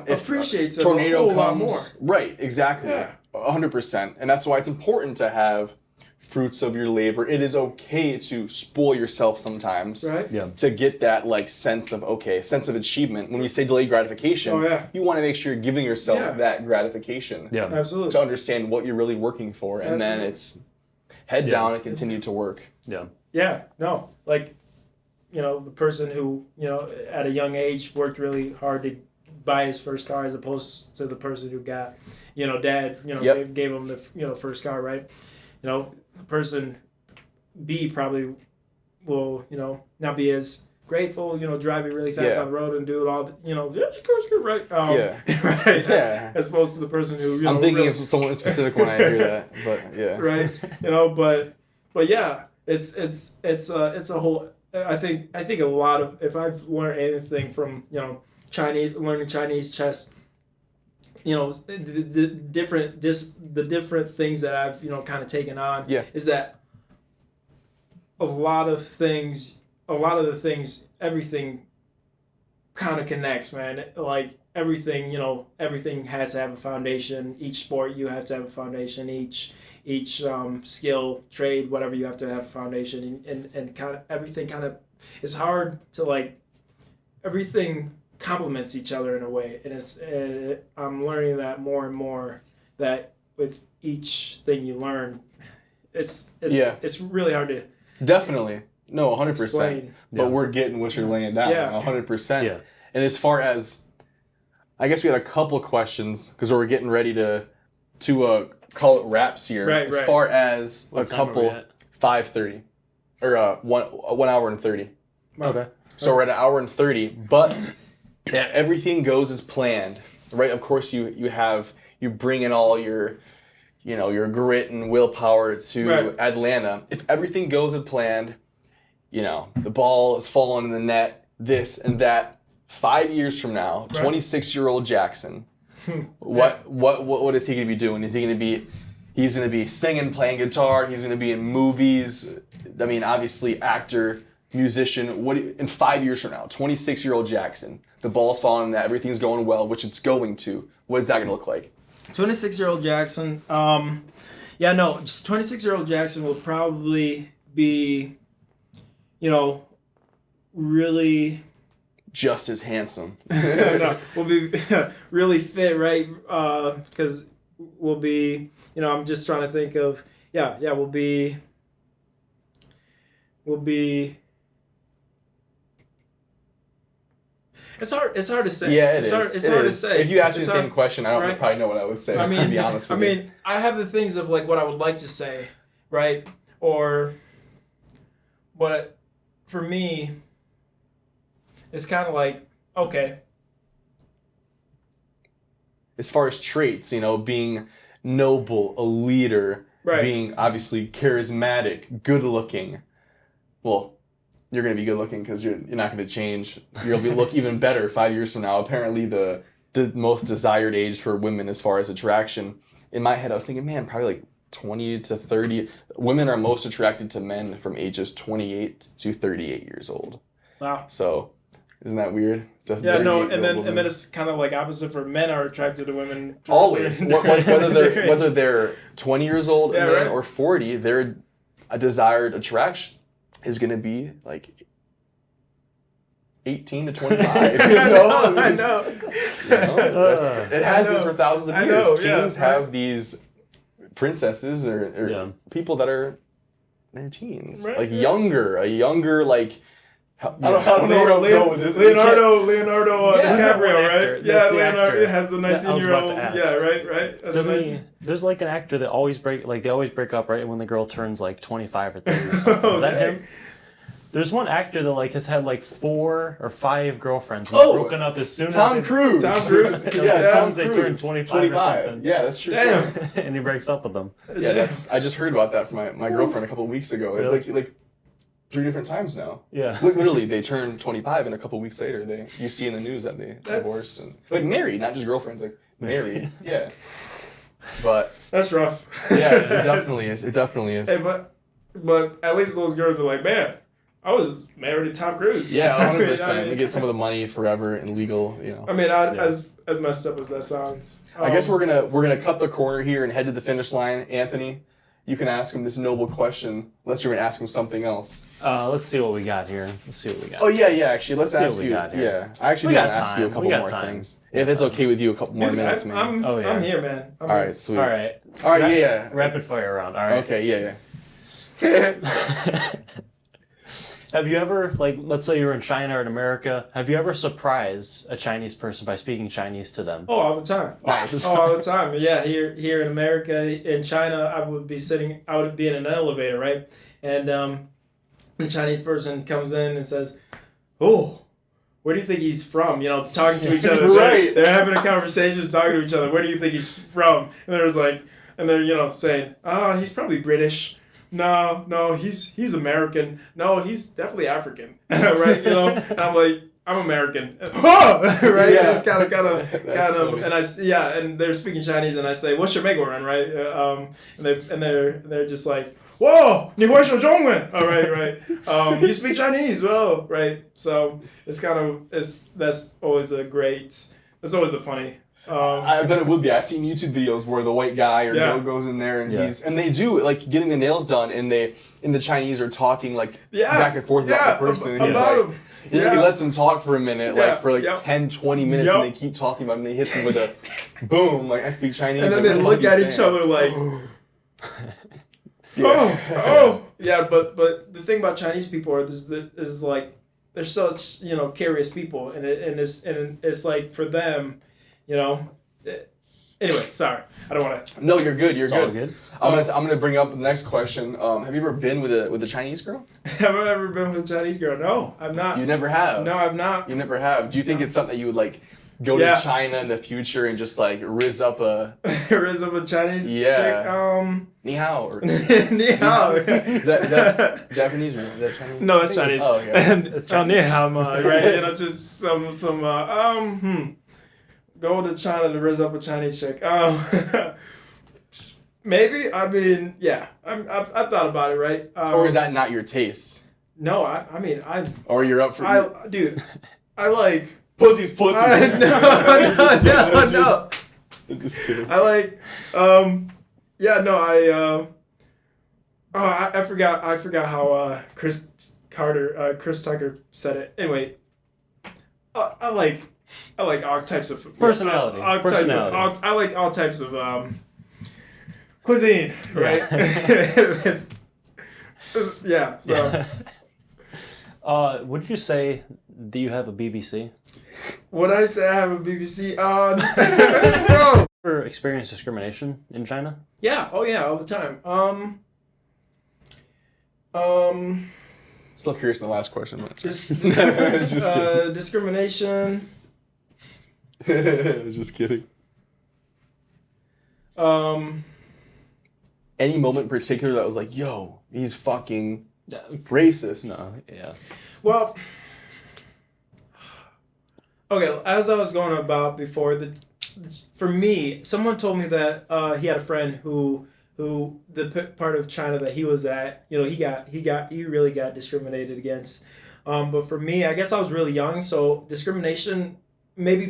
appreciates a tornado it a whole comes, lot more. Right, exactly, 100%, and that's why it's important to have fruits of your labor. It is okay to spoil yourself sometimes, right? Yeah. To get that sense of achievement. When we say delayed gratification, you want to make sure you're giving yourself that gratification. Yeah, absolutely. To understand what you're really working for, and then it's head down and continue to work. Yeah. Yeah. No, like, the person who at a young age worked really hard to buy his first car, as opposed to the person who got, dad, gave him the first car, right? The person B probably will, not be as grateful, driving really fast on the road and do it all, right? Right. Yeah. As opposed to the person who, I'm thinking of someone specific when I hear that, but yeah. Right. But yeah, it's a whole. I think a lot of, if I've learned anything from learning Chinese chess, the different things that I've kind of taken on is that a lot of the things, everything kind of connects, man. Like everything, everything has to have a foundation. Each sport, you have to have a foundation. Each skill, trade, whatever, you have to have a foundation. And kind of everything it's hard to everything complements each other in a way. And I'm learning that more and more, that with each thing you learn, it's really hard to definitely. No, 100%. Explain. But we're getting what you're laying down. 100%. Yeah. And as far as, I guess we had a couple questions because we're getting ready to call it wraps here. Right. As far as what a couple, 5:30 or 1 hour and 30. Okay. So we're at 1 hour and 30, but everything goes as planned, right? Of course, you bring in all your, your grit and willpower to Atlanta. If everything goes as planned, the ball is falling in the net, this and that. 5 years from now, 26-year-old Jackson, what is he going to be doing? He's going to be singing, playing guitar. He's going to be in movies. I mean, obviously, actor, musician. In 5 years from now, 26-year-old Jackson, the ball's falling in the net, everything's going well, which it's going to. What is that going to look like? 26-year-old Jackson. 26-year-old Jackson will probably be, really just as handsome. We'll be really fit, right? Because we'll be, I'm just trying to think of, we'll be. It's hard to say. Yeah, it's hard to say. If you ask me the same question, I don't probably know what I would say, to be honest with you. I have the things of what I would like to say, right? But for me, it's kind of okay. As far as traits, being noble, a leader, being obviously charismatic, good looking. Well, you're going to be good looking because you're not going to change. You'll look even better 5 years from now. Apparently the most desired age for women as far as attraction. In my head, I was thinking, man, probably 20 to 30. Women are most attracted to men from ages 28 to 38 years old. Wow. So, isn't that weird? And then it's kind of opposite for men are attracted to women. Always. whether they're 20 years old or 40, their desired attraction is going to be 18 to 25. I know. It has been for thousands of years. Kings have these princesses or people that are in their teens, a younger, I don't know where I'm going with this. Leonardo DiCaprio, right? That's Leonardo has the 19-year-old. Yeah, right. There's an actor that always break up right when the girl turns 25 or 30 or something. Is that him? There's one actor that has had 4 or 5 girlfriends and broken up as soon as Tom Cruise. As soon as they turn 25 or something. Yeah, that's true. Damn. And he breaks up with them. Yeah, I just heard about that from my girlfriend a couple of weeks ago. Really? It's 3 different times now. Yeah. Literally, they turn 25 and a couple weeks later, you see in the news that they divorced. And, married, not just girlfriends, married. Yeah. But. That's rough. Yeah, it definitely is. Hey, but at least those girls are man, I was married to Tom Cruise. Yeah, 100%. We get some of the money forever and legal, as messed up as that sounds. I guess we're gonna cut the corner here and head to the finish line. Anthony, you can ask him this noble question. Unless you're gonna ask him something else. Let's see what we got here. Oh yeah. Actually, let's see ask what we you. got here. Yeah, I actually want to ask you a couple more things. If it's okay with you, a couple more minutes, man. I'm here, man. All right, sweet. All right. Yeah. Rapid fire round. All right. Okay. Yeah. Have you ever, like, let's say you're in China or in America, have you ever surprised a Chinese person by speaking Chinese to them? Oh, all the time. Nice. Oh, all the time. Yeah, here in America, in China, I would be in an elevator, right? And the Chinese person comes in and says, "Oh, where do you think he's from?" You know, talking to each other. Right. They're having a conversation, talking to each other. Where do you think he's from? And they're you know, saying, "Oh, he's probably British. No, he's American. No, he's definitely African." Right? You know, and I'm like, I'm American. Oh, right? Yeah. It's kind of, and they're speaking Chinese, and I say, "What's your Megoran?" Right? And they're just like, "Whoa, 你会说中文?" All right. You speak Chinese, well, right? So it's that's always a funny. I bet it would be. I've seen YouTube videos where the white guy or girl goes in there and they do like getting the nails done, and the Chinese are talking like back and forth about the person. And he's like, he lets them talk for a minute, like for 10, 20 minutes, and they keep talking about him. And they hit them with a boom, like I speak Chinese. And then they look at each other like, But the thing about Chinese people is like they're such, you know, curious people, and it's like for them, you know. Anyway, sorry, I don't want to. No, you're good. You're all good. I'm gonna bring up the next question. Have you ever been with a Chinese girl? Have I ever been with a Chinese girl? No, I've not. You never have. No, I've not. You never have. Do you think it's something that you would like go to China in the future and just like riz up a Chinese chick? Ni hao or Ni hao. Is that Japanese or is that Chinese? No, that's Chinese. Oh, okay. And ni hao, right? You know, just go to China to raise up a Chinese chick. Maybe. I mean, yeah. I've thought about it, right? Or is that not your taste? No, I mean, Or you're up for... Dude, I like... Pussy's pussy. No. I'm just kidding. I like... I forgot how Chris Tucker said it. Anyway, I like all types of personality. I like all types of cuisine, right? Yeah. So. Would you say do you have a BBC? Would I say I have a BBC? No. Ever experienced discrimination in China? Yeah. Oh yeah, all the time. Still curious in the last question. Discrimination. Just kidding. Any moment in particular that was like, yo, he's fucking racist? No, yeah. Well, okay, as I was going about before, for me, someone told me that he had a friend who the part of China that he was at, you know, he really got discriminated against. But for me, I guess I was really young, so discrimination, maybe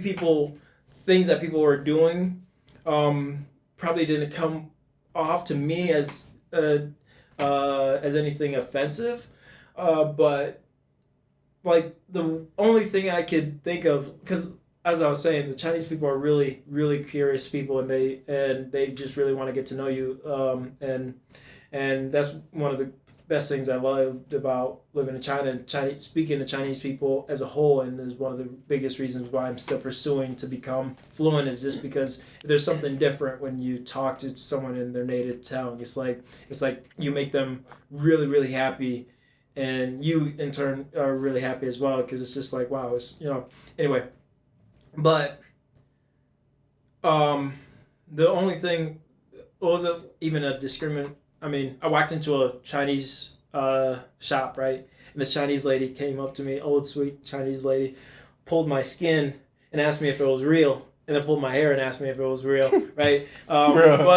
things that people were doing, probably didn't come off to me as anything offensive, but like the only thing I could think of, because as I was saying, the Chinese people are really, really curious people, and they just really want to get to know you, and that's one of the best things I loved about living in China and speaking to Chinese people as a whole, and is one of the biggest reasons why I'm still pursuing to become fluent, is just because there's something different when you talk to someone in their native tongue. It's like you make them really, really happy, and you in turn are really happy as well, because it's just like, wow, it's, you know, anyway. But the only thing, was it even a I mean, I walked into a Chinese shop, right? And this Chinese lady came up to me, old sweet Chinese lady, pulled my skin and asked me if it was real, and then pulled my hair and asked me if it was real, right? But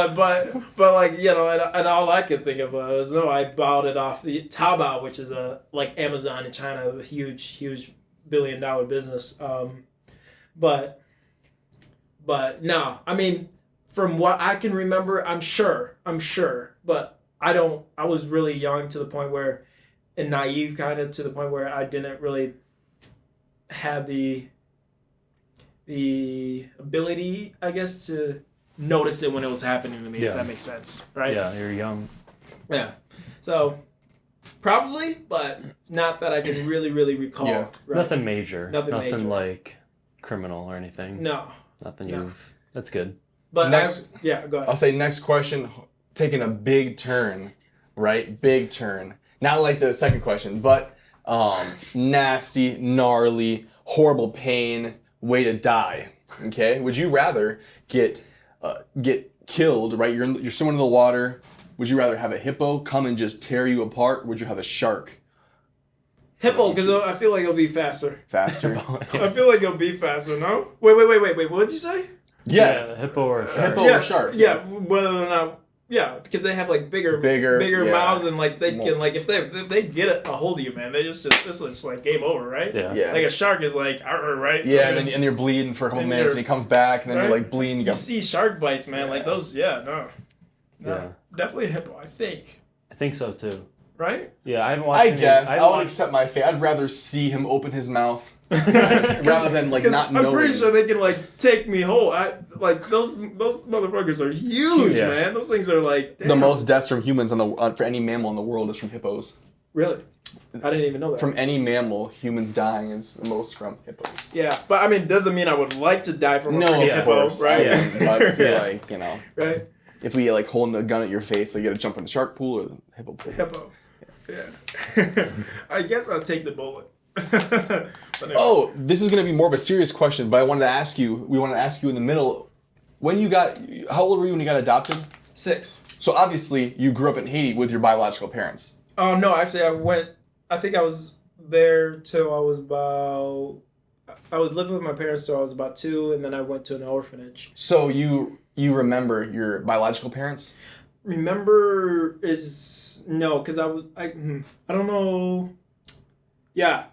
like, you know, and all I could think of was, no, I bought it off the Taobao, which is like Amazon in China, a huge billion-dollar business. But no, I mean, from what I can remember, I'm sure, but I was really young to the point where, and naive kind of to the point where I didn't really have the ability, I guess, to notice it when it was happening to me, if that makes sense, right? Yeah, you're young. Yeah. So, Probably, but not that I can really recall. Yeah. Right? Nothing major. Nothing major. Like criminal or anything. No. Nothing. That's good. But go ahead. I'll say next question, taking a big turn, right? Big turn. Not like the second question, but nasty, gnarly, horrible pain, way to die. Okay? Would you rather get killed, right? You're swimming in the water. Would you rather have a hippo come and just tear you apart? Or would you have a shark? Hippo, because I feel like it'll be faster. Faster? I feel like it'll be faster, no? Wait, what did you say? Yeah, hippo or shark. Hippo or shark. Yeah, whether or not... Yeah, because they have like bigger mouths, and like they can like if they get a hold of you, man, this is just like game over, right? Yeah. Like a shark is like, right? Yeah, and you're bleeding for a couple minutes, and he comes back, and then you're like bleeding. You see shark bites, man, like those. No, definitely a hippo. I think so too. Right? Yeah, I haven't watched. I guess I would accept my fate. I'd rather see him open his mouth rather than like not knowing. I'm pretty sure they can like take me whole. Those motherfuckers are huge, man. Those things are like damn. The most deaths from humans for any mammal in the world is from hippos. Really? I didn't even know that. From any mammal, humans dying is the most from hippos. Yeah, but I mean, doesn't mean I would like to die from a hippo, course, right? But I feel like right. If we like holding a gun at your face, like you got to jump in the shark pool or the hippo pool. Hippo. Yeah. I guess I'll take the bullet. Anyway. Oh, this is going to be more of a serious question, but we wanted to ask you in the middle, how old were you when you got adopted? 6. So obviously you grew up in Haiti with your biological parents. Oh, no, actually I think I was there till I was living with my parents till I was about 2, and then I went to an orphanage. So you remember your biological parents? Remember no, because I don't know. Yeah.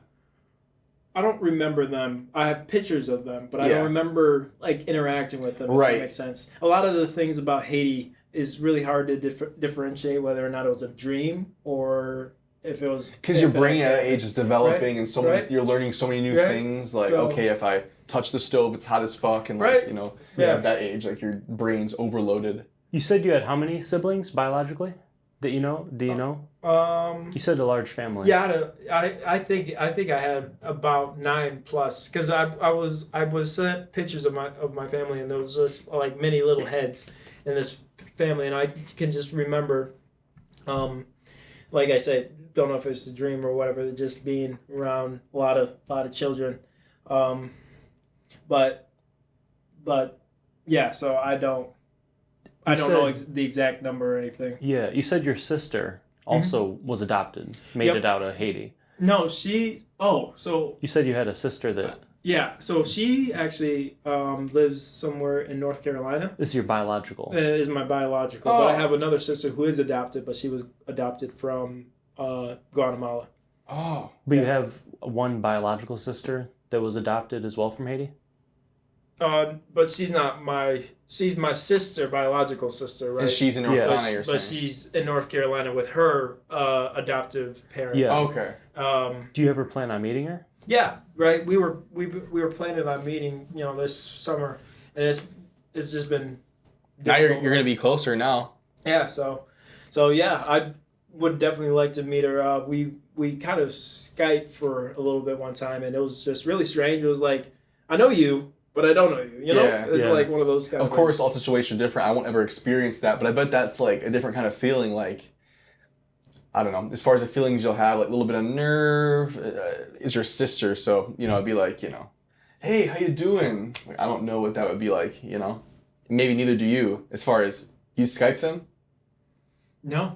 I don't remember them. I have pictures of them, but I don't remember like interacting with them, if that makes sense. A lot of the things about Haiti is really hard to differentiate whether or not it was a dream or if it was... Because your brain at that age is developing and you're learning so many new things. Like, okay, if I touch the stove, it's hot as fuck. And like, at that age, like your brain's overloaded. You said you had how many siblings biologically? That you know? Do you know? You said a large family. Yeah, I think I had about 9 plus because I was sent pictures of my family, and there was just like many little heads in this family, and I can just remember, like I said, don't know if it's a dream or whatever, just being around a lot of children, but yeah, so I don't know the exact number or anything. Yeah, you said your sister also was adopted, made it out of Haiti. No, so... You said you had a sister that... Yeah, so she actually lives somewhere in North Carolina. This is your biological? It is my biological, but I have another sister who is adopted, but she was adopted from Guatemala. Oh. But you have one biological sister that was adopted as well from Haiti? But she's not she's my sister, biological sister, right? And she's in North Carolina, you're saying? But she's in North Carolina with her adoptive parents. Yeah. Okay. Do you ever plan on meeting her? Yeah, right. We were planning on meeting, this summer, and it's just been difficult. Now you're going to be closer now. Yeah, so yeah, I would definitely like to meet her. We kind of Skyped for a little bit one time, and it was just really strange. It was like, I know you, but I don't know you. You know, it's like one of those kind of. Of course, all situations are different. I won't ever experience that, but I bet that's like a different kind of feeling. Like, I don't know. As far as the feelings you'll have, like a little bit of nerve, is your sister. So it'd be like, hey, how you doing? Like, I don't know what that would be like. Maybe neither do you. As far as you Skype them. No,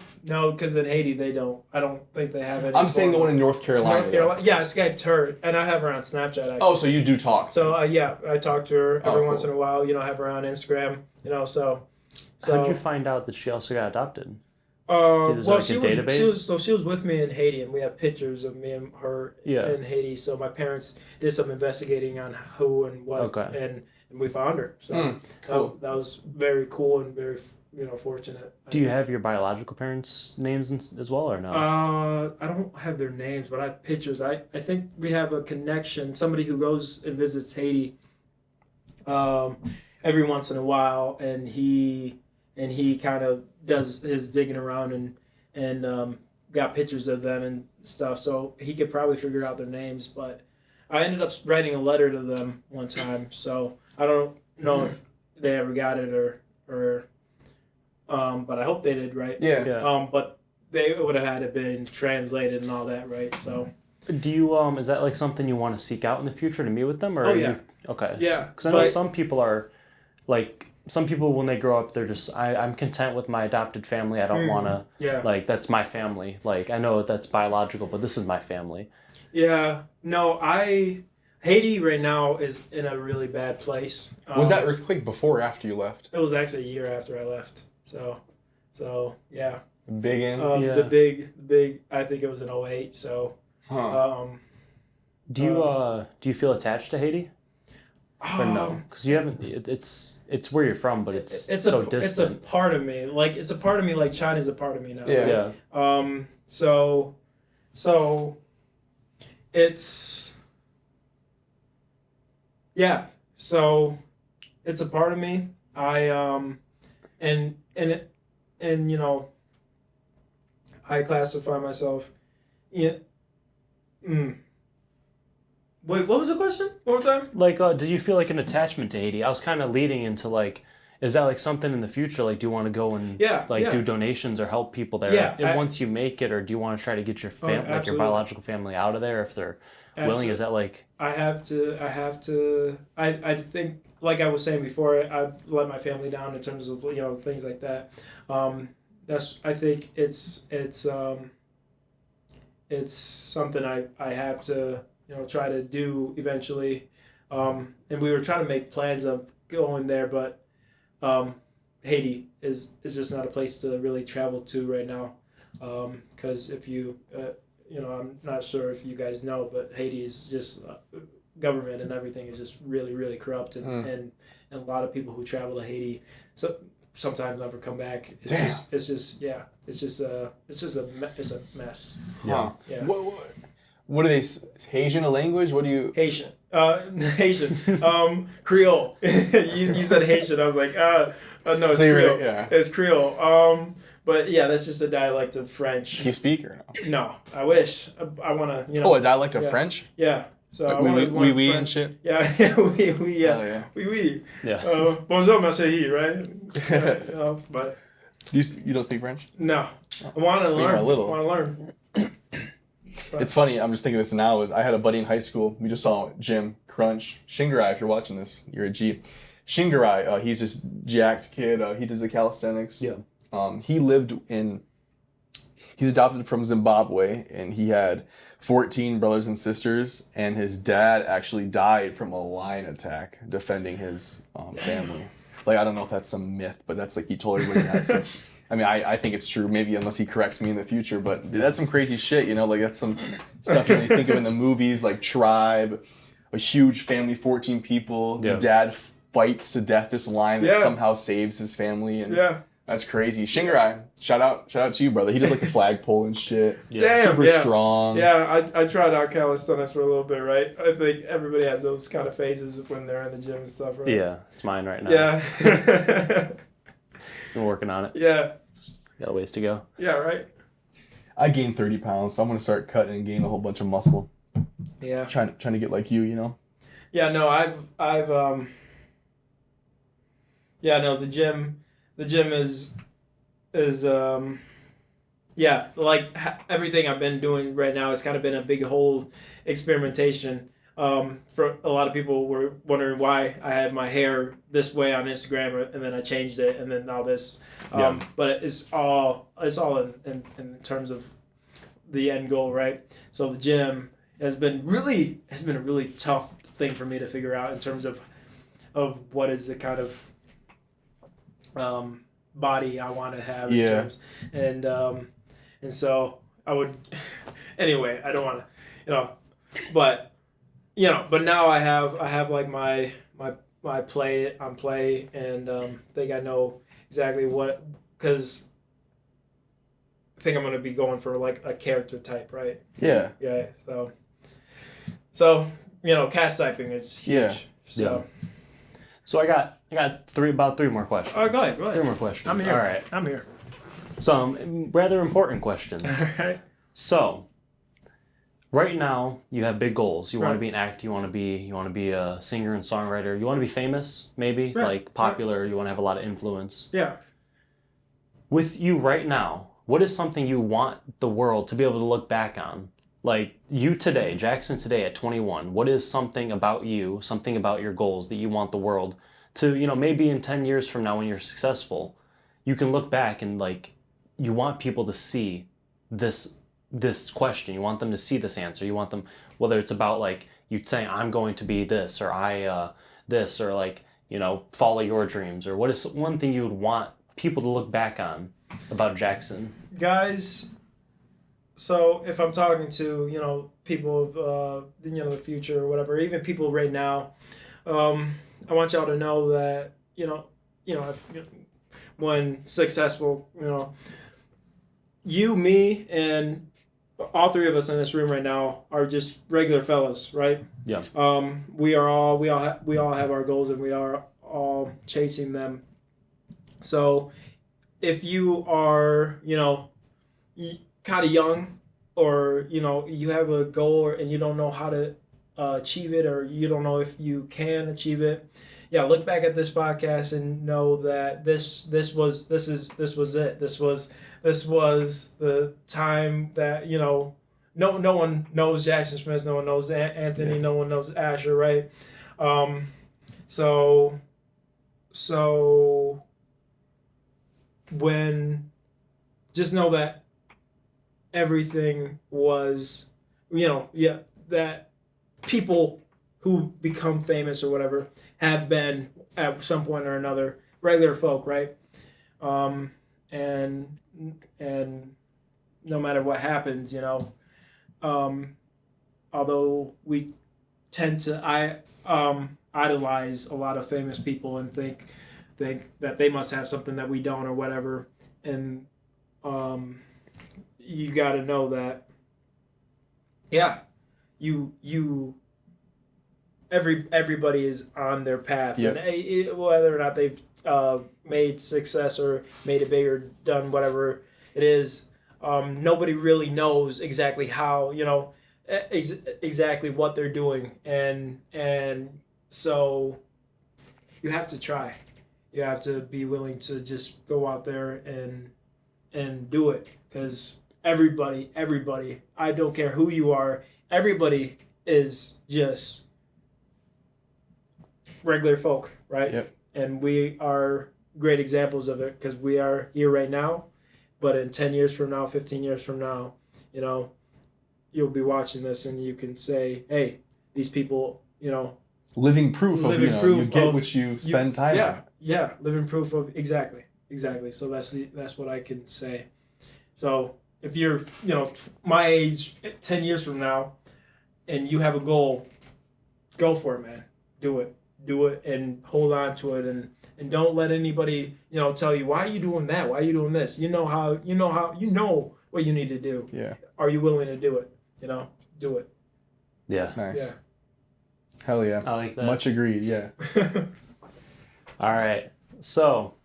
because in Haiti they don't. I don't think they have any. I'm saying the one in North Carolina. North Carolina, yeah, I Skyped her, and I have her on Snapchat. Actually. Oh, so you do talk? So yeah, I talk to her every once in a while. I have her on Instagram. So. How did you find out that she also got adopted? She was with me in Haiti, and we have pictures of me and her in Haiti. So my parents did some investigating on who and what, and we found her. So cool. that was very cool and very. Fortunate. Do you have your biological parents' names as well, or no? I don't have their names, but I have pictures. I think we have a connection. Somebody who goes and visits Haiti every once in a while, and he kind of does his digging around and got pictures of them and stuff, so he could probably figure out their names. But I ended up writing a letter to them one time, so I don't know if they ever got it or but I hope they did, right? Yeah. But they would have had it been translated and all that, right? So. Do you is that like something you want to seek out in the future to meet with them, or okay? Yeah, because I know some people are like. Some people, when they grow up, they're just, I'm content with my adopted family. I don't want to, like, that's my family. Like, I know that's biological, but this is my family. Yeah. No, Haiti right now is in a really bad place. Was that earthquake before or after you left? It was actually a year after I left. So yeah. Big in? The big, I think it was in 2008, so. Do you feel attached to Haiti? Or no? Because you haven't, it's where you're from, but it's so distant. It's a part of me. Like, it's a part of me like China's a part of me now. Yeah. So it's, yeah. So it's a part of me. And you know, I classify myself. Wait, what was the question? One more time? Like, do you feel like an attachment to Haiti? I was kind of leading into like, is that like something in the future? Like, do you want to go and do donations or help people there? Yeah. Once you make it, or do you want to try to get your like your biological family out of there if they're willing? Is that like? I have to. I think, like I was saying before, I've let my family down in terms of things like that. I think it's something I have to. Try to do eventually. And we were trying to make plans of going there, but Haiti is just not a place to really travel to right now. Because if you, I'm not sure if you guys know, but Haiti is just government and everything is just really, really corrupt. And a lot of people who travel to Haiti sometimes never come back. It's just a mess. Yeah. Yeah. What are they? Is Haitian a language? What do you? Haitian. Creole. you said Haitian. I was like, no, it's Creole. Yeah. It's Creole. But yeah, that's just a dialect of French. Do you speak or no? No, I wish. I want to, Oh, a dialect of French? Yeah. So like I want to. Oui and shit? Yeah, oui. Oui. Yeah. Bonjour, merci, right? But. You don't speak French? No. I want to learn. A little. I want to learn. It's funny, I'm just thinking of this now, I had a buddy in high school, we just saw Jim Crunch, Shingarai, if you're watching this, you're a G. Shingarai, he's this jacked kid, he does the calisthenics. Yeah. He's adopted from Zimbabwe, and he had 14 brothers and sisters, and his dad actually died from a lion attack defending his family. Like, I don't know if that's some myth, but that's like he told everybody that, so... I mean, I think it's true, maybe unless he corrects me in the future, but that's some crazy shit, like that's some stuff you only think of in the movies, like Thryve, a huge family, 14 people, the dad fights to death this lion that somehow saves his family, and that's crazy. Shingarai, shout out to you, brother. He does like the flagpole and shit. Yeah. Super strong. Yeah, I tried out calisthenics for a little bit, right? I think everybody has those kind of phases when they're in the gym and stuff, right? Yeah, it's mine right now. Yeah. Been working on it. Yeah. Got a ways to go. Yeah, right. I gained 30 pounds, so I'm gonna start cutting and gain a whole bunch of muscle. Yeah. Trying to get like you, Yeah, no, I've yeah, no, the gym is yeah, like everything I've been doing right now has kind of been a big whole experimentation. For a lot of people were wondering why I had my hair this way on Instagram, and then I changed it, and then now this. But it's all in terms of the end goal, right? So the gym has been a really tough thing for me to figure out in terms of what is the kind of body I want to have in terms, and so I would anyway. I don't want to, but. But now I have like my play on play, and think I know exactly what, because I think I'm gonna be going for like a character type, right? Yeah. Yeah. So cast typing is huge. Yeah. So I got about three more questions. Oh, go ahead. 3 more questions. I'm here. All right. I'm here. some rather important questions. All right. So, right now you have big goals. You want Right. to be an actor. You want to be a singer and songwriter. You want to be famous, maybe Right. like popular. You want to have a lot of influence. Yeah. With you right now, what is something you want the world to be able to look back on? Like you today, Jackson today at 21, what is something about you, something about your goals that you want the world to, maybe in 10 years from now when you're successful, you can look back and like, you want people to see this question. You want them to see this answer. You want them, whether it's about like you saying, I'm going to be this, or this, or like, follow your dreams, or what is one thing you would want people to look back on about Jackson? Guys, so if I'm talking to, people of, the future or whatever, even people right now, I want y'all to know that, if, when successful, you, me, and all three of us in this room right now are just regular fellas, right? Yeah. We all have our goals and we are all chasing them. So if you are, kind of young, or you have a goal and you don't know how to achieve it, or you don't know if you can achieve it, look back at this podcast and know that this was it. This was the time that no one knows Jackson Schmitz, no one knows Anthony, no one knows Asher, right? So when just know that everything was, that people who become famous or whatever have been at some point or another regular folk, right? And no matter what happens, although we tend to idolize a lot of famous people and think that they must have something that we don't or whatever, and you got to know that everybody is on their path. Yep. And whether or not they've made success or made it big or done whatever it is, nobody really knows exactly how, exactly what they're doing, and so you have to try. You have to be willing to just go out there and do it, because everybody, I don't care who you are, everybody is just regular folk, right? Yep. And we are great examples of it, because we are here right now, but in 10 years from now, 15 years from now, you'll be watching this and you can say, hey, these people, living proof of, you get what you spend time on. Yeah, living proof of, exactly. So that's what I can say. So if you're, my age 10 years from now and you have a goal, go for it, man. Do it and hold on to it, and don't let anybody, tell you, why are you doing that? Why are you doing this? You know what you need to do. Yeah. Are you willing to do it? Do it. Yeah. Nice. Yeah. Hell yeah. I like that. Much agreed, yeah. All right. So,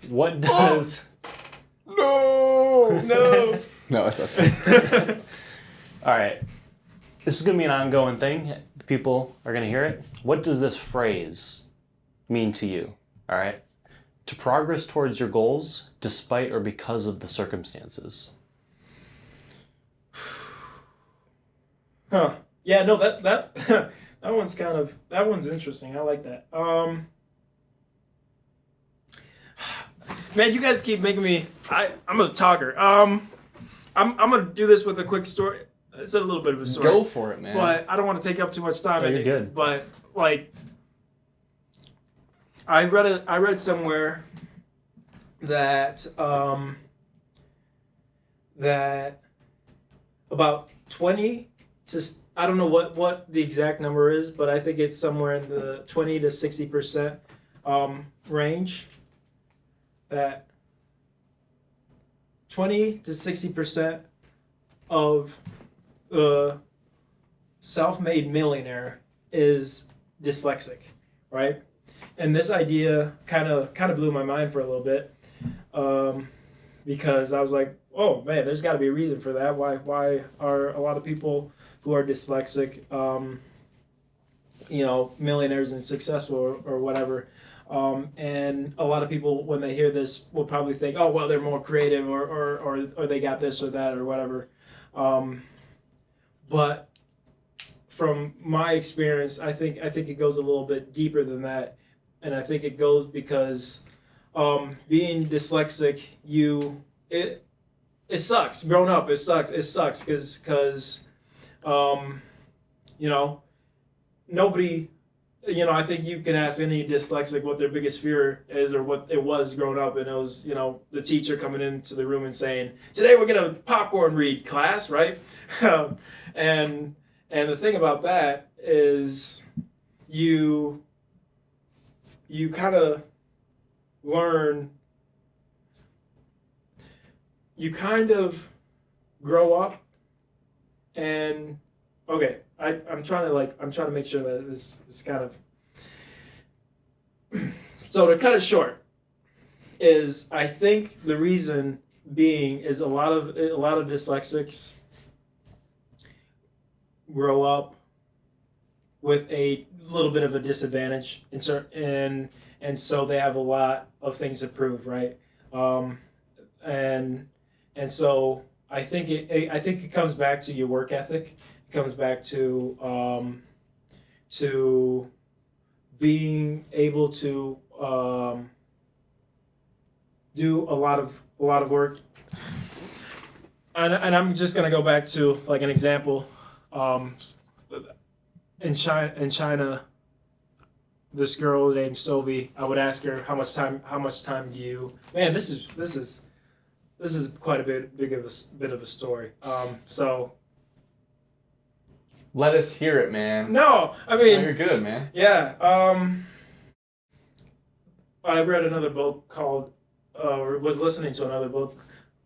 what does... No. No, it's okay. All right. This is going to be an ongoing thing. People are going to hear it. What does this phrase mean to you? All right. To progress towards your goals despite or because of the circumstances. Huh. Yeah, no, that one's interesting. I like that. Man, you guys keep making me. I'm a talker. I'm gonna do this with a quick story. It's a little bit of a story. Go for it, man. But I don't want to take up too much time. No, you're good. But like, I read somewhere that that about 20 to, I don't know what the exact number is, but I think it's somewhere in the 20 to 60% range. That 20 to 60% of the self-made millionaire is dyslexic, right? And this idea kind of blew my mind for a little bit. because I was like, oh man, there's got to be a reason for that. Why are a lot of people who are dyslexic, millionaires and successful or whatever? And a lot of people, when they hear this, will probably think, oh well, they're more creative or they got this or that or whatever. But from my experience, I think it goes a little bit deeper than that, and I think it goes because being dyslexic, it sucks. Growing up, it sucks because nobody. I think you can ask any dyslexic what their biggest fear is or what it was growing up, and it was, the teacher coming into the room and saying, "Today we're gonna popcorn read, class," right? And the thing about that is you kind of learn, you kind of grow up and, okay, I'm trying to make sure that this is kind of, so to cut it short, is I think the reason being is a lot of dyslexics grow up with a little bit of a disadvantage and so they have a lot of things to prove, right? And so I think it comes back to your work ethic. It comes back to being able to do a lot of work. And I'm just gonna go back to like an example. In China, this girl named Sobi, I would ask her how much time do you? Man, this is quite a bit of a story. So let us hear it, man. No, I mean, you're good, man. Yeah. I read another book called, or was listening to another book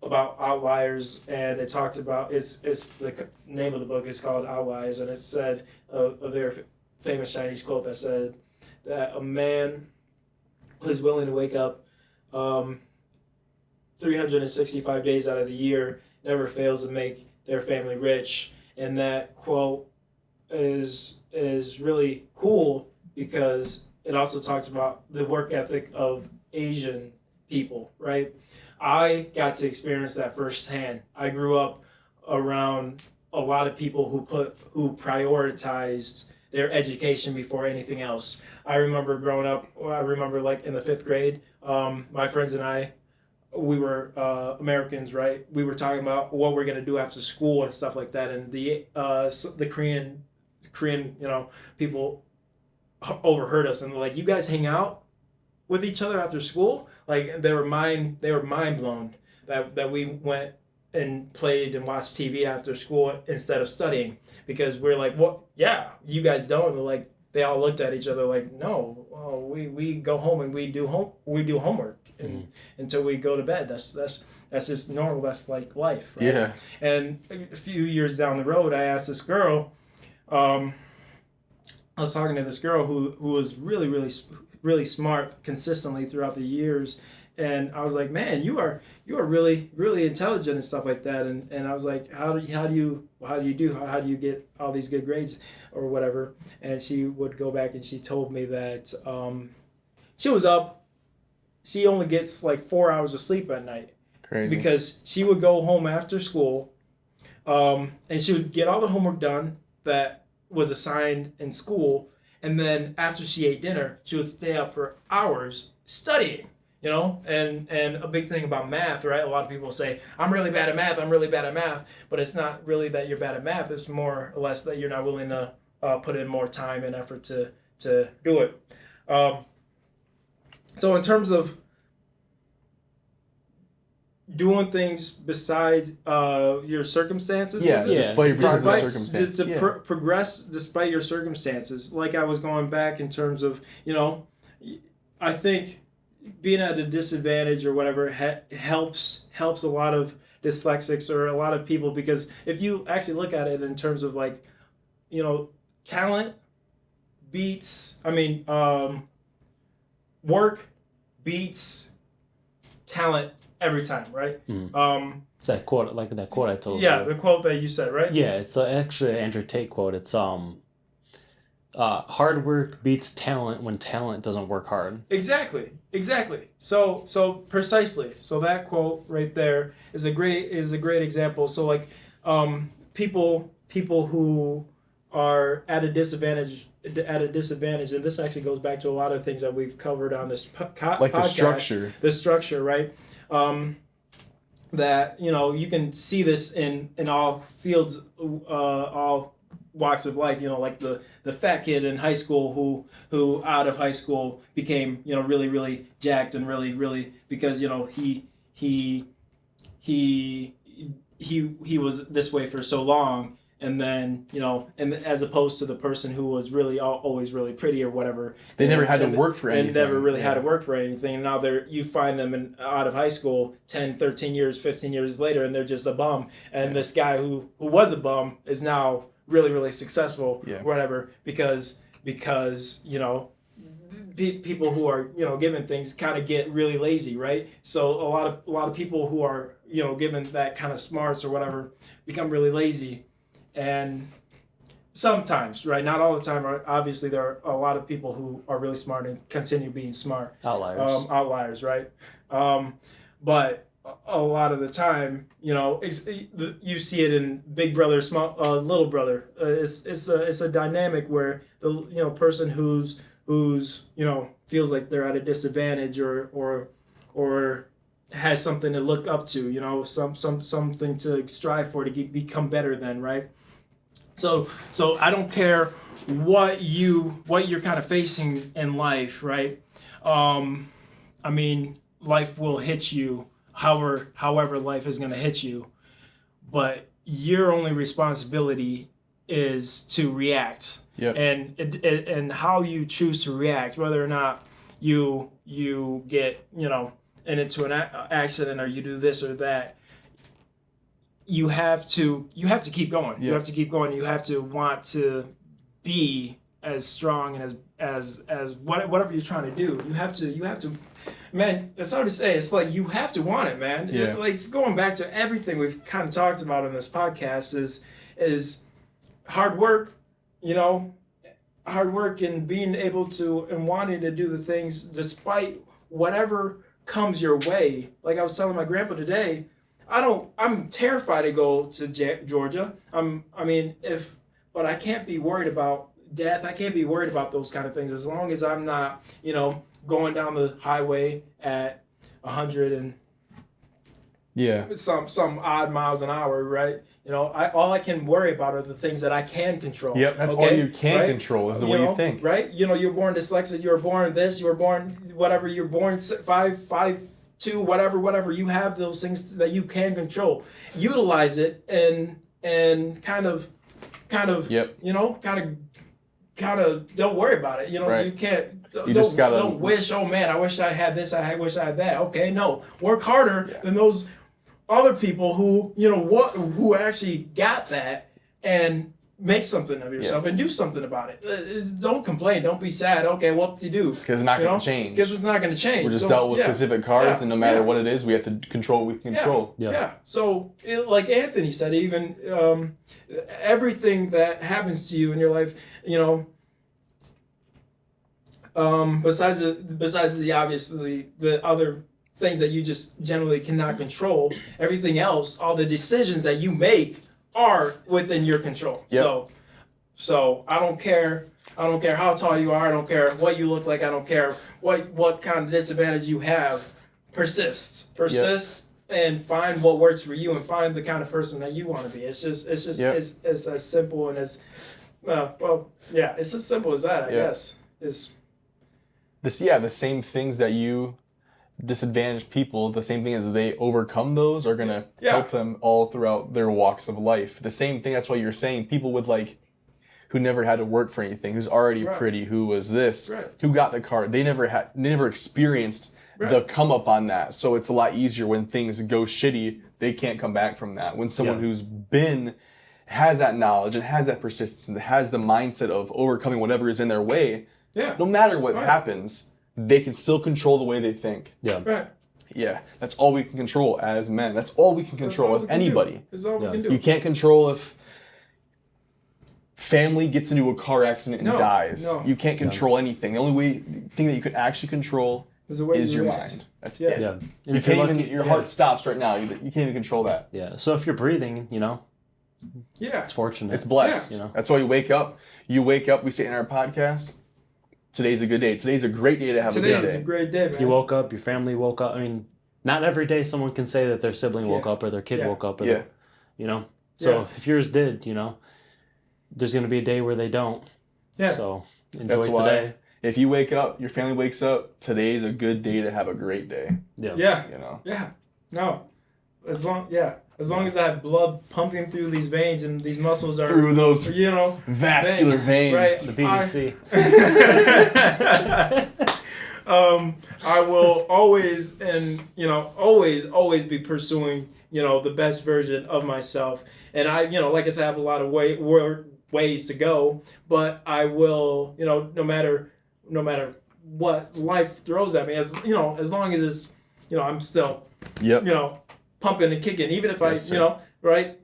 about outliers, and it talked about it's the name of the book is called Outliers, and it said a very famous Chinese quote that said that a man who's willing to wake up 365 days out of the year never fails to make their family rich. And that quote is really cool because it also talks about the work ethic of Asian people, right? I got to experience that firsthand. I grew up around a lot of people who prioritized their education before anything else. I remember growing up, like in the 5th grade, my friends and I, we were Americans, right? We were talking about what we're gonna do after school and stuff like that, and the Korean people overheard us and they're like, "You guys hang out with each other after school?" Like they were mind blown that we went and played and watched TV after school instead of studying, because we're like, "Well, yeah, you guys don't." And like they all looked at each other like, "No, we go home and we do homework until we go to bed. That's just normal. That's like life." Right? Yeah. And a few years down the road, I asked this girl. I was talking to this girl who was really, really, really smart consistently throughout the years, and I was like, "Man, you are really, really intelligent and stuff like that." And I was like, "How do you get all these good grades or whatever?" And she would go back and she told me that she was up. She only gets like 4 hours of sleep at night. Crazy. Because she would go home after school, and she would get all the homework done that was assigned in school, and then after she ate dinner, she would stay up for hours studying. And a big thing about math, right? A lot of people say, "I'm really bad at math," but it's not really that you're bad at math. It's more or less that you're not willing to put in more time and effort to do it. So in terms of doing things besides your circumstances, despite your circumstances, progress despite your circumstances. Like I was going back in terms of, I think being at a disadvantage or whatever helps a lot of dyslexics or a lot of people, because if you actually look at it in terms of like, talent beats, work beats talent every time, right? It's that quote, like that quote I told you. Yeah, the quote that you said, right? Yeah, it's actually an Andrew Tate quote. It's hard work beats talent when talent doesn't work hard. Exactly. So precisely. So that quote right there is a great example. So like people who are at a disadvantage, and this actually goes back to a lot of things that we've covered on this podcast. The structure, right? That, you know, you can see this in all fields, all walks of life, you know, like the fat kid in high school who out of high school became, you know, really, really jacked and really, really, because, you know, he was this way for so long. And then, you know, and as opposed to the person who was really always really pretty or whatever. They never had to work for anything. They never really had to work for anything. And now you find them out of high school 10, 13 years, 15 years later, and they're just a bum. And this guy who was a bum is now really, really successful or whatever because, you know, people who are, you know, given things kind of get really lazy, right? So a lot of people who are, you know, given that kind of smarts or whatever become really lazy. And sometimes, right, not all the time, obviously there are a lot of people who are really smart and continue being smart. Outliers, right? But a lot of the time, you know, you see it in Big Brother, Little Brother. It's a dynamic where the, you know, person who's you know, feels like they're at a disadvantage or has something to look up to, you know, something to strive for to become better than, right? So I don't care what you're kind of facing in life, right? I mean, life will hit you however life is going to hit you, but your only responsibility is to react. Yep. And how you choose to react, whether or not you get, you know, into an accident or you do this or that, you have to keep going. Yep. You have to keep going. You have to want to be as strong and as whatever you're trying to do. You have to, man, it's hard to say. It's like you have to want it, man. Yeah. Like going back to everything we've kind of talked about in this podcast is hard work, you know, hard work and being able to and wanting to do the things despite whatever comes your way. Like I was telling my grandpa today, I'm terrified to go to Georgia. But I can't be worried about death. I can't be worried about those kind of things as long as I'm not, you know, going down the highway at 100 and some odd miles an hour, right? You know, all I can worry about are the things that I can control. Yep, that's all you can control is the way you think. Right? You know, you're born dyslexic, you're born this, you're born whatever, you're born 5'2", whatever. You have those things that you can control. Utilize it and kind of you know, kind of don't worry about it. You know, you can't. Don't wish. Oh man, I wish I had this. I wish I had that. Okay, no. Work harder than those other people who, you know, who actually got that and make something of yourself and do something about it. Don't complain. Don't be sad. Okay, what do you do? Because it's not going to change. Because it's not going to change. We're just dealt with specific cards, and no matter what it is, we have to control what we can control. Yeah. So, like Anthony said, even everything that happens to you in your life, you know, besides the obviously the other things that you just generally cannot control, everything else, all the decisions that you make are within your control. Yep. So I don't care how tall you are. I don't care what you look like. I don't care what kind of disadvantage you have. Persist, and find what works for you, and find the kind of person that you want to be. It's as simple and as it's as simple as that. I guess is the same things that you disadvantaged people, the same thing as they overcome those are going to help them all throughout their walks of life. The same thing, that's why you're saying people with like, who never had to work for anything, who's already pretty, who was this, who got the car, they never experienced the come up on that. So it's a lot easier when things go shitty, they can't come back from that. When someone who's has that knowledge and has that persistence and has the mindset of overcoming whatever is in their way, no matter what happens, they can still control the way they think. Yeah. Right. Yeah, that's all we can control as men. That's all we can control as anybody. That's all we can do. You can't control if family gets into a car accident and dies. No. You can't control anything. The only thing that you could actually control is your mind. That's it. Yeah. And if your heart stops right now. You can't even control that. Yeah. So if you're breathing, it's fortunate. It's blessed. That's why you wake up. We say in our podcast, today's a good day. Today's a great day to have a good day. Today's a great day, man. You woke up, your family woke up. I mean, not every day someone can say that their sibling woke up or their kid woke up. Or So if yours did, there's going to be a day where they don't. Yeah. So enjoy today. If you wake up, your family wakes up, today's a good day to have a great day. Yeah. Yeah. No. As long as I have blood pumping through these veins and these muscles are through those vascular veins. Right. The BBC. I will always always be pursuing, the best version of myself. And I, like I said, I have a lot of ways to go, but I will, no matter what life throws at me, as long as it's, I'm still, pumping and kicking, even if right?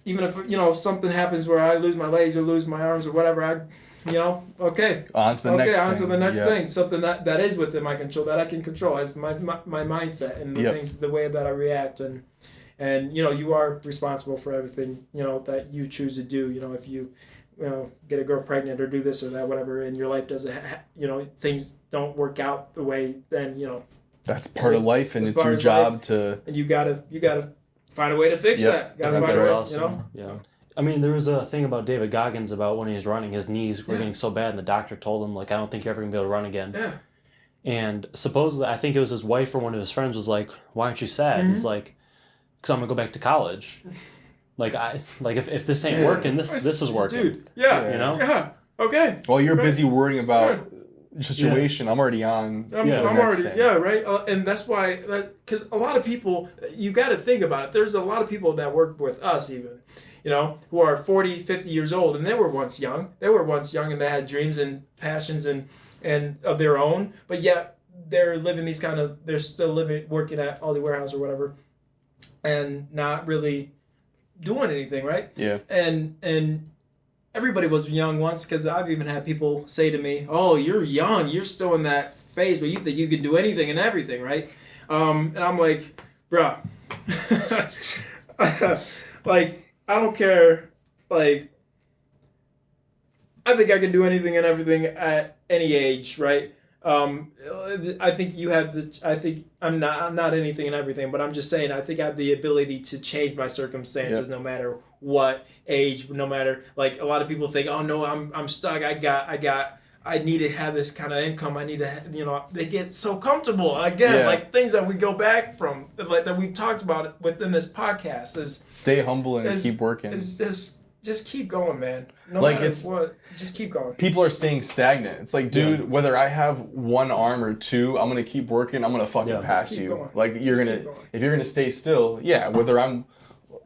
Even if, something happens where I lose my legs or lose my arms or whatever, okay. On to the next thing. Something that is within my control, that I can control. It's my mindset and the things, the way that I react. And you are responsible for everything, that you choose to do. If you, get a girl pregnant or do this or that, whatever, and your life doesn't, things don't work out the way, then, that's part of life, and it's your job to... And you gotta find a way to fix that. That's awesome. Yeah. I mean, there was a thing about David Goggins about when he was running, his knees were getting so bad, and the doctor told him, I don't think you're ever going to be able to run again. Yeah. And supposedly, I think it was his wife or one of his friends was like, why aren't you sad? He's like, because I'm going to go back to college. If this ain't working, this is working. Dude, yeah. Okay. While you're busy worrying about situation, I'm already on. I'm already right. And that's why, because a lot of people, you got to think about it. There's a lot of people that work with us even, who are 40, 50 years old, and they were once young. And they had dreams and passions and of their own, but yet they're living they're still working at Aldi Warehouse or whatever, and not really doing anything, right? Yeah. And everybody was young once, because I've even had people say to me, "Oh, you're young. You're still in that phase where you think you can do anything and everything, right?" And I'm like, bruh, I don't care. I think I can do anything and everything at any age, right? I think you have I think I'm not anything and everything, but I'm just saying, I think I have the ability to change my circumstances no matter what age, no matter, a lot of people think, oh no, I'm stuck. I need to have this kind of income. I need to, they get so comfortable. Again, things that we go back from, that we've talked about within this podcast is stay humble and keep working. It's just keep going, man. No matter what, just keep going. People are staying stagnant. It's dude, whether I have one arm or two, I'm gonna keep working. I'm gonna fucking pass you. Going. If you're gonna stay still, whether I'm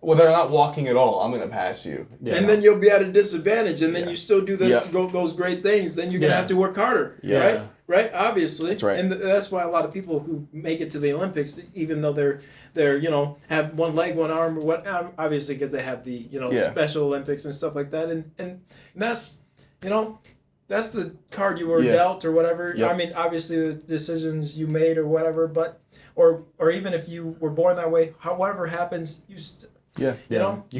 not walking at all, I'm gonna pass you. Yeah. And then you'll be at a disadvantage, and then you still do those great things. Then you're gonna have to work harder, right? Right, obviously. That's right. And that's why a lot of people who make it to the Olympics, even though they're have one leg, one arm, or what, obviously because they have the Special Olympics and stuff like that, and that's that's the card you were dealt or whatever. Yep. I mean, obviously the decisions you made or whatever, but or even if you were born that way, however happens, you. You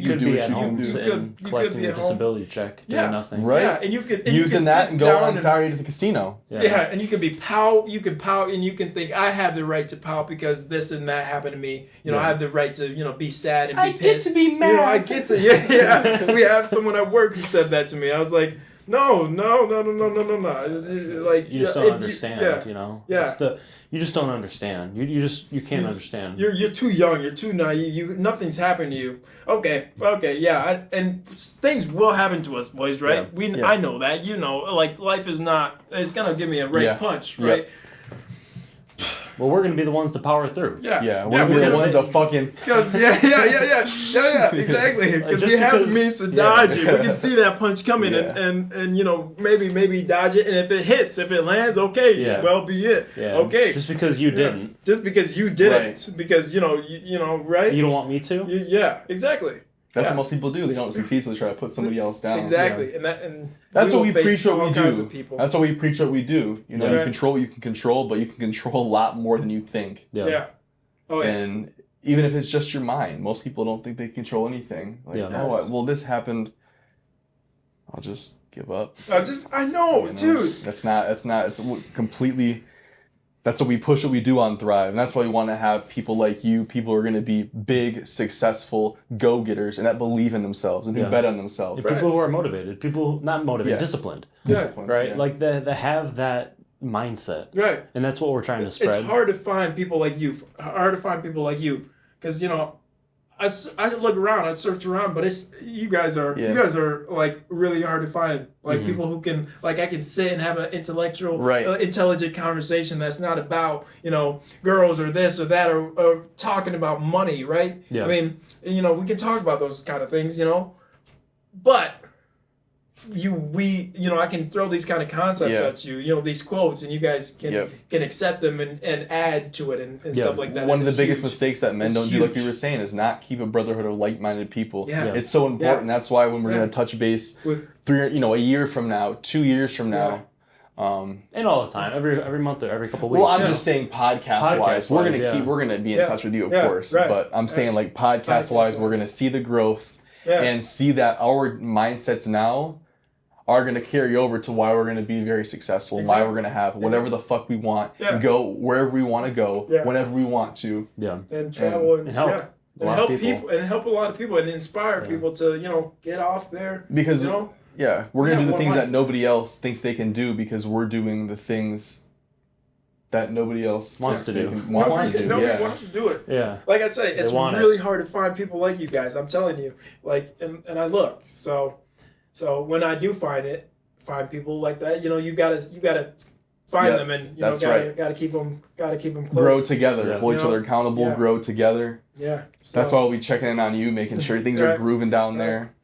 could be at home and collecting your disability check, doing nothing. Right. Yeah, and you could using that and go on Saturday to the casino. Yeah, and you can be pout. You can pout, and you can think, I have the right to pout because this and that happened to me. I have the right to be sad and be pissed. I get to be mad. I get to We have someone at work who said that to me. I was like, no. You just don't understand. You just don't understand. You can't understand. You're too young. You're too naive. Nothing's happened to you. Okay, yeah. And things will happen to us, boys, right? I know that. Life is not. It's gonna give me a right punch, right? Well, we're gonna be the ones to power through. Yeah, we're gonna be the ones that fucking. Exactly. Because we have the means to dodge it. We can see that punch coming and you know maybe dodge it. And if it hits, if it lands, okay, well be it. Yeah. Okay. Just because you didn't. Just because you didn't. Right. Because you know, right? You don't want me to. Yeah. Exactly. That's what most people do. They don't succeed, so they try to put somebody else down. Exactly, and that's what we preach. What we do. That's what we preach. What we do. You know, you control what you can control, but you can control a lot more than you think. Yeah. Oh yeah. And even if it's just your mind, most people don't think they control anything. Like, well, this happened. I'll just give up. I know, dude. That's not. It's completely. That's what we push, what we do on Thryve. And that's why we want to have people like you, people who are going to be big, successful go-getters and that believe in themselves and who bet on themselves. People who are motivated. People, not motivated, disciplined. Disciplined. Right? Yeah. They have that mindset. Right. And that's what we're trying to spread. It's hard to find people like you. Because, you know, I look around, I search around, but you guys are like really hard to find. Like people who can, like I can sit and have an intellectual, intelligent conversation that's not about, you know, girls or this or that or talking about money, right? Yeah. I mean, you know, we can talk about those kind of things, you know, but I can throw these kind of concepts at you, you know, these quotes, and you guys can accept them and add to it and stuff like that. One of the biggest mistakes that men don't do, like we were saying, is not keep a brotherhood of like-minded people. Yeah. It's so important. That's why when we're going to touch base a year from now, 2 years from now, and all the time, every month or every couple of weeks. Well, I'm just saying podcast-wise, we're gonna be in touch with you, of course. Right. But I'm saying like podcast-wise, we're gonna see the growth and see that our mindsets now are going to carry over to why we're going to be very successful, why we're going to have whatever the fuck we want, go wherever we want to go, whenever we want to. Yeah. And travel and help. And help people. And help a lot of people and inspire people to, you know, get off there. Because, you know, we're going to do the things that nobody else thinks they can do because we're doing the things that nobody else wants to do. Nobody wants to do it. Yeah. Like I say, it's really hard to find people like you guys. I'm telling you. Like, and I look. So when I do find people like that, you know, you gotta find them, and you know, gotta keep them close. Grow together, hold each other accountable, grow together. Yeah. So. That's why we'll be checking in on you, making sure things are grooving down there.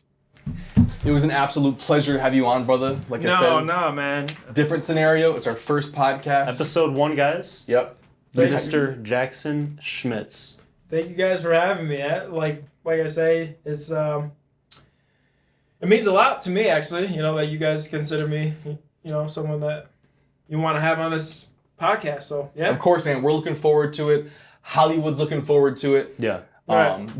It was an absolute pleasure to have you on, brother. Like I said, no, man. Different scenario. It's our first podcast. Episode 1, guys. Yep. Mr. Jackson Schmitz. Thank you guys for having me. Like I say, it's it means a lot to me, actually, you know, that you guys consider me, you know, someone that you want to have on this podcast. So, yeah. Of course, man. We're looking forward to it. Hollywood's looking forward to it. Yeah.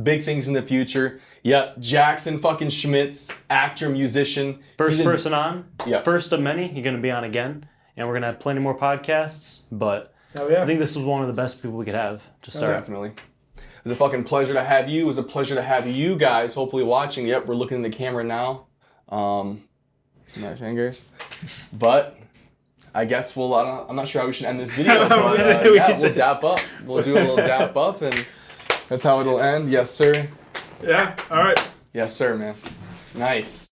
Big things in the future. Yeah. Jackson fucking Schmitz, actor, musician. First person on. Yeah. First of many. You're going to be on again. And we're going to have plenty more podcasts. But I think this was one of the best people we could have to start. Definitely. It was a fucking pleasure to have you. It was a pleasure to have you guys hopefully watching. Yep, we're looking in the camera now. My fingers. But I guess I'm not sure how we should end this video. But we'll dap up. We'll do a little dap up, and that's how it'll end. Yes, sir. Yeah, all right. Yes, sir, man. Nice.